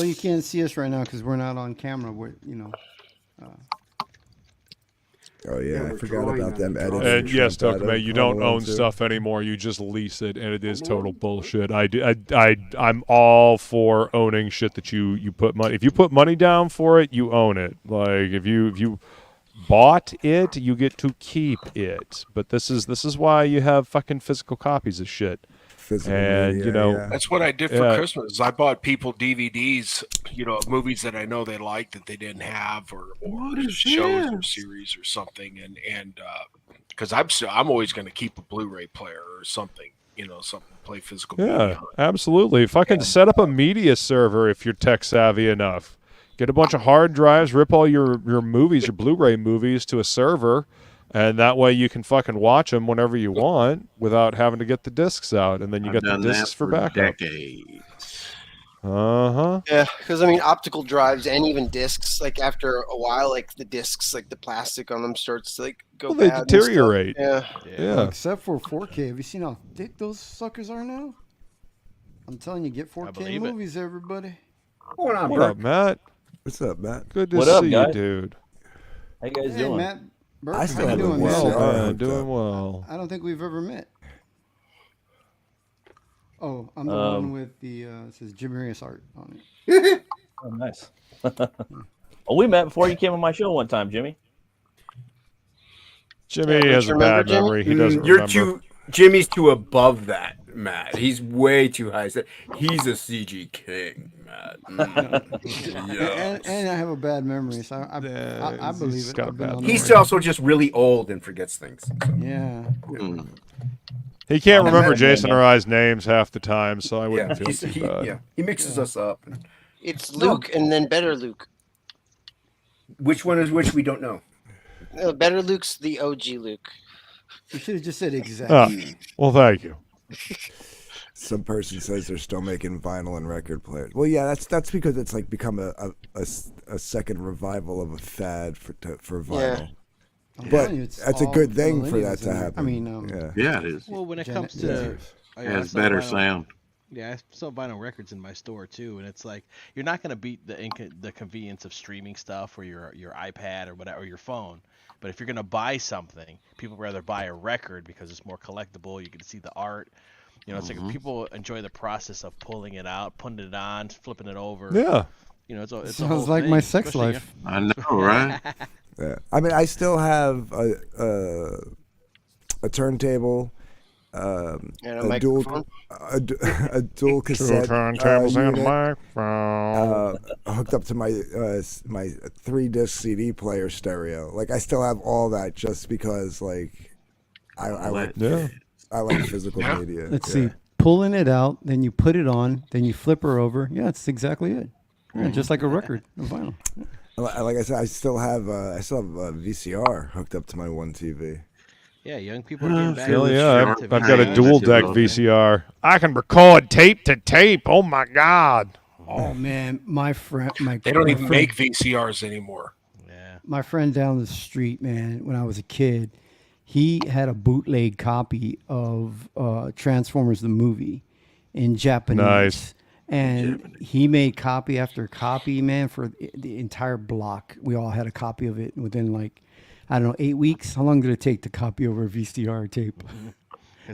you can't see us right now because we're not on camera. We're, you know. Oh yeah, I forgot about them editing. And yes, Dokame, you don't own stuff anymore. You just lease it, and it is total bullshit. I'm all for owning shit that you put money. If you put money down for it, you own it. Like if you bought it, you get to keep it. But this is why you have fucking physical copies of shit. And media, you know, that's what I did for Christmas. I bought people DVDs, you know, of movies that I know they like that they didn't have, or shows or series or something, and because I'm always going to keep a Blu-ray player or something, you know, something to play physical. Yeah, absolutely. Fucking set up a media server if you're tech savvy enough. Get a bunch of hard drives, rip all your movies, your Blu-ray movies to a server, and that way you can fucking watch them whenever you want without having to get the discs out, and then you get the discs for backup. Yeah, because I mean, optical drives and even discs, like after a while, like the discs, like the plastic on them starts to like go they bad. deteriorate. Yeah. Well, except for 4K. Have you seen how thick those suckers are now? I'm telling you, get 4K movies, everybody. What up, Matt? What's up, Matt? Good to see you, dude. How you guys doing? Matt, Burke, I still how you haven't doing, well, man? man. Doing well. I don't think we've ever met. Oh, I'm the one with the it says Jim Reyes art on it. Oh, nice. Oh, we met before you came on my show one time, Jimmy. Jimmy has a bad memory. He doesn't You're remember. Jimmy's too above that. Matt. He's way too high. He's a CG king, Matt. And I have a bad memory, so I believe it. I've been on the He's right. also just really old and forgets things. So. Yeah. He can't remember Jason or I's names half the time, so I wouldn't feel too bad. Yeah, he mixes us up. It's Luke and then Better Luke. Which one is which? We don't know. No, Better Luke's the OG Luke. You should have just said exactly. Well, thank you. Some person says they're still making vinyl and record players. Well, yeah, that's because it's like become a second revival of a fad for vinyl. I'm But telling you, it's that's a all good thing for that millennials to in there. happen. I mean, Yeah, it is. Well, when it Gen- comes to It has better sound. Yeah, I sell vinyl records in my store too, and it's like you're not gonna beat the convenience of streaming stuff or your iPad or whatever, or your phone. But if you're gonna buy something, people rather buy a record because it's more collectible. You get to see the art. You know, it's like people enjoy the process of pulling it out, putting it on, flipping it over. Yeah. You know, it's a Sounds whole like thing, my sex especially life. I know, right? Yeah. I mean, I still have a turntable, And a a dual microphone. a dual cassette turntables and a unit, microphone. hooked up to my my 3-disc CD player stereo. Like I still have all that just because like I like I like physical media. Let's see. Pulling it out, then you put it on, then you flip her over. Yeah, that's exactly it. Yeah, just like a record, a vinyl. Like I said, I still have a VCR hooked up to my one TV. Yeah, young people are getting back. Hell into yeah, TV. I've got a dual deck VCR. I can record tape to tape. Oh my god. Oh man, my friend, They don't even make VCRs anymore. Yeah. My friend down the street, man, when I was a kid, he had a bootleg copy of Transformers the movie in Japanese. Nice. And he made copy after copy, man, for the entire block. We all had a copy of it within like, I don't know, 8 weeks. How long did it take to copy over a VCR tape?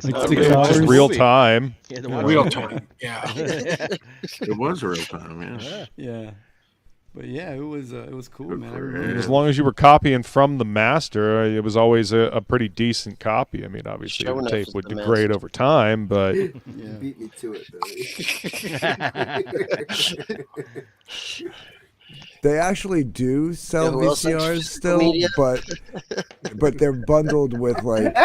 Like 6 hours? Just real time. Yeah, Real time. Yeah. It was real time, yeah. Yeah. But yeah, it was cool, man. I remember As long as you were copying from the master, it was always a pretty decent copy. I mean, obviously Showing the us tape with would the degrade master. over time, but Beat me to it, Billy. They actually do sell Yeah, who else likes VCRs physical still, media? but they're bundled with like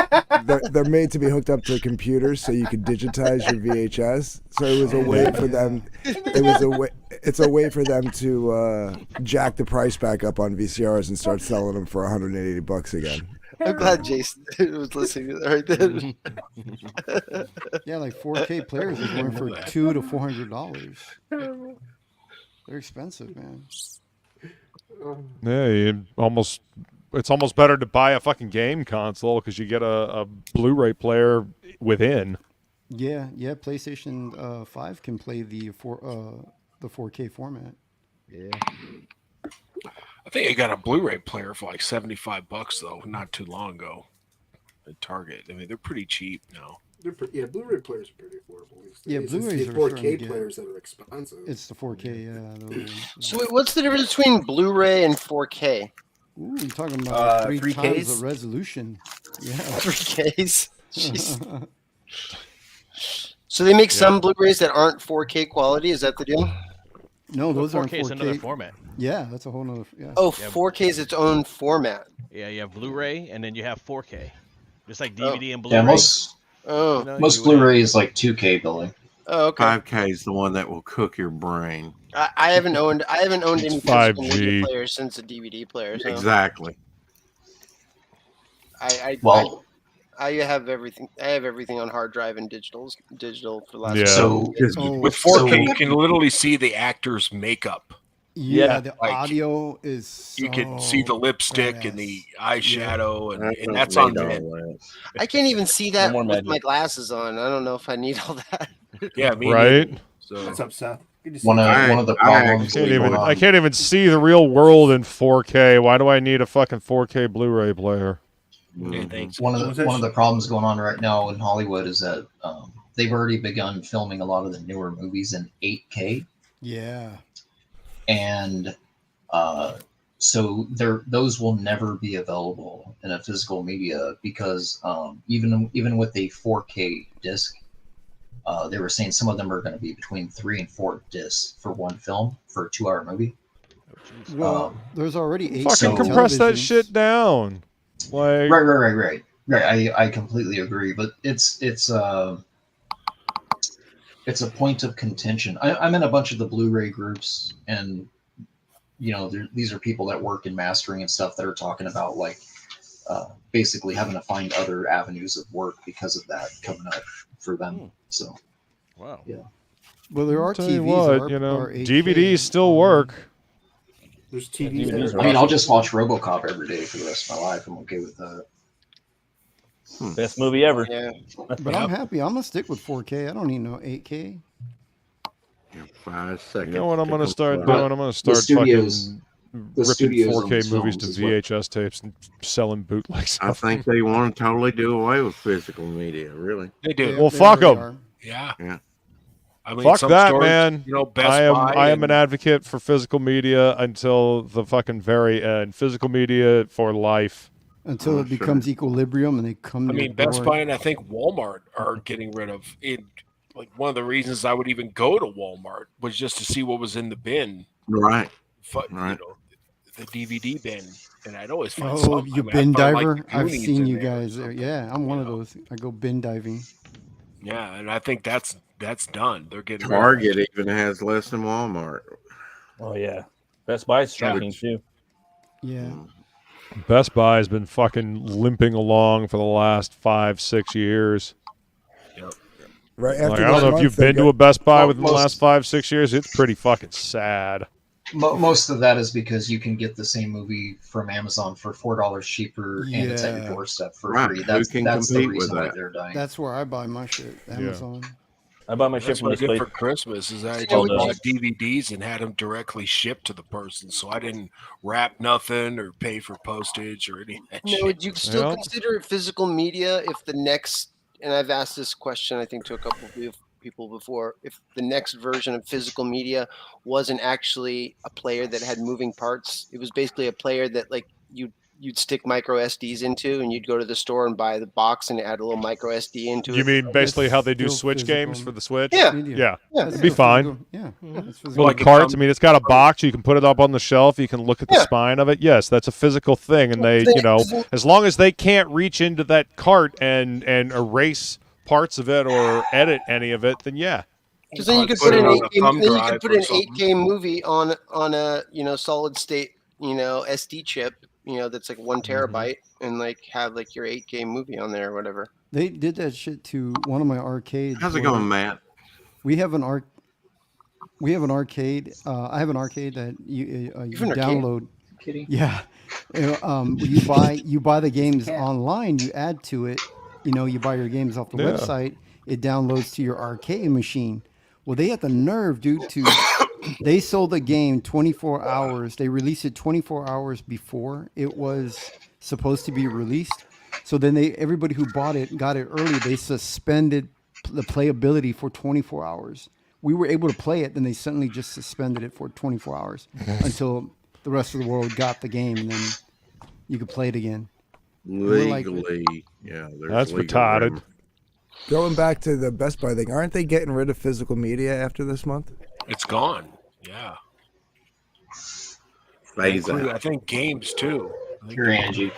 they're made to be hooked up to a computer so you can digitize your VHS. So it was a way for them. It's a way for them to jack the price back up on VCRs and start selling them for $180 again. I'm glad Jason was listening to that right then. Yeah, like 4K players are going for $200 to $400. They're expensive, man. yeah, it's almost better to buy a fucking game console because you get a Blu-ray player within. Yeah, PlayStation 5 can play the 4K format. Yeah. I think I got a Blu-ray player for like $75 though, not too long ago. At Target. I mean, they're pretty cheap now. Yeah, Blu-ray players are pretty affordable. Yeah, It's Blu-rays the are starting to 4K get- players that are expensive. It's the 4K, yeah. So wait, what's the difference between Blu-ray and 4K? Ooh, you're talking about 3 3Ks? times the resolution. Yeah. 3Ks? Jeez. So they make some Blu-rays that aren't 4K quality. Is that the deal? No, those aren't 4K is another format. Yeah, that's a whole nother. Yeah. Oh, 4K is its own format. Yeah, you have Blu-ray and then you have 4K, just like DVD and Blu-ray. Yeah, most Oh, most Blu-ray is like 2K, Billy. Oh, okay. 5K is the one that will cook your brain. I haven't owned any It's physical 5G. media player since a DVD player. So. Exactly. I have everything. I have everything on hard drive and digital for the last. Yeah. So With 4K, you can literally see the actor's makeup. Yeah, the Like, audio is. You can see the so lipstick and the eyeshadow, Yeah. and that's on Made vid. all that. I can't even see that more with magic. my glasses on. I don't know if I need all that. Yeah, me Right? neither. So What's up, Seth? Good to see One you. of the problems. I can't even see the real world in 4K. Why do I need a fucking 4K Blu-ray player? yeah, thanks. One of the problems going on right now in Hollywood is that they've already begun filming a lot of the newer movies in 8K, Yeah. and so those will never be available in a physical media because even with a 4K disc, They were saying some of them are going to be between 3 and 4 discs for one film for a 2-hour movie. Well, there's already 8. Fucking compress that shit down. Like Right. I completely agree, but it's a point of contention. I'm in a bunch of the Blu-ray groups, and these are people that work in mastering and stuff that are talking about like basically having to find other avenues of work because of that coming up for them. So, wow, yeah. Well, there are Tell you TVs. what, are 8K. DVDs still work. There's TVs. I mean, I'll just watch RoboCop every day for the rest of my life. I'm okay with that. Best movie ever. Yeah. But I'm happy. I'm gonna stick with 4K. I don't need no 8K. 5 seconds. You know what I'm going to start complete. doing? I'm going to start studios- fucking the ripping studios on 4K these movies films to is what- VHS tapes and selling bootlegs. I think they want to totally do away with physical media. Really, They do. Well, fuck them. Yeah. Yeah. I mean, Fuck some that, stores, man. Best I Buy am an advocate for physical media until the fucking very end. Physical media for life. Until it becomes equilibrium and they come. I to mean, your Best door. Buy and I think Walmart are getting rid of it. Like one of the reasons I would even go to Walmart was just to see what was in the bin. right? Right. The DVD bin, and I'd always find Oh, something. you I mean, bin I'd find, like, diver? the I've Goonies seen in you there or guys there. something. Yeah, I'm one of those. I go bin diving. Yeah, and I think that's done. They're getting Target even has less than Walmart. Oh yeah, Best Buy's shrinking too. Yeah. Best Buy has been fucking limping along for the last 5-6 years. Right Like, after I don't this know if month, you've they been to got- a Best Buy Well, within the last 5-6 years. It's pretty fucking sad. Most of that is because you can get the same movie from Amazon for $4 cheaper, and it's at your Yeah. doorstep for Right. free. Who That's can the compete with reason why that? they're dying. That's where I buy my shit. Amazon. I buy my shit That's from what I this did place. for Christmas. Is I called, just bought DVDs and had them directly shipped to the person, so I didn't wrap nothing or pay for postage or any of that No, shit. would you still Yeah. consider it physical media if the next, and I've asked this question, I think, to a couple of people before, if the next version of physical media wasn't actually a player that had moving parts, it was basically a player that like you'd stick micro SDs into, and you'd go to the store and buy the box and add a little micro SD into it. You mean basically how they do still Switch physical games for the Switch? Yeah. Yeah. That's It'd be still fine. physical. Yeah. That's physical. Well, Like the it carts, comes I mean, it's got a box. You can put it up on the shelf. You can look at the spine of it. Yes, that's a physical thing. And they, as long as they can't reach into that cart and erase parts of it or edit any of it, then yeah. Because then you could Put put it an on a 8K, thumb then you drive could put or an something. 8K movie on a solid state SD chip that's like 1 terabyte and like have like your 8K movie on there or whatever. They did that shit to one of my arcades. How's it where going, Matt? We have an arcade. I have an arcade that you an arcade? download. Kitty. Yeah. You buy the games online. You add to it. You buy your games off the Yeah. website. It downloads to your arcade machine. Well, they had the nerve, dude, they sold the game 24 hours. They released it 24 hours before it was supposed to be released. So then everybody who bought it got it early. They suspended the playability for 24 hours. We were able to play it, then they suddenly just suspended it for 24 hours until the rest of the world got the game, and then you could play it again. Legally, yeah. That's legal retarded. room. Going back to the Best Buy thing, aren't they getting rid of physical media after this month? It's gone. Yeah. Phase out. I think games too. Here, Angie.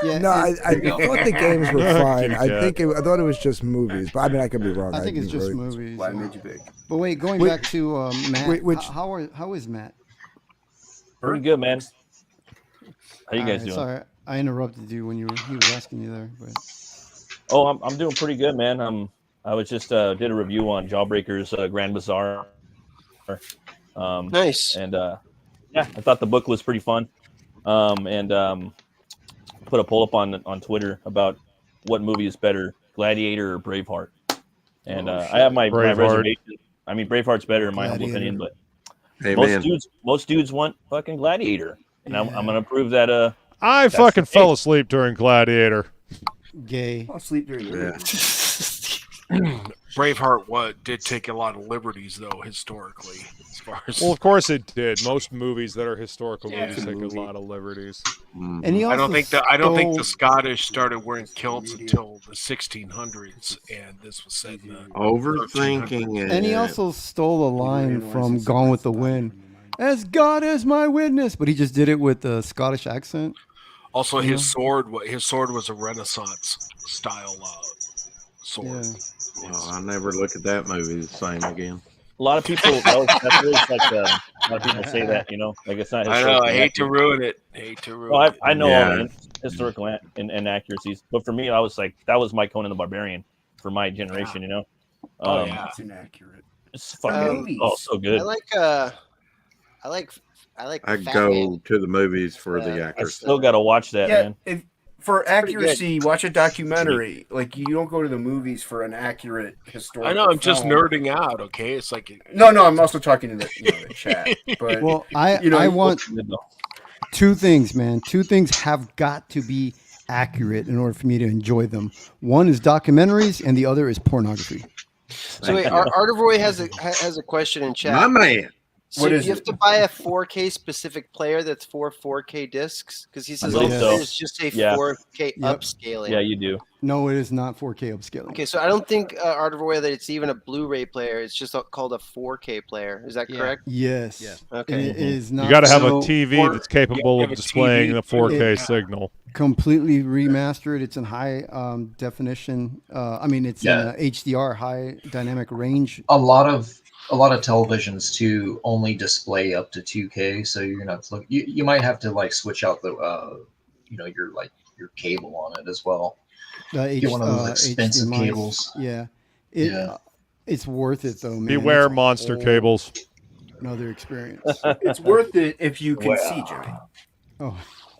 Yeah, No, I thought the games were fine. I Kitty thought it was just movies, but I mean I could be wrong. I think it's didn't just really- movies. Why made you big? But wait, going Wait. back to Matt, Wait, how is Matt? Pretty good, man. How you guys Alright, doing? Sorry, I interrupted you when he was asking you there. But Oh, I'm doing pretty good, man. I was just did a review on Jawbreaker's Grand Bazaar. Nice. And yeah, I thought the book was pretty fun. And put a poll up on Twitter about what movie is better, Gladiator or Braveheart. And I have my Braveheart. reservation. I mean, Braveheart's better in my humble Gladiator. opinion, but Amen. most dudes want fucking Gladiator, and I'm gonna prove that. I That's fucking the fell case. asleep during Gladiator. gay. I'll sleep during the Yeah. movie. Braveheart did take a lot of liberties though historically, as far as. Well, of course it did. Most movies that are historical Yeah, movies it's a take movie. a lot of liberties. And he I also don't think the stole- Scottish started wearing kilts until the 1600s, and this was set in the Overthinking it. And he also stole a line from Gone with the Wind. As God is my witness, but he just did it with a Scottish accent. Also, You his sword was a Renaissance style sword. Yeah. Well, I never look at that movie the same again. A lot of people, that's really like a lot of people say that, like it's not. I know. I hate to accurate. ruin it. Hate to ruin Well, it. I know Yeah. all the historical inaccuracies, but for me, I was like, that was my Conan the Barbarian for my generation. Oh, yeah. It's inaccurate. It's fucking so good. I like I Fat go Man. to the movies for the I actors. still got to watch that, Yeah, man. for pretty good. accuracy, watch a documentary. Like you don't go to the movies for an accurate historical. I know. I'm just film. nerding out. Okay, it's like No, I'm also talking to the chat. But Well, I want two things, man. Two things have got to be accurate in order for me to enjoy them. One is documentaries, and the other is pornography. So wait, Art of Roy has a question in chat. My man. So do you have to buy a 4K specific player that's for 4K discs? Because he says all believe the so. players just say Yeah. 4K Yep. upscaling. Yeah, you do. No, it is not 4K upscaling. Okay, so I don't think Art of Roy that it's even a Blu-ray player. It's just called a 4K player. Is that correct? Yes. Yes. Okay. And it is not. You got to have so a TV that's capable you of have a displaying TV. the 4K It- signal. completely remastered. It's in high definition. I mean, it's Yeah. in HDR, high dynamic range. A lot of televisions too only display up to 2K, so you're gonna have to look. You might have to like switch out the your cable on it as well. Get one of those expensive HDMI. cables. Yeah. Yeah. It's worth it though, man. Beware It's a monster whole cables. Another experience. it's worth it if you can see, Jimmy. Oh,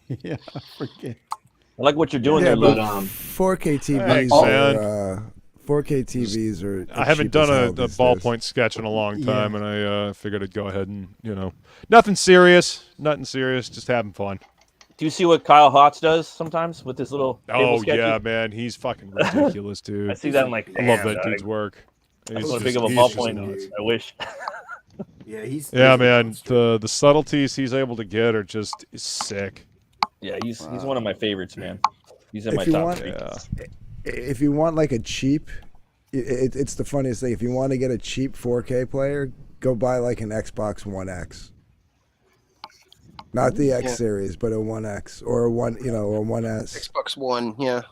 yeah. I forget. I like what you're doing Yeah, there, Luke. but 4K TVs Thanks, are 4K TVs are. I haven't cheap as done a hell these days. ballpoint sketch in a long time, and I figured I'd go ahead and nothing serious, just having fun. Do you see what Kyle Hotz does sometimes with his little cable Oh sketches? yeah, man, he's fucking ridiculous, dude. I see that. I'm like, I love damn, that dude's dog. work. I'm He's so big just- of a he's just ballpoint. nuts. I wish. Yeah, he's Man, the subtleties he's able to get are just sick. Yeah, he's one of my favorites, man. He's in If my you top want- three. Yeah. If you want like a cheap, it's the funniest thing. If you want to get a cheap 4K player, go buy like an Xbox One X. Not the X Yeah. series, but a 1X or a 1S. Xbox One, yeah.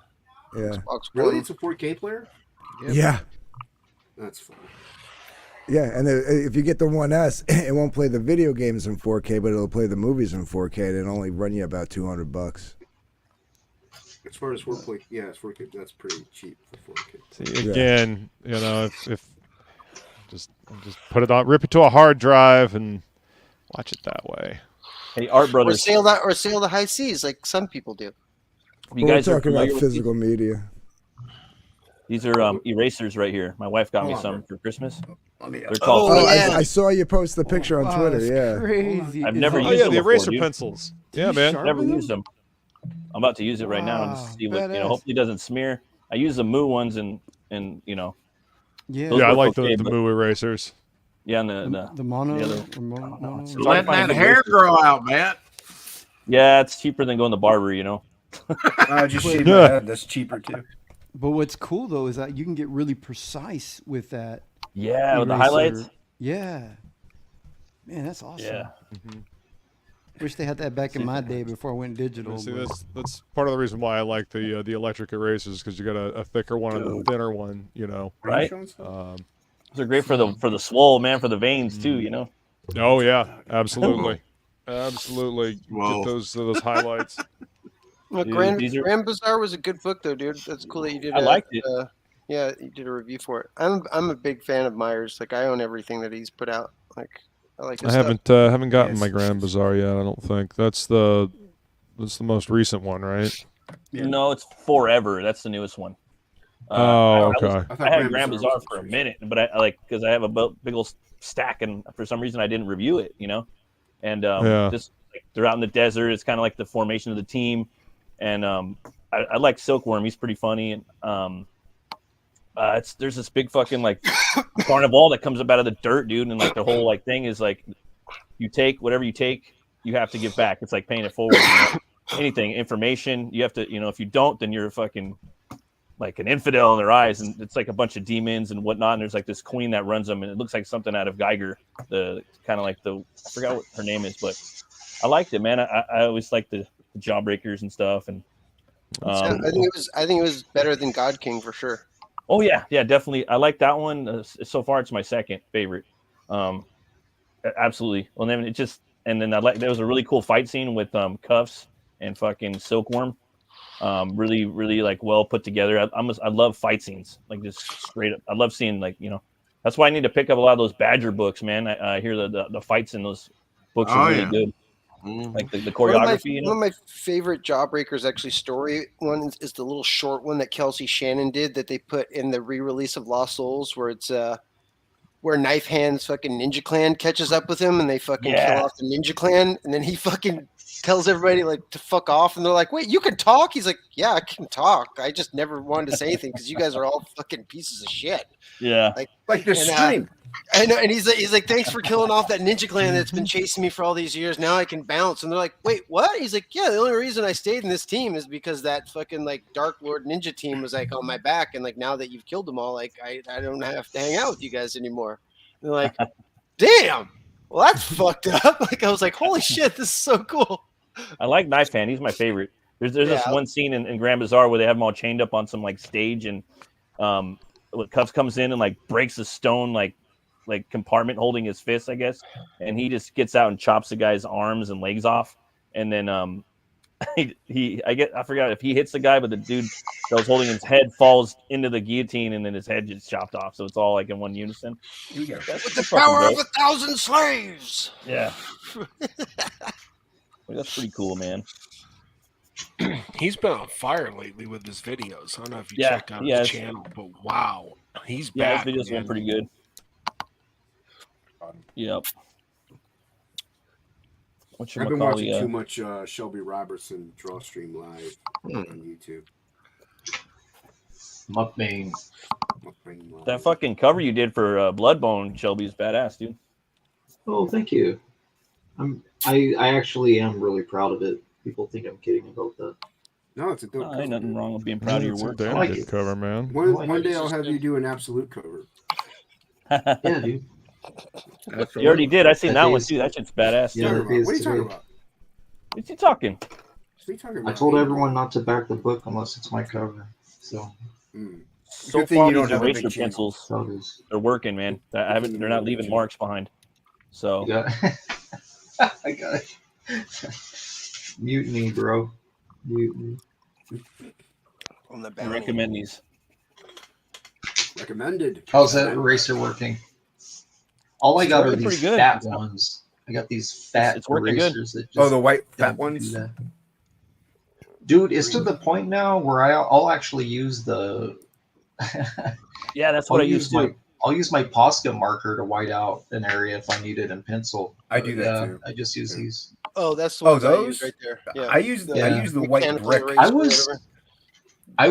Yeah. Xbox Really, One. it's a 4K player. Yeah. That's fun. Yeah, and if you get the 1S, it won't play the video games in 4K, but it'll play the movies in 4K, and it'll only run you about $200. As far as 4K, yeah, it's 4K. That's pretty cheap for 4K. See, again, if just put it on, rip it to a hard drive, and watch it that way. Hey, Art Or Brothers, sail the high seas like some people do. you We're guys are talking about familiar with physical media. these are erasers right here. My wife got me Hold on, some for Christmas. Let me. They're called. Oh, Oh, yeah. I saw you post the picture on Twitter. it's Yeah. crazy. I've Is never it- Oh used yeah, them the before, eraser dude. pencils. Do Yeah, you man. sharpen Never them? used them. I'm about to use it right now and just Wow, see what badass. hopefully it doesn't smear. I use the Moo ones and Yeah. Those Yeah, I work like okay, the but- Moo erasers. yeah, and The mono. the other- or mono. So Letting find that good hair erasers. grow out, man. Yeah, it's cheaper than going to the barber, Just shave my head. That's cheaper too. But what's cool though is that you can get really precise with that. Yeah, with the eraser. highlights. Yeah. Man, that's awesome. Yeah. Wish they had that back in my day before I went digital. See, but- that's part of the reason why I like the electric erasers, because you got a thicker one and a thinner one. Right. Um, Those are great for the swole, man, for the veins too. oh yeah, absolutely, absolutely. Whoa. Get those highlights. Well, Dude, Grand these are- Bazaar was a good book though, dude. That's cool that you did. I liked it. Yeah, you did a review for it. I'm a big fan of Myers. Like I own everything that he's put out. Like I like. His I stuff. haven't gotten my Grand Bazaar yet. I don't think that's the most recent one, right? Yeah. No, it's Forever. That's the newest one. Oh, okay. I had Grand Bazaar for a minute, but I because I have a big old stack, and for some reason I didn't review it. And just like they're out in the desert. It's kind of like the formation of the team, and I like Silkworm. He's pretty funny, and There's this big fucking like carnival that comes up out of the dirt, dude, and like the whole like thing is like you take whatever you take, you have to give back. It's like paying it forward. Anything, information, you have to, if you don't, then you're fucking like an infidel in their eyes, and it's like a bunch of demons and whatnot. And there's like this queen that runs them, and it looks like something out of Geiger, the kind of like I forgot what her name is, but I liked it, man. I always liked the Jawbreakers and stuff, and I think it was better than God King for sure. Oh yeah, definitely. I like that one. So far, it's my second favorite. Absolutely. Well, then there was a really cool fight scene with Cuffs and fucking Silkworm. Really, really like well put together. I love fight scenes, like just straight up. I love seeing that's why I need to pick up a lot of those Badger books, man. I hear the fights in those books are really good. Like the choreography. One of my favorite Jawbreakers actually story one is the little short one that Kelsey Shannon did that they put in the re-release of Lost Souls, where it's where Knife Hand's fucking Ninja Clan catches up with him and they fucking kill off the Ninja Clan, and then he fucking tells everybody like to fuck off, and they're like, "Wait, you can talk?" He's like, "Yeah, I can talk. I just never wanted to say anything because you guys are all fucking pieces of shit." Yeah, like the stream. I know, and he's like, "Thanks for killing off that Ninja Clan that's been chasing me for all these years. Now I can bounce." And they're like, "Wait, what?" He's like, "Yeah, the only reason I stayed in this team is because that fucking like Dark Lord Ninja team was like on my back, and like now that you've killed them all, like I don't have to hang out with you guys anymore." And they're like, "Damn, well that's fucked up." Like I was like, "Holy shit, this is so cool." I like Knife Hand. He's my favorite. There's this one scene in Grand Bazaar where they have them all chained up on some like stage, and Cuffs comes in and like breaks the stone like compartment holding his fist, I guess, and he just gets out and chops the guy's arms and legs off, and then I forgot if he hits the guy, but the dude that was holding his head falls into the guillotine, and then his head gets chopped off. So it's all like in one unison. With the power of 1,000 slaves. Yeah. That's pretty cool, man. He's been on fire lately with his videos. I don't know if you checked out his channel, but wow, he's back. His videos went pretty good. Yep. I've been watching too much Shelby Robertson draw stream live on YouTube. Mukbang. That fucking cover you did for Bloodbone, Shelby's badass, dude. Oh, thank you. I actually am really proud of it. People think I'm kidding about that. No, it's a dope cover. Ain't nothing wrong with being proud of your work. Damn like good it. cover, man. One day I'll have you do an absolute cover. Yeah, dude. You already did. I seen that one too. That shit's badass. Yeah, What are you talking about? What's he talking? I told everyone not to back the book unless it's my cover. So. So Good thing far, you don't these have a eraser big channel. pencils, they're working, man. They're not leaving marks behind. So. I got it. Mutiny, bro. Mutiny. On the I recommend these. Recommended. How's that eraser working? All I got are working these pretty good. fat ones. I got these fat It's working good. erasers that just The white fat don't ones? do that. Dude, it's to the point now where I'll actually use the. Yeah, that's what I used to. I'll use my Posca marker to white out an area if I need it in pencil. I do that too. I just use these. Oh, that's the ones I those? use right there. Yeah. I use the white Mechanical brick. eraser or whatever. I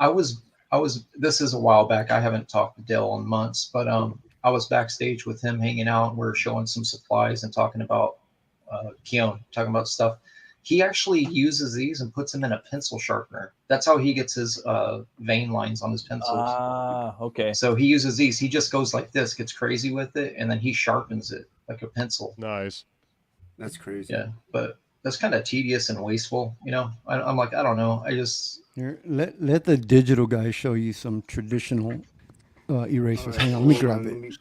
was this is a while back. I haven't talked to Dale in months, but I was backstage with him hanging out, and we were showing some supplies and talking about Keon, talking about stuff. He actually uses these and puts them in a pencil sharpener. That's how he gets his vein lines on his pencils. Ah, okay. So he uses these. He just goes like this, gets crazy with it, and then he sharpens it like a pencil. Nice. That's crazy. Yeah, but that's kind of tedious and wasteful. You know, I'm like, I don't know. I just Here, let the digital guy show you some traditional erasers. Hang on, let me grab it.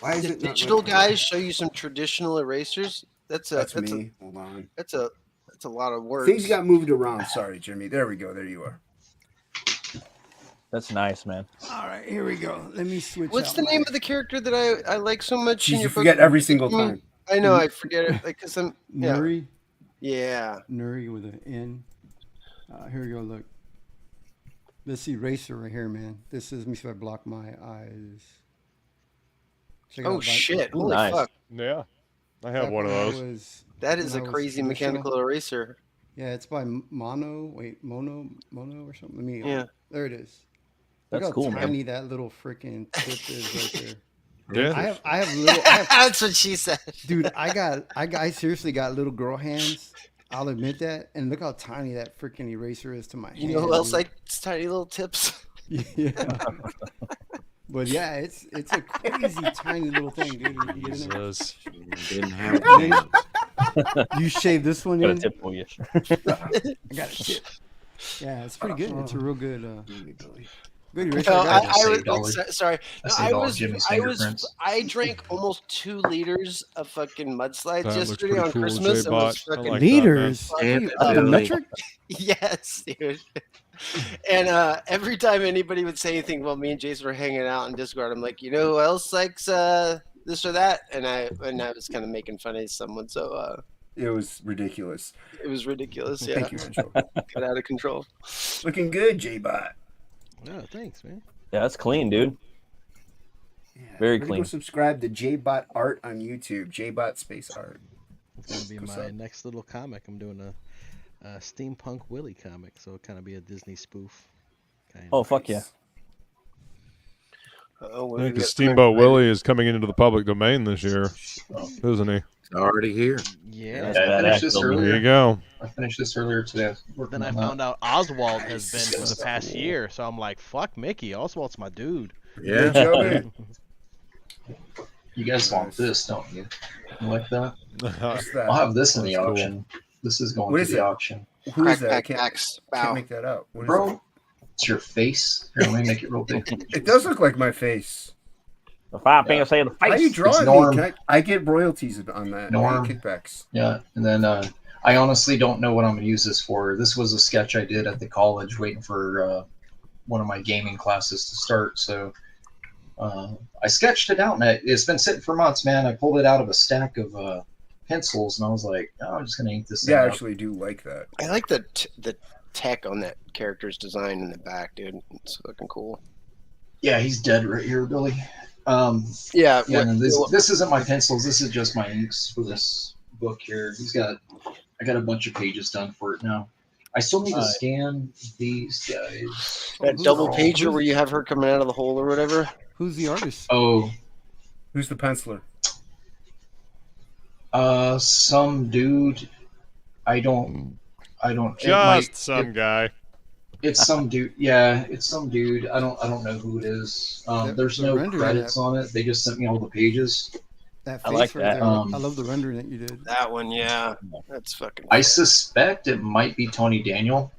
Why is The it not digital letting me- guys show you some traditional erasers. That's me. Hold on. That's a lot of work. Things got moved around. Sorry, Jimmy. There we go. There you are. That's nice, man. All right, here we go. Let me switch. What's the name of the character that I like so much? Jeez, in you your forget book? every single time. I know, I forget it. Like, cause I'm Nuri? Yeah. Nuri with an N. Here we go. Look. This eraser right here, man. This is. Let me see if I block my eyes. Check it Oh out, shit! Ooh, Holy nice. fuck! Yeah, I have one of those. That is a when I was crazy traditional. mechanical eraser. Yeah, it's by Mono. Wait, Mono or something. Let me. Yeah. There it is. Look That's how cool, man. tiny that little freaking tip is right there. Yeah. I have little. That's what she said. Dude, I seriously got little girl hands. I'll admit that. And look how tiny that freaking eraser is to my hand. You know who else dude. likes tiny little tips? Yeah. But yeah, it's a crazy tiny little thing, dude. You get in there. Jesus. Didn't have You shave this one Got a in. tip for you. I got a tip. Yeah, it's pretty good. It's a real good. Good eraser. No, I got I it. was sorry. No, saved all of Jimmy's fingerprints. I drank almost 2 liters of fucking mudslides That looks yesterday pretty on cool, Christmas. And was J-Bot. I fucking like Liters. fucking metric? Yes, dude. And every time anybody would say anything while me and Jason were hanging out in Discord, I'm like, you know who else likes this or that? And I was kind of making fun of someone, so It was ridiculous. it was ridiculous. Yeah, Thank you, Angel. got out of control. Looking good, J-Bot. Oh, thanks, man. Yeah, that's clean, dude. Yeah, Very everybody clean. Go subscribe to J-Bot Art on YouTube. J-Bot Space Art. It's gonna be What's my up? next little comic. I'm doing a steampunk Willie comic, so it'll kind of be a Disney spoof. Kind Oh, fuck yeah. I think the Steamboat Willie is coming into the public domain this year, isn't he? It's already here. Yeah. I finished this There earlier. you go. I finished this earlier today. Then I found out Oswald has been for the past year, so I'm like, fuck Mickey. Oswald's my dude. Yeah. Joey. You guys want this, don't you? You like that? What's that? I'll have this in the That's cool. auction. This is going What to is the it? auction. Who is that? I Crack, can't, backs, can't bow. make that out. What is Bro, it's your face. Here, let me make it real big. it? It does look like my face. The 5 fingers say the How face. you drawing Norm. me? I get royalties on that. Norm. I get kickbacks. Yeah, and then I honestly don't know what I'm going to use this for. This was a sketch I did at the college waiting for one of my gaming classes to start. So I sketched it out, and it's been sitting for months, man. I pulled it out of a stack of pencils, and I was like, oh, I'm just going to ink this thing Yeah, I up. actually do like that. I like the tech on that character's design in the back, dude. It's fucking cool. Yeah, he's dead right here, Billy. Yeah, Yeah, and this isn't my pencils. This is just my inks for this book here. I got a bunch of pages done for it now. I still need to scan these guys. that double pager where you have her coming out of the hole or whatever. Who's the artist? Oh, Who's the penciler? some dude. I don't. Just some guy. It's some dude. Yeah, it's some dude. I don't know who it is. There's the no render credits that- on it. They just sent me all the pages. That I face like right that. there. I love the rendering that you did. That one, yeah. That's fucking I suspect it might be Tony Daniel.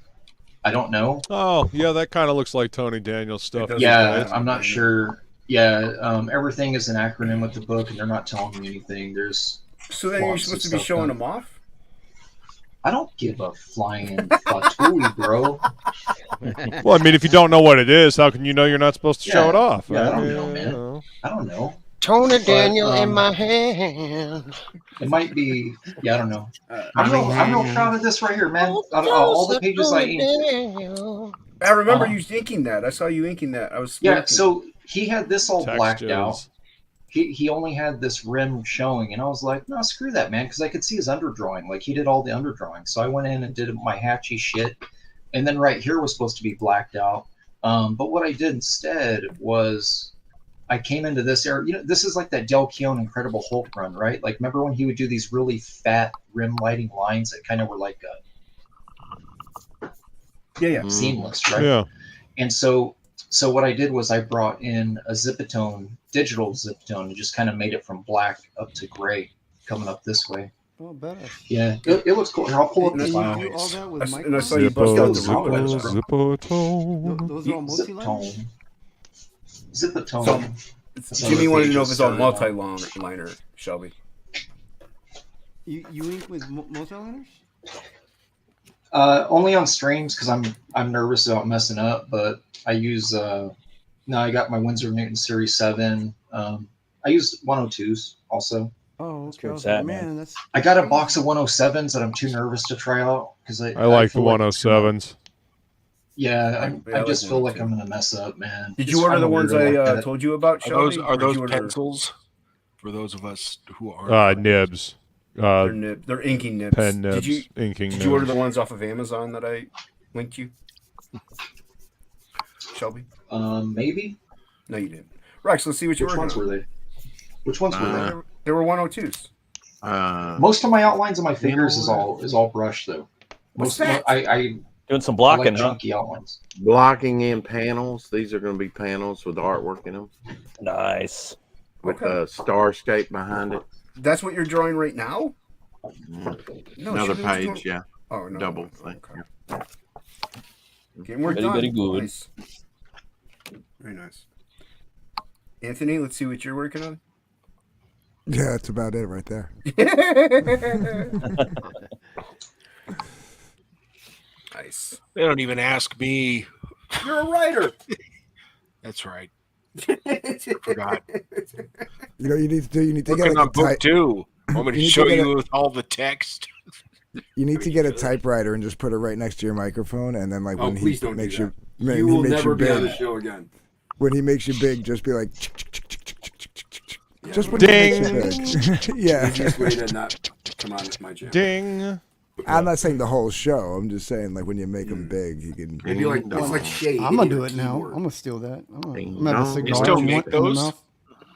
I don't know. Oh, yeah, that kind of looks like Tony Daniels stuff. does. Yeah, It's I'm not sure. Yeah, everything is an acronym with the book, and they're not telling me anything. There's So then you're lots of supposed to be stuff showing done. them off? I don't give a flying patooey, bro. Well, I mean, if you don't know what it is, how can you know you're not supposed to show Yeah, it off? yeah, I don't mean, know, man. you know. I don't know. Tony Daniel in um, my hand. It might be. Yeah, I don't know. I'm real proud of this right here, man. Oh, Out of all the pages I Tony inked. Daniel. I remember Uh-huh. you inking that. I saw you inking that. I was Yeah, smirking. so he had this all blacked Textures. out. He only had this rim showing, and I was like, no, screw that, man, because I could see his underdrawing. Like, he did all the underdrawing. So I went in and did my hatchy shit, and then right here was supposed to be blacked out. But what I did instead was I came into this area. You know, this is like that Del Keown Incredible Hulk run, right? Like, remember when he would do these really fat rim lighting lines that kind of were like yeah. seamless, right? Yeah. And so what I did was I brought in a Zipatone, digital Zipatone, and just kind of made it from black up to gray, coming up this way. Oh, badass. Yeah, it looks cool. Here, I'll pull up And the you file. do all that with And I micros? saw you bust out the Zippo, ruler. Zippo-tone. Those are all multi-lines? Zipatone. Jimmy wanted to know if it's all multi-liner, Shelby. You ink with multi-liners? Only on streams because I'm nervous about messing up, but I use I got my Winsor Newton Series 7. I use 102s also. Oh, okay. I was sad, like, man. man, that's. I got a box of 107s that I'm too nervous to try out because I like the feel 107s. Yeah, I I just like feel like 102. I'm gonna mess up, man. Did It's you order kinda the ones weird like I that. told you about, Shelby? Are Or those did you order- pencils? For those of us who aren't. Nibs. They're inking nibs. Pen nibs. Did you Inking Did you order nibs. the ones off of Amazon that I linked you? Shelby? Maybe. No, you didn't. Rex, let's see what you Which were. ones were they? Which ones were they? There were 102s. Most of my outlines of my fingers is all brush though. What's that? I doing some I blocking. like chunky outlines. Blocking in panels. These are going to be panels with artwork in them. Nice. With a starscape behind it. That's what you're drawing right now? No, Another she was page, doing- yeah. Oh, no. Double thing. Okay. Getting work Very, done. very good. Nice. Very nice. Anthony, let's see what you're working on. Yeah, that's about it right there. Nice. They don't even ask me. You're a writer. That's right. Forgot. You know, you need to do. You need to Working get on like a book type. 2. Want me to You need to show get you a- with all the text? You need to get a typewriter and just put it right next to your microphone, and then like Oh, when he please don't do makes that. you, when You he will makes never you be on the big, show again. when he makes you big, just be like, just when Ding. he makes you big. Yeah. Easiest way to not come on my channel. Ding. I'm not saying the whole show. I'm just saying like when you make him big, he can. Maybe like it's like shade. I'm gonna do it now. I'm gonna steal that. I'm gonna have a They cigar. still You make want in my those? mouth?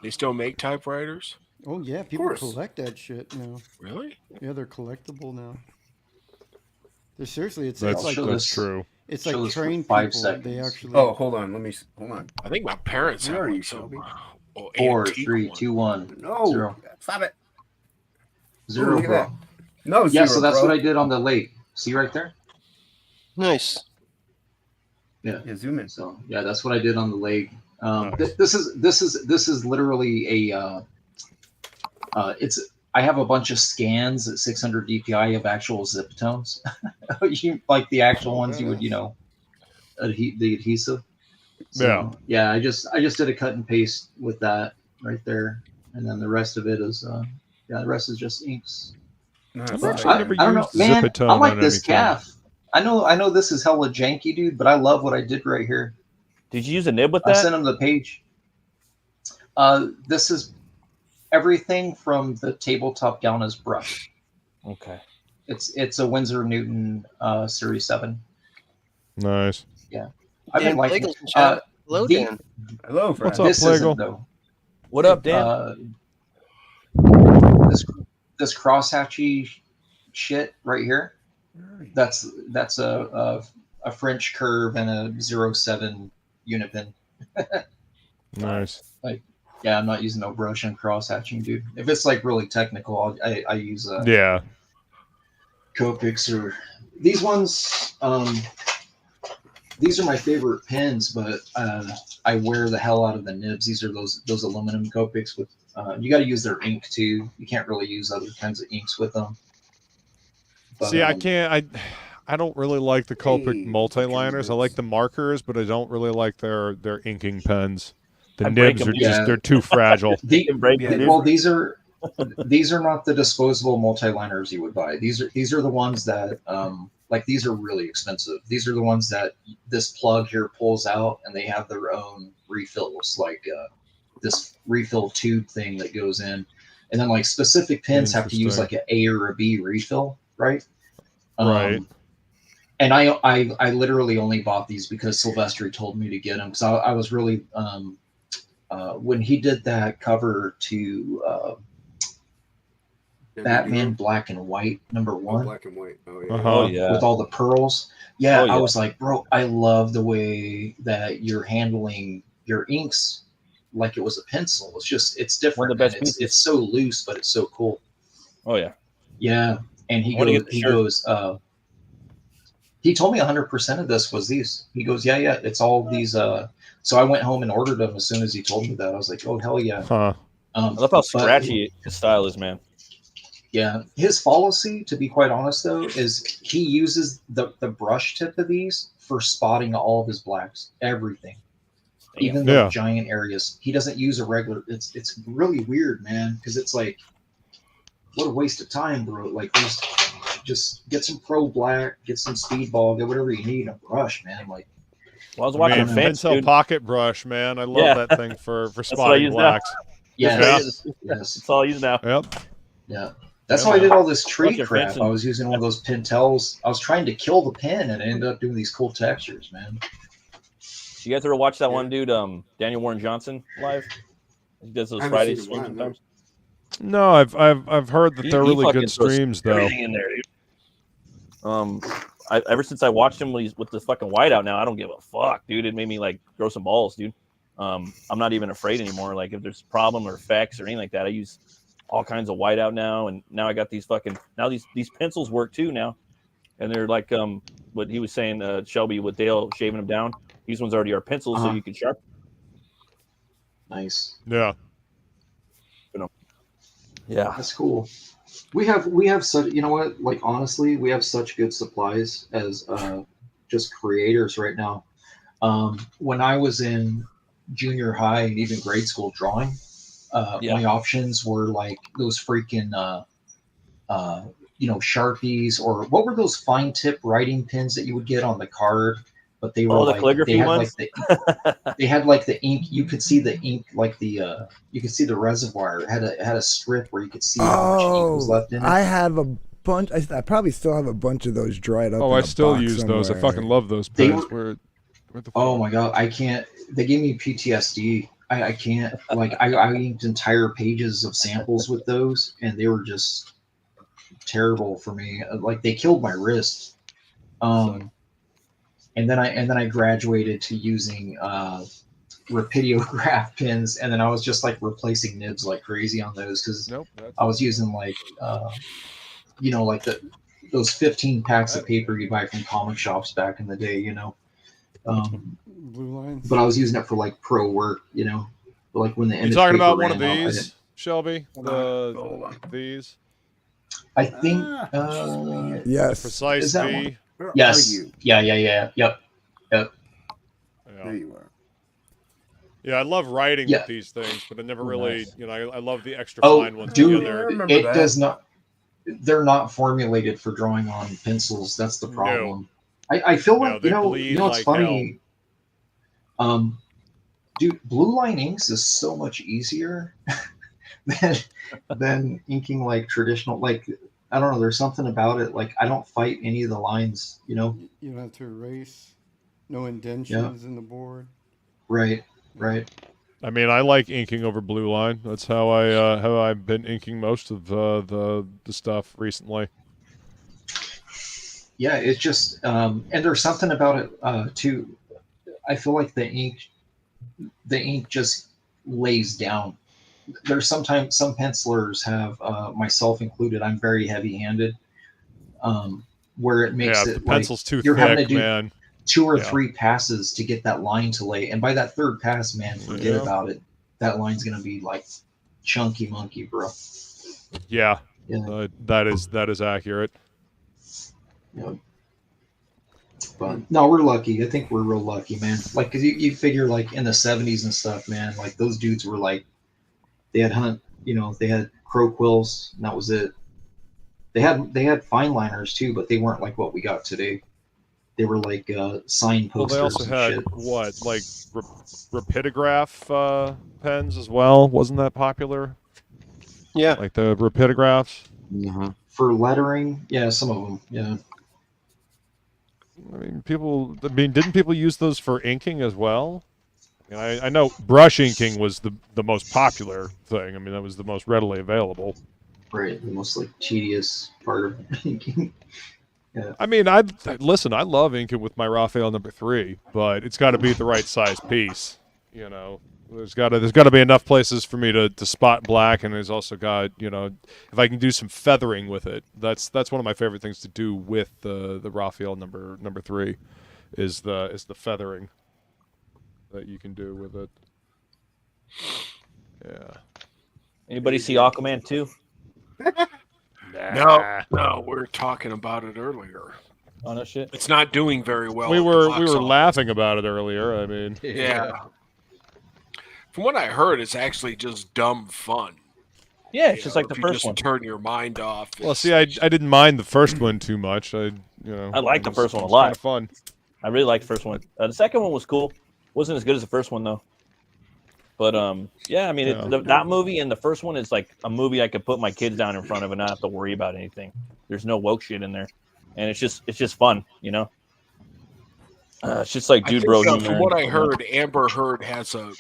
They still make typewriters? Oh yeah, people course. collect that shit now. Really? Yeah, they're collectible now. They're seriously, it's That's like true. it's show like this for trained 5 people. seconds. They actually. Oh, hold on. Hold on. I think my parents Where have are one, you, so- Shelby? Oh, 4, antique 3, one. 2, 1. No. 0. Stop it. 0, look at bro. that. No, Yeah, zero, so that's bro. what I did on the lake. See right there? Nice. Yeah. Yeah, zoom in. So yeah, that's what I did on the lake. Nice. This is literally a I have a bunch of scans at 600 DPI of actual zip tones, like the actual ones you would the adhesive. So, yeah. I just did a cut and paste with that right there, and then the rest of it is the rest is just inks. Nice. I've But actually never I don't know, used man. Zipatone I like on this anything. calf. I know this is hella janky, dude, but I love what I did right here. Did you use a nib with I that? sent him the page. This is everything from the tabletop down as brush. Okay. It's a Winsor Newton Series 7. Nice. Yeah. I've Dan been liking Plegel's in chat. Hello, the- Dan. Hello, friend. What's up, this Plegel? isn't though. What up, Dan? This crosshatchy shit right here. That's a French curve and a 0.7 unipin. Nice. Like, yeah, I'm not using no brush and cross hatching, dude. If it's like really technical, I use Yeah. Copics or these ones. These are my favorite pens, but I wear the hell out of the nibs. These are those aluminum Copics with. You got to use their ink too. You can't really use other kinds of inks with them. But, See, I can't. I don't really like the Copic multi-liners. I like the markers, but I don't really like their inking pens. The I break nibs them. are just Yeah. they're too fragile. Well, these are not the disposable multi-liners you would buy. These are the ones that like these are really expensive. These are the ones that this plug here pulls out, and they have their own refills, like this refill tube thing that goes in, and then like specific pens have to use like an A or a B refill, right? Right. And I literally only bought these because Silvestri told me to get them, because I was really when he did that cover to Batman Black and White #1. Black and white. Oh yeah. Uh-huh. Oh, yeah. With all the pearls. Yeah, Oh, yeah. I was like, bro, I love the way that you're handling your inks like it was a pencil. It's different. One of the best man. pieces. It's so loose, but it's so cool. Oh yeah. Yeah. And I wanna get the shirt. He told me 100% of this was these. He goes, yeah, it's all these. So I went home and ordered them as soon as he told me that. I was like, oh, hell yeah. Huh. I love how scratchy his style is, man. Yeah. His policy, to be quite honest, though, is he uses the brush tip of these for spotting all of his blacks, everything. Even the giant areas. He doesn't use a regular. It's really weird, man, because it's like, what a waste of time, bro. Like, just get some pro black, get some speedball, get whatever you need, a brush, man. Like, well, I was watching Fence, Pencil dude. pocket brush, man. I love that thing for That's what I spotting use now. blacks. yes. That's all I use now. Yep. Yeah. That's how I did all this tree Bunch of crap. fencing. I was using one of those Pentels. I was trying to kill the pen, and I ended up doing these cool textures, man. Nice. You guys ever watch that one dude, Daniel Warren Johnson live? He does those I haven't Friday seen streams one, no. sometimes. No, I've heard that they're He really fucking good throws streams though. everything in there, dude. Ever since I watched him when he's with the fucking whiteout now, I don't give a fuck, dude. It made me like throw some balls, dude. I'm not even afraid anymore. Like if there's a problem or effects or anything like that, I use all kinds of whiteout now, and now I got these fucking these pencils work too now, and they're like what he was saying, Shelby with Dale shaving them down. These ones already are pencils, so you can sharpen. Nice. Yeah. Yeah, that's cool. We have such, you know what, like honestly, we have such good supplies as just creators right now. When I was in junior high and even grade school drawing, my options were like those freaking Sharpies, or what were those fine tip writing pens that you would get on the card, but they were the like calligraphy they had ones? they had like the ink, you could see the ink, like the you could see the reservoir. It had a strip where you could see how much ink was left in it. I have a bunch. I probably still have a bunch of those dried up. Oh, in I a still box use those. I somewhere. fucking love those They pens. were- Where the Oh my god, I can't. They gave me PTSD. I can't. Like I inked entire pages of samples with those, and they were just terrible for me. Like they killed my wrist. And then I graduated to using Rapidograph pins, and then I was just like replacing nibs like crazy on those because I was using like like those 15 packs of paper you buy from comic shops back in the day, Blue lines. but I was using it for like pro work, like when the You image talking paper about one of ran out, these, Shelby? These? I think Yes. Precise Is that V. one? Yes. Yeah. Yep. There you are. Yeah, I love writing Yeah. with these things, but I never really, I love the extra Oh, fine ones. dude, Together. it does not. They're not formulated for drawing on pencils. That's the problem. I feel No, like they it's bleed like funny. Dude, blue line inks is so much easier than inking like traditional. Like I don't know. There's something about it. Like I don't fight any of the lines. You don't have to erase. No indentions in the board. Right. I mean, I like inking over blue line. That's how I've been inking most of the stuff recently. Yeah, it's just and there's something about it too. I feel like the ink just lays down. There's sometimes some pencilers have myself included. I'm very heavy-handed, where it makes Yeah, it the pencil's too you're having to thick, do man. 2 or Yeah. 3 passes to get that line to lay, and by that third pass, man, forget Yeah. about it. That line's gonna be like chunky monkey, bro. Yeah, Yeah. that is accurate. Yeah. But no, we're lucky. I think we're real lucky, man. Like, cause you figure like in the 70s and stuff, man, like those dudes were like, they had they had crow quills, and that was it. They had fine liners too, but they weren't like what we got today. They were like sign Well, posters they also and had shit. what, like rapidograph pens as well. Wasn't that popular? Yeah, like the rapidographs. For lettering, yeah, some of them, yeah. I mean, didn't people use those for inking as well? I mean, I know brush inking was the most popular thing. I mean, that was the most readily available. Right, the most like tedious part of inking. Yeah. I mean, I love inking with my Raphael #3, but it's got to be the right size piece. There's got to be enough places for me to spot black, and there's also got, if I can do some feathering with it. That's one of my favorite things to do with the Raphael #3 is the feathering that you can do with it. Yeah. Anybody see Aquaman 2? No, we were talking about it earlier. Oh no shit! It's not doing very well. We at the were box office. laughing about it earlier. I mean, Yeah. From what I heard, it's actually just dumb fun. Yeah, it's just like the if you first just one. turn your mind off. Well, see, I didn't mind the first one too much. I like the first one a It's lot. kind of fun. I really liked the first one. The second one was cool. Wasn't as good as the first one though. But yeah, I mean, that movie and the first one is like a movie I could put my kids down in front of and not have to worry about anything. There's no woke shit in there, and it's just fun, It's just like I Dude think, Bro. from what I heard, Amber Heard has a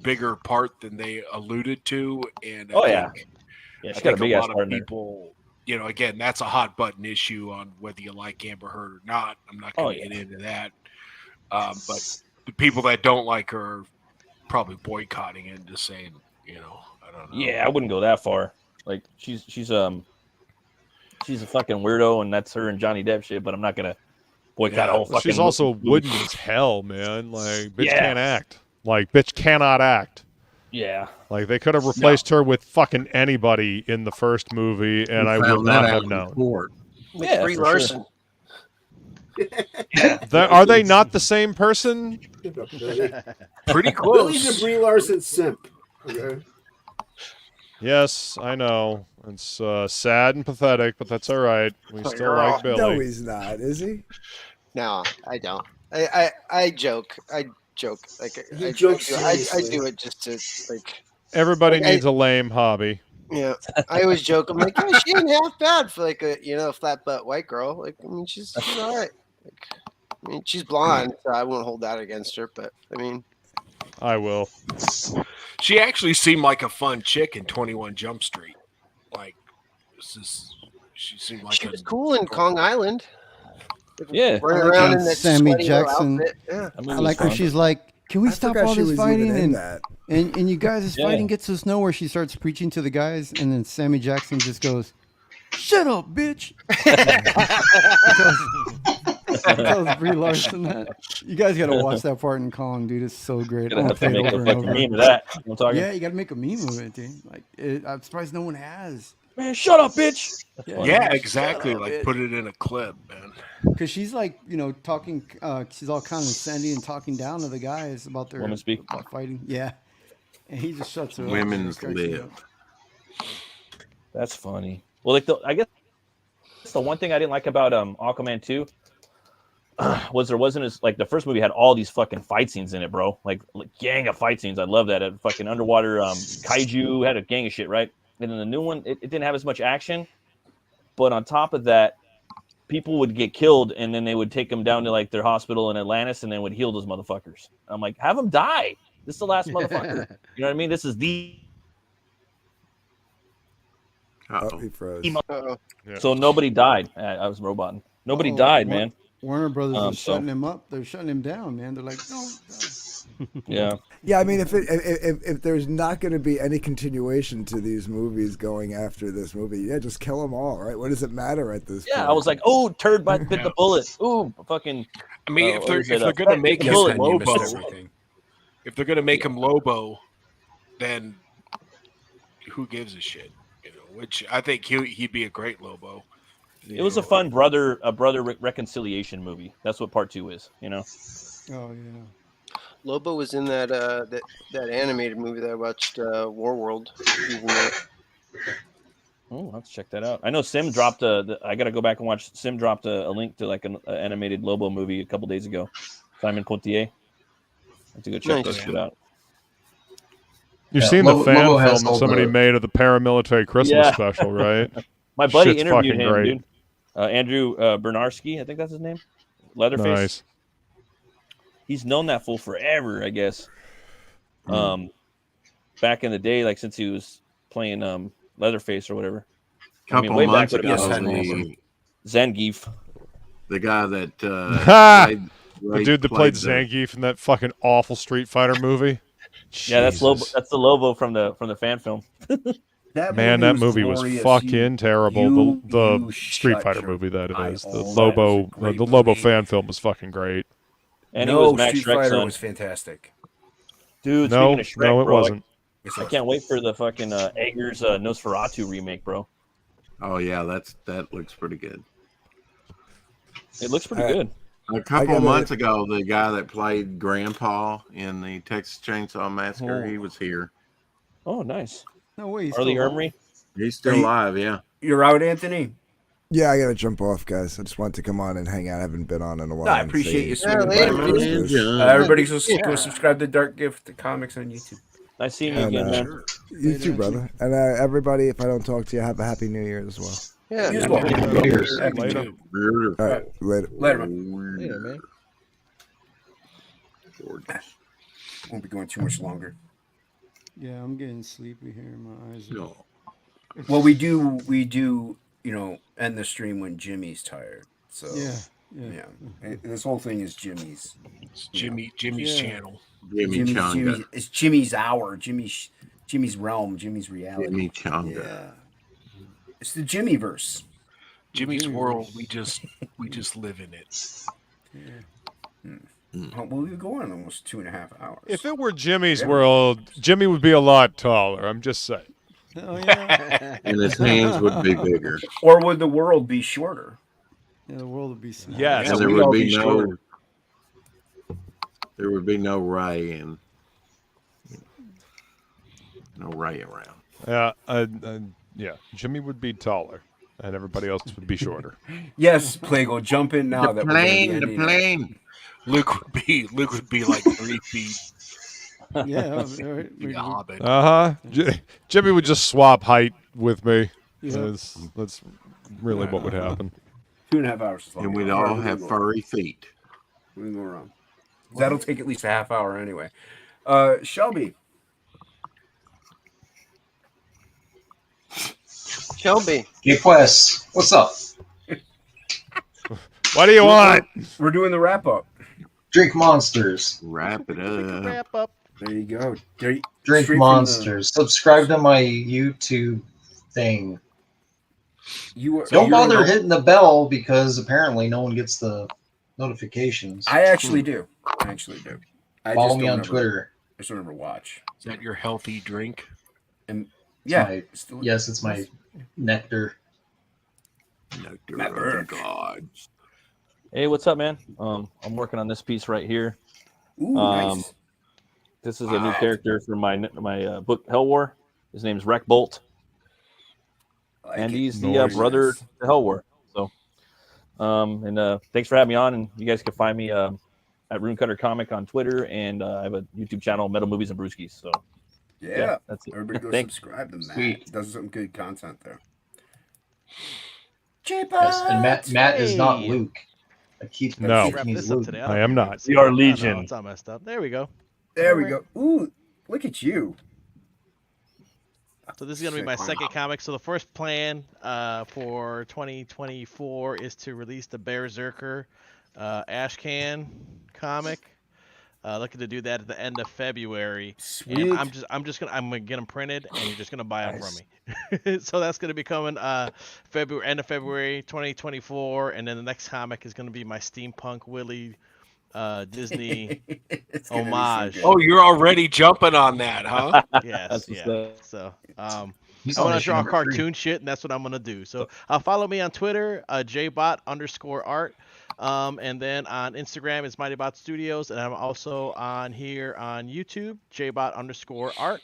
bigger part than they alluded to, and Yeah, I she got a think big a ass lot part of in there. people, again, that's a hot button issue on whether you like Amber Heard or not. I'm not going to get into that, but the people that don't like her are probably boycotting it and just saying, I don't know. Yeah, I wouldn't go that far. Like she's a fucking weirdo, and that's her and Johnny Depp shit. But I'm not gonna boycott a whole fucking. She's also movie. wooden as hell, man. Like bitch Yeah. can't act. Like bitch cannot act. Yeah. Like they could have replaced her with fucking anybody in the first movie, and I would not have known. Yeah, Brie for Larson. Are they not the same person? Pretty Billy's a Brie Larson simp. Okay. Yes, I know. It's sad and pathetic, but that's all right. We still you're like off. Billy. No, he's not, is he? No, I don't. I joke. I joke. Like He I jokes do, I seriously. do it just to like. Everybody like, needs a lame hobby. Yeah, I always joke. I'm like, yeah, she ain't half bad for like a flat butt white girl. Like, I mean, she's all right. Like, I mean, she's blonde, so I won't hold that against her. But I mean, I will. She actually seemed like a fun chick in 21 Jump Street. Like, she seemed like she was cool in Kong Island. Yeah, running around in that Sammy sweaty little Jackson. outfit. Yeah, I like when she's like, "Can we I stop forgot all she this was fighting?" even in And, that. and you guys' Yeah. fighting gets us nowhere. She starts preaching to the guys, and then Sammy Jackson just goes, "Shut up, bitch." Tells Brie Larson that. You guys got to watch that part in Kong, dude. It's so great. Gonna I'm have gonna to play it make a over and fucking over. meme of that. You know what I'm talking? Yeah, you got to make a meme of it, dude. Like, I'm surprised no one has. Man, shut up, bitch. Yeah, exactly. Like, put it in a clip, man. Because she's like, talking. She's all condescending and talking down to the guys about their Woman speak. about fighting. Yeah, and he just shuts her up. Women's She cracks me lib. up. That's funny. Well, like I guess the one thing I didn't like about Aquaman 2 was there wasn't as like the first movie had all these fucking fight scenes in it, bro. Like gang of fight scenes. I love that. A fucking underwater kaiju had a gang of shit, right? And then the new one, it didn't have as much action. But on top of that, people would get killed, and then they would take them down to like their hospital in Atlantis, and then would heal those motherfuckers. I'm like, have them die. This is the last motherfucker. You know what I mean? This is the. Oh, he froze. So nobody died. I was roboting. Nobody died, man. Warner Brothers is so- shutting him up. They're shutting him down, man. They're like, no. Yeah. Yeah, I mean, if there's not going to be any continuation to these movies going after this movie, yeah, just kill them all, right? What does it matter at this point? Yeah, I was like, oh, turd bit the bullet. Ooh, fucking. I mean, if what they're was it, gonna make the him bullet. Lobo, if they're gonna make him Lobo, then who gives a shit? Which I think he'd be a great Lobo. It was a fun brother reconciliation movie. That's what part 2 is. You know. Oh yeah. Lobo was in that that animated movie that I watched, War World. Oh, let's check that out. I know Sim dropped I gotta go back and watch. Sim dropped a link to like an animated Lobo movie a couple days ago. Simon Poitier. I have to go check Nice. that shit out. You've Yeah, seen the Lobo fan has film that all somebody the- made of the paramilitary Christmas Yeah. special, right? My buddy Shit's interviewed fucking him, great. dude. Andrew Bernarski, I think that's his name. Leatherface. Nice. He's known that fool forever, I guess. Back in the day, like since he was playing Leatherface or whatever. Couple way months back ago, when it was Zangief. the guy that Ha! Ray The dude that played the- Zangief in that fucking awful Street Fighter movie. Yeah, that's Lobo. Jesus. That's the Lobo from the fan film. Man, that movie was glorious. fucking terrible. You The Street shut Fighter your movie that it eye is. The hole. Lobo, That was a great the Lobo movie. fan film was fucking great. And no, he was Max Street Shrek's Fighter son. was fantastic. Dude, No, speaking of Shrek, no, it bro, wasn't. I can't wait for the fucking Eggers Nosferatu remake, bro. Oh yeah, that looks pretty good. It looks pretty good. A couple months ago, the guy that played Grandpa in the Texas Chainsaw Massacre, he was here. Oh, nice. No way. Arlie Ermry. He's still alive, yeah. You're out, Anthony. Yeah, I gotta jump off, guys. I just wanted to come on and hang out. I haven't been on in a while. No, I and appreciate say- you swinging by. Everybody go subscribe to Dark Gift Comics on YouTube. Nice seeing you And, again, man. You too, brother. And everybody, if I don't talk to you, have a happy New Year as well. Yeah. You as well. Later. Happy New Year. All right, later. Later, man. Later, man. gorgeous. Won't be going too much longer. Yeah, I'm getting sleepy here. My eyes. No. Well, we do, end the stream when Jimmy's tired. So Yeah. And this whole thing is Jimmy's. It's Jimmy's channel. Chimichanga. It's Jimmy's hour. Jimmy's realm. Jimmy's reality. Jimmy Changa. Yeah. It's the Jimmyverse. Jimmy's world. We just live in it. Well, we were going almost 2.5 hours. If it were Jimmy's world, Jimmy would be a lot taller. I'm just saying. Oh yeah. And his hands would be bigger. Or would the world be shorter? Yeah, the world would be small. Yes. And there would be no. There would be no Ray and no Ray around. Yeah. Jimmy would be taller, and everybody else would be shorter. Yes, Plegel, jump in now. The plane. Luke would be like 3 feet. Yeah, Be a hobbit. Jimmy would just swap height with me. Yeah. That's really what would happen. 2.5 hours. And we'd all have furry feet. We can go around. That'll take at least a half hour anyway. Shelby. TOPicLESS, what's up? What do you want? We're doing the wrap up. Drink Monsters. Wrap it up. Wrap up. There you go. Drink Monsters. Subscribe to my YouTube thing. Don't bother hitting the bell because apparently no one gets the notifications. I actually do. Follow me on Twitter. I just don't ever watch. Is that your healthy drink? And Yes, it's my nectar. Nectar of the gods. Hey, what's up, man? I'm working on this piece right here. Ooh, nice. This is a new character for my book Hell War. His name's Wreck Bolt, and he's the brother to Hell War. So, thanks for having me on. And you guys can find me at Runecutter Comic on Twitter, and I have a YouTube channel, Metal Movies and Brewskis. So, yeah, that's it. Everybody go Thanks. subscribe to Matt. Sweet. Does some good content there. Yes, and Matt is not Luke. I keep No. thinking he's This up Luke. today. I am not. We are No, Legion. it's all messed up. There we go. There we go. Ooh, look at you. So this is going to be my second comic. So the first plan for 2024 is to release the Berserker Ashcan comic. Looking to do that at the end of February. Sweet. And I'm gonna get them printed, and you're just gonna buy them from me. So that's gonna be coming end of February 2024, and then the next comic is gonna be my Steampunk Willie Disney homage. Oh, you're already jumping on that, huh? Yes, yeah. So I He's want on to draw issue number 3. cartoon shit, and that's what I'm gonna do. So follow me on Twitter, jbot_art. And then on Instagram it's MightyBot Studios, and I'm also on here on YouTube, jbot_art.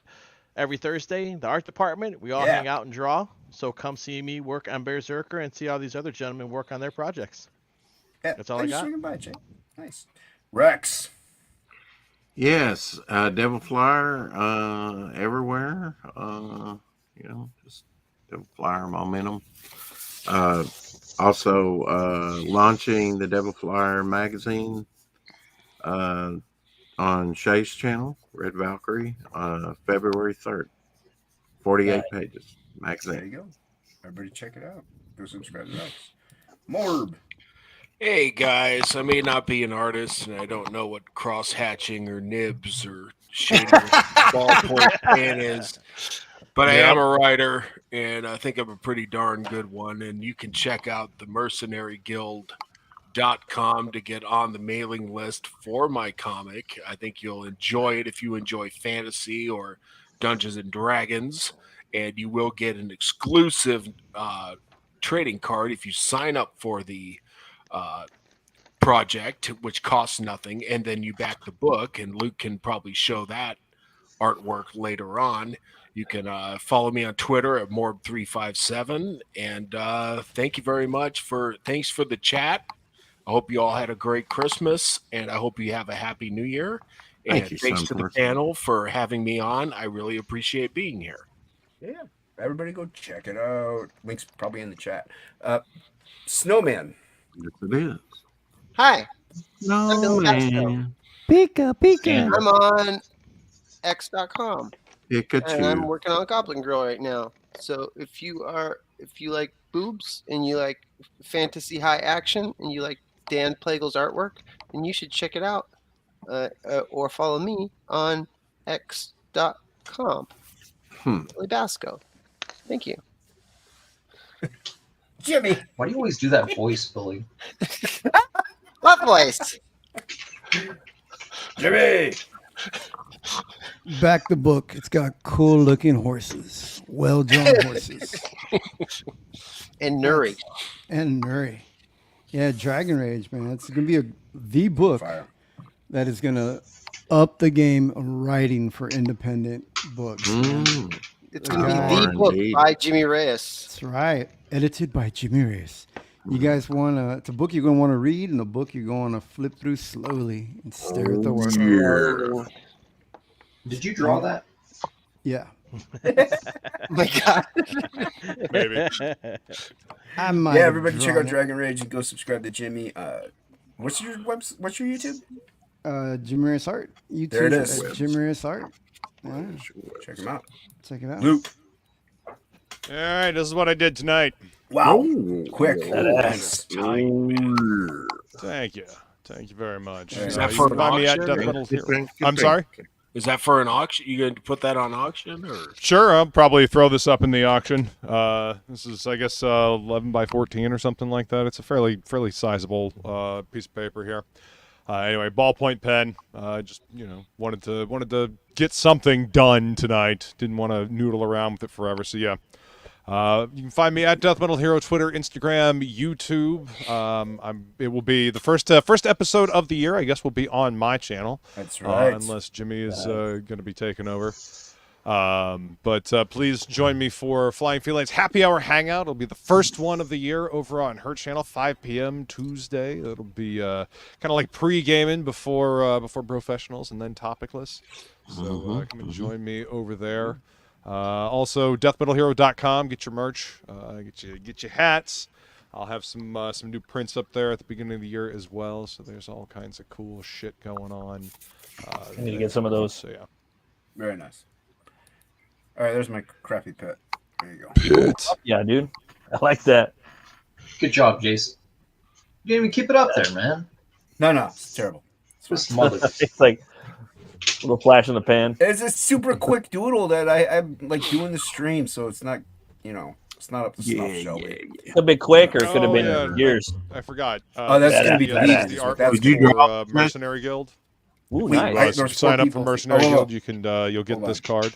Every Thursday, the art department, we all hang out and draw. So come see me work on Berserker and see all these other gentlemen work on their projects. Yeah, That's all I got. swinging by, Jay. Nice. Rex. Yes, Devil Flyer everywhere. Just Devil Flyer momentum. Also launching the Devil Flyer magazine on Shay's channel, Red Valkyrie, February 3rd. 48 pages magazine. There you go. Everybody check it out. Go subscribe to Rex. Morb. Hey guys, I may not be an artist, and I don't know what cross hatching or nibs or shading ballpoint pen is, but I am a writer, and I think I'm a pretty darn good one. And you can check out the mercenaryguild.com to get on the mailing list for my comic. I think you'll enjoy it if you enjoy fantasy or Dungeons and Dragons, and you will get an exclusive trading card if you sign up for the project, which costs nothing, and then you back the book, and Luke can probably show that artwork later on. You can follow me on Twitter at Morb357, and thank you very much thanks for the chat. I hope you all had a great Christmas, and I hope you have a happy New Year. And thanks to the panel for having me on. I really appreciate being here. Yeah, everybody go check it out. Link's probably in the chat. Snowman. Yes, it is. Hi. No, I'm Bill Bacsko. Pika, Pika. And I'm on X.com. Pikachu. And I'm working on Goblin Girl right now. So if you like boobs and you like fantasy high action and you like Dan Plegel's artwork, then you should check it out. Or follow me on X.com. Billy Bacsko. Thank you. Jimmy. Why do you always do that voice, Billy? What voice? Jimmy. Back the book. It's got cool looking horses. Well drawn horses. And Nuri. And Nuri. Yeah, Dragon Rage, man. It's gonna be the book that is gonna up the game of writing for independent books. It's gonna be the book by Jimmy Reyes. That's right. Edited by Jimmy Reyes. You guys wanna it's a book you're gonna want to read and a book you're gonna flip through slowly and stare at the work. Yeah. Did you draw that? Yeah. My God. Maybe. I might Yeah, have everybody check drawn out it. Dragon Rage and go subscribe to Jimmy. What's your website? What's your YouTube? Jimmy Reyes Art. YouTube There it is. at Jimmy Reyes Art. Yeah. Check him out. Check it out. Luke. All right, this is what I did tonight. Wow. Quick. Nice. Thank you. Thank you very much. Is You that for can an find me at auction? Death Metal Hero. I'm sorry? Is that for an auction? You going to put that on auction? Or Sure, I'll probably throw this up in the auction. This is, I guess, 11 by 14 or something like that. It's a fairly sizable piece of paper here. Anyway, ballpoint pen. Just wanted to get something done tonight. Didn't want to noodle around with it forever. So yeah, you can find me at Death Metal Hero, Twitter, Instagram, YouTube. It will be the first episode of the year. I guess will be on my channel. That's right. Unless Jimmy is going to be taking over. But please join me for Flying Felines Happy Hour Hangout. It'll be the first one of the year over on her channel, 5 p.m. Tuesday. It'll be kind of like pre-gaming before Professionals and then TOPicLESS. So come and join me over there. Also, deathmetalhero.com. Get your merch. Get your hats. I'll have some new prints up there at the beginning of the year as well. So there's all kinds of cool shit going on. I need to get some of those. So yeah. Very nice. All right, there's my crappy pet. There you go. Pet. Yeah, dude. I like that. Good job, Jason. You didn't even keep it up there, man. No, it's terrible. This mother. It's like a little flash in the pan. It's a super quick doodle that I'm like doing the stream, so it's not, it's not up to snuff, Shelby. It's a bit quick, or it could have been years. I forgot. That's going to be that's the badass. artwork for Mercenary Guild. Ooh, Wait, nice. If you sign up for Mercenary Guild, you can you'll get this card.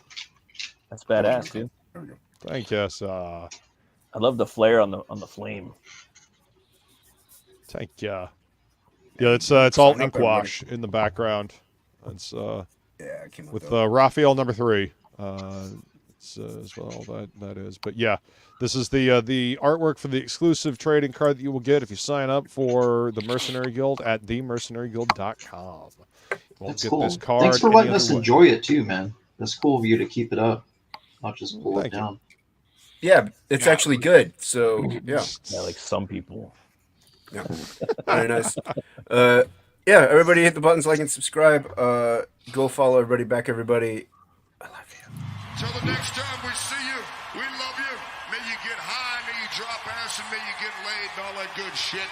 That's badass, dude. There we go. Thank you. I love the flare on the flame. Thank you. Yeah, it's all ink wash in the background. It's yeah, I came up with Raphael number 3. It's as well that is. But yeah, this is the artwork for the exclusive trading card that you will get if you sign up for the Mercenary Guild at themercenaryguild.com. That's cool. Thanks for letting us enjoy it too, man. That's cool of you to keep it up, not just pull it down. Yeah, it's actually good. So yeah, like some people. Yeah, very nice. Yeah, everybody hit the buttons, like and subscribe. Go follow everybody back. Everybody, I love you. Till the next time we see you, we love you. May you get high, may you drop ass, and may you get laid and all that good shit.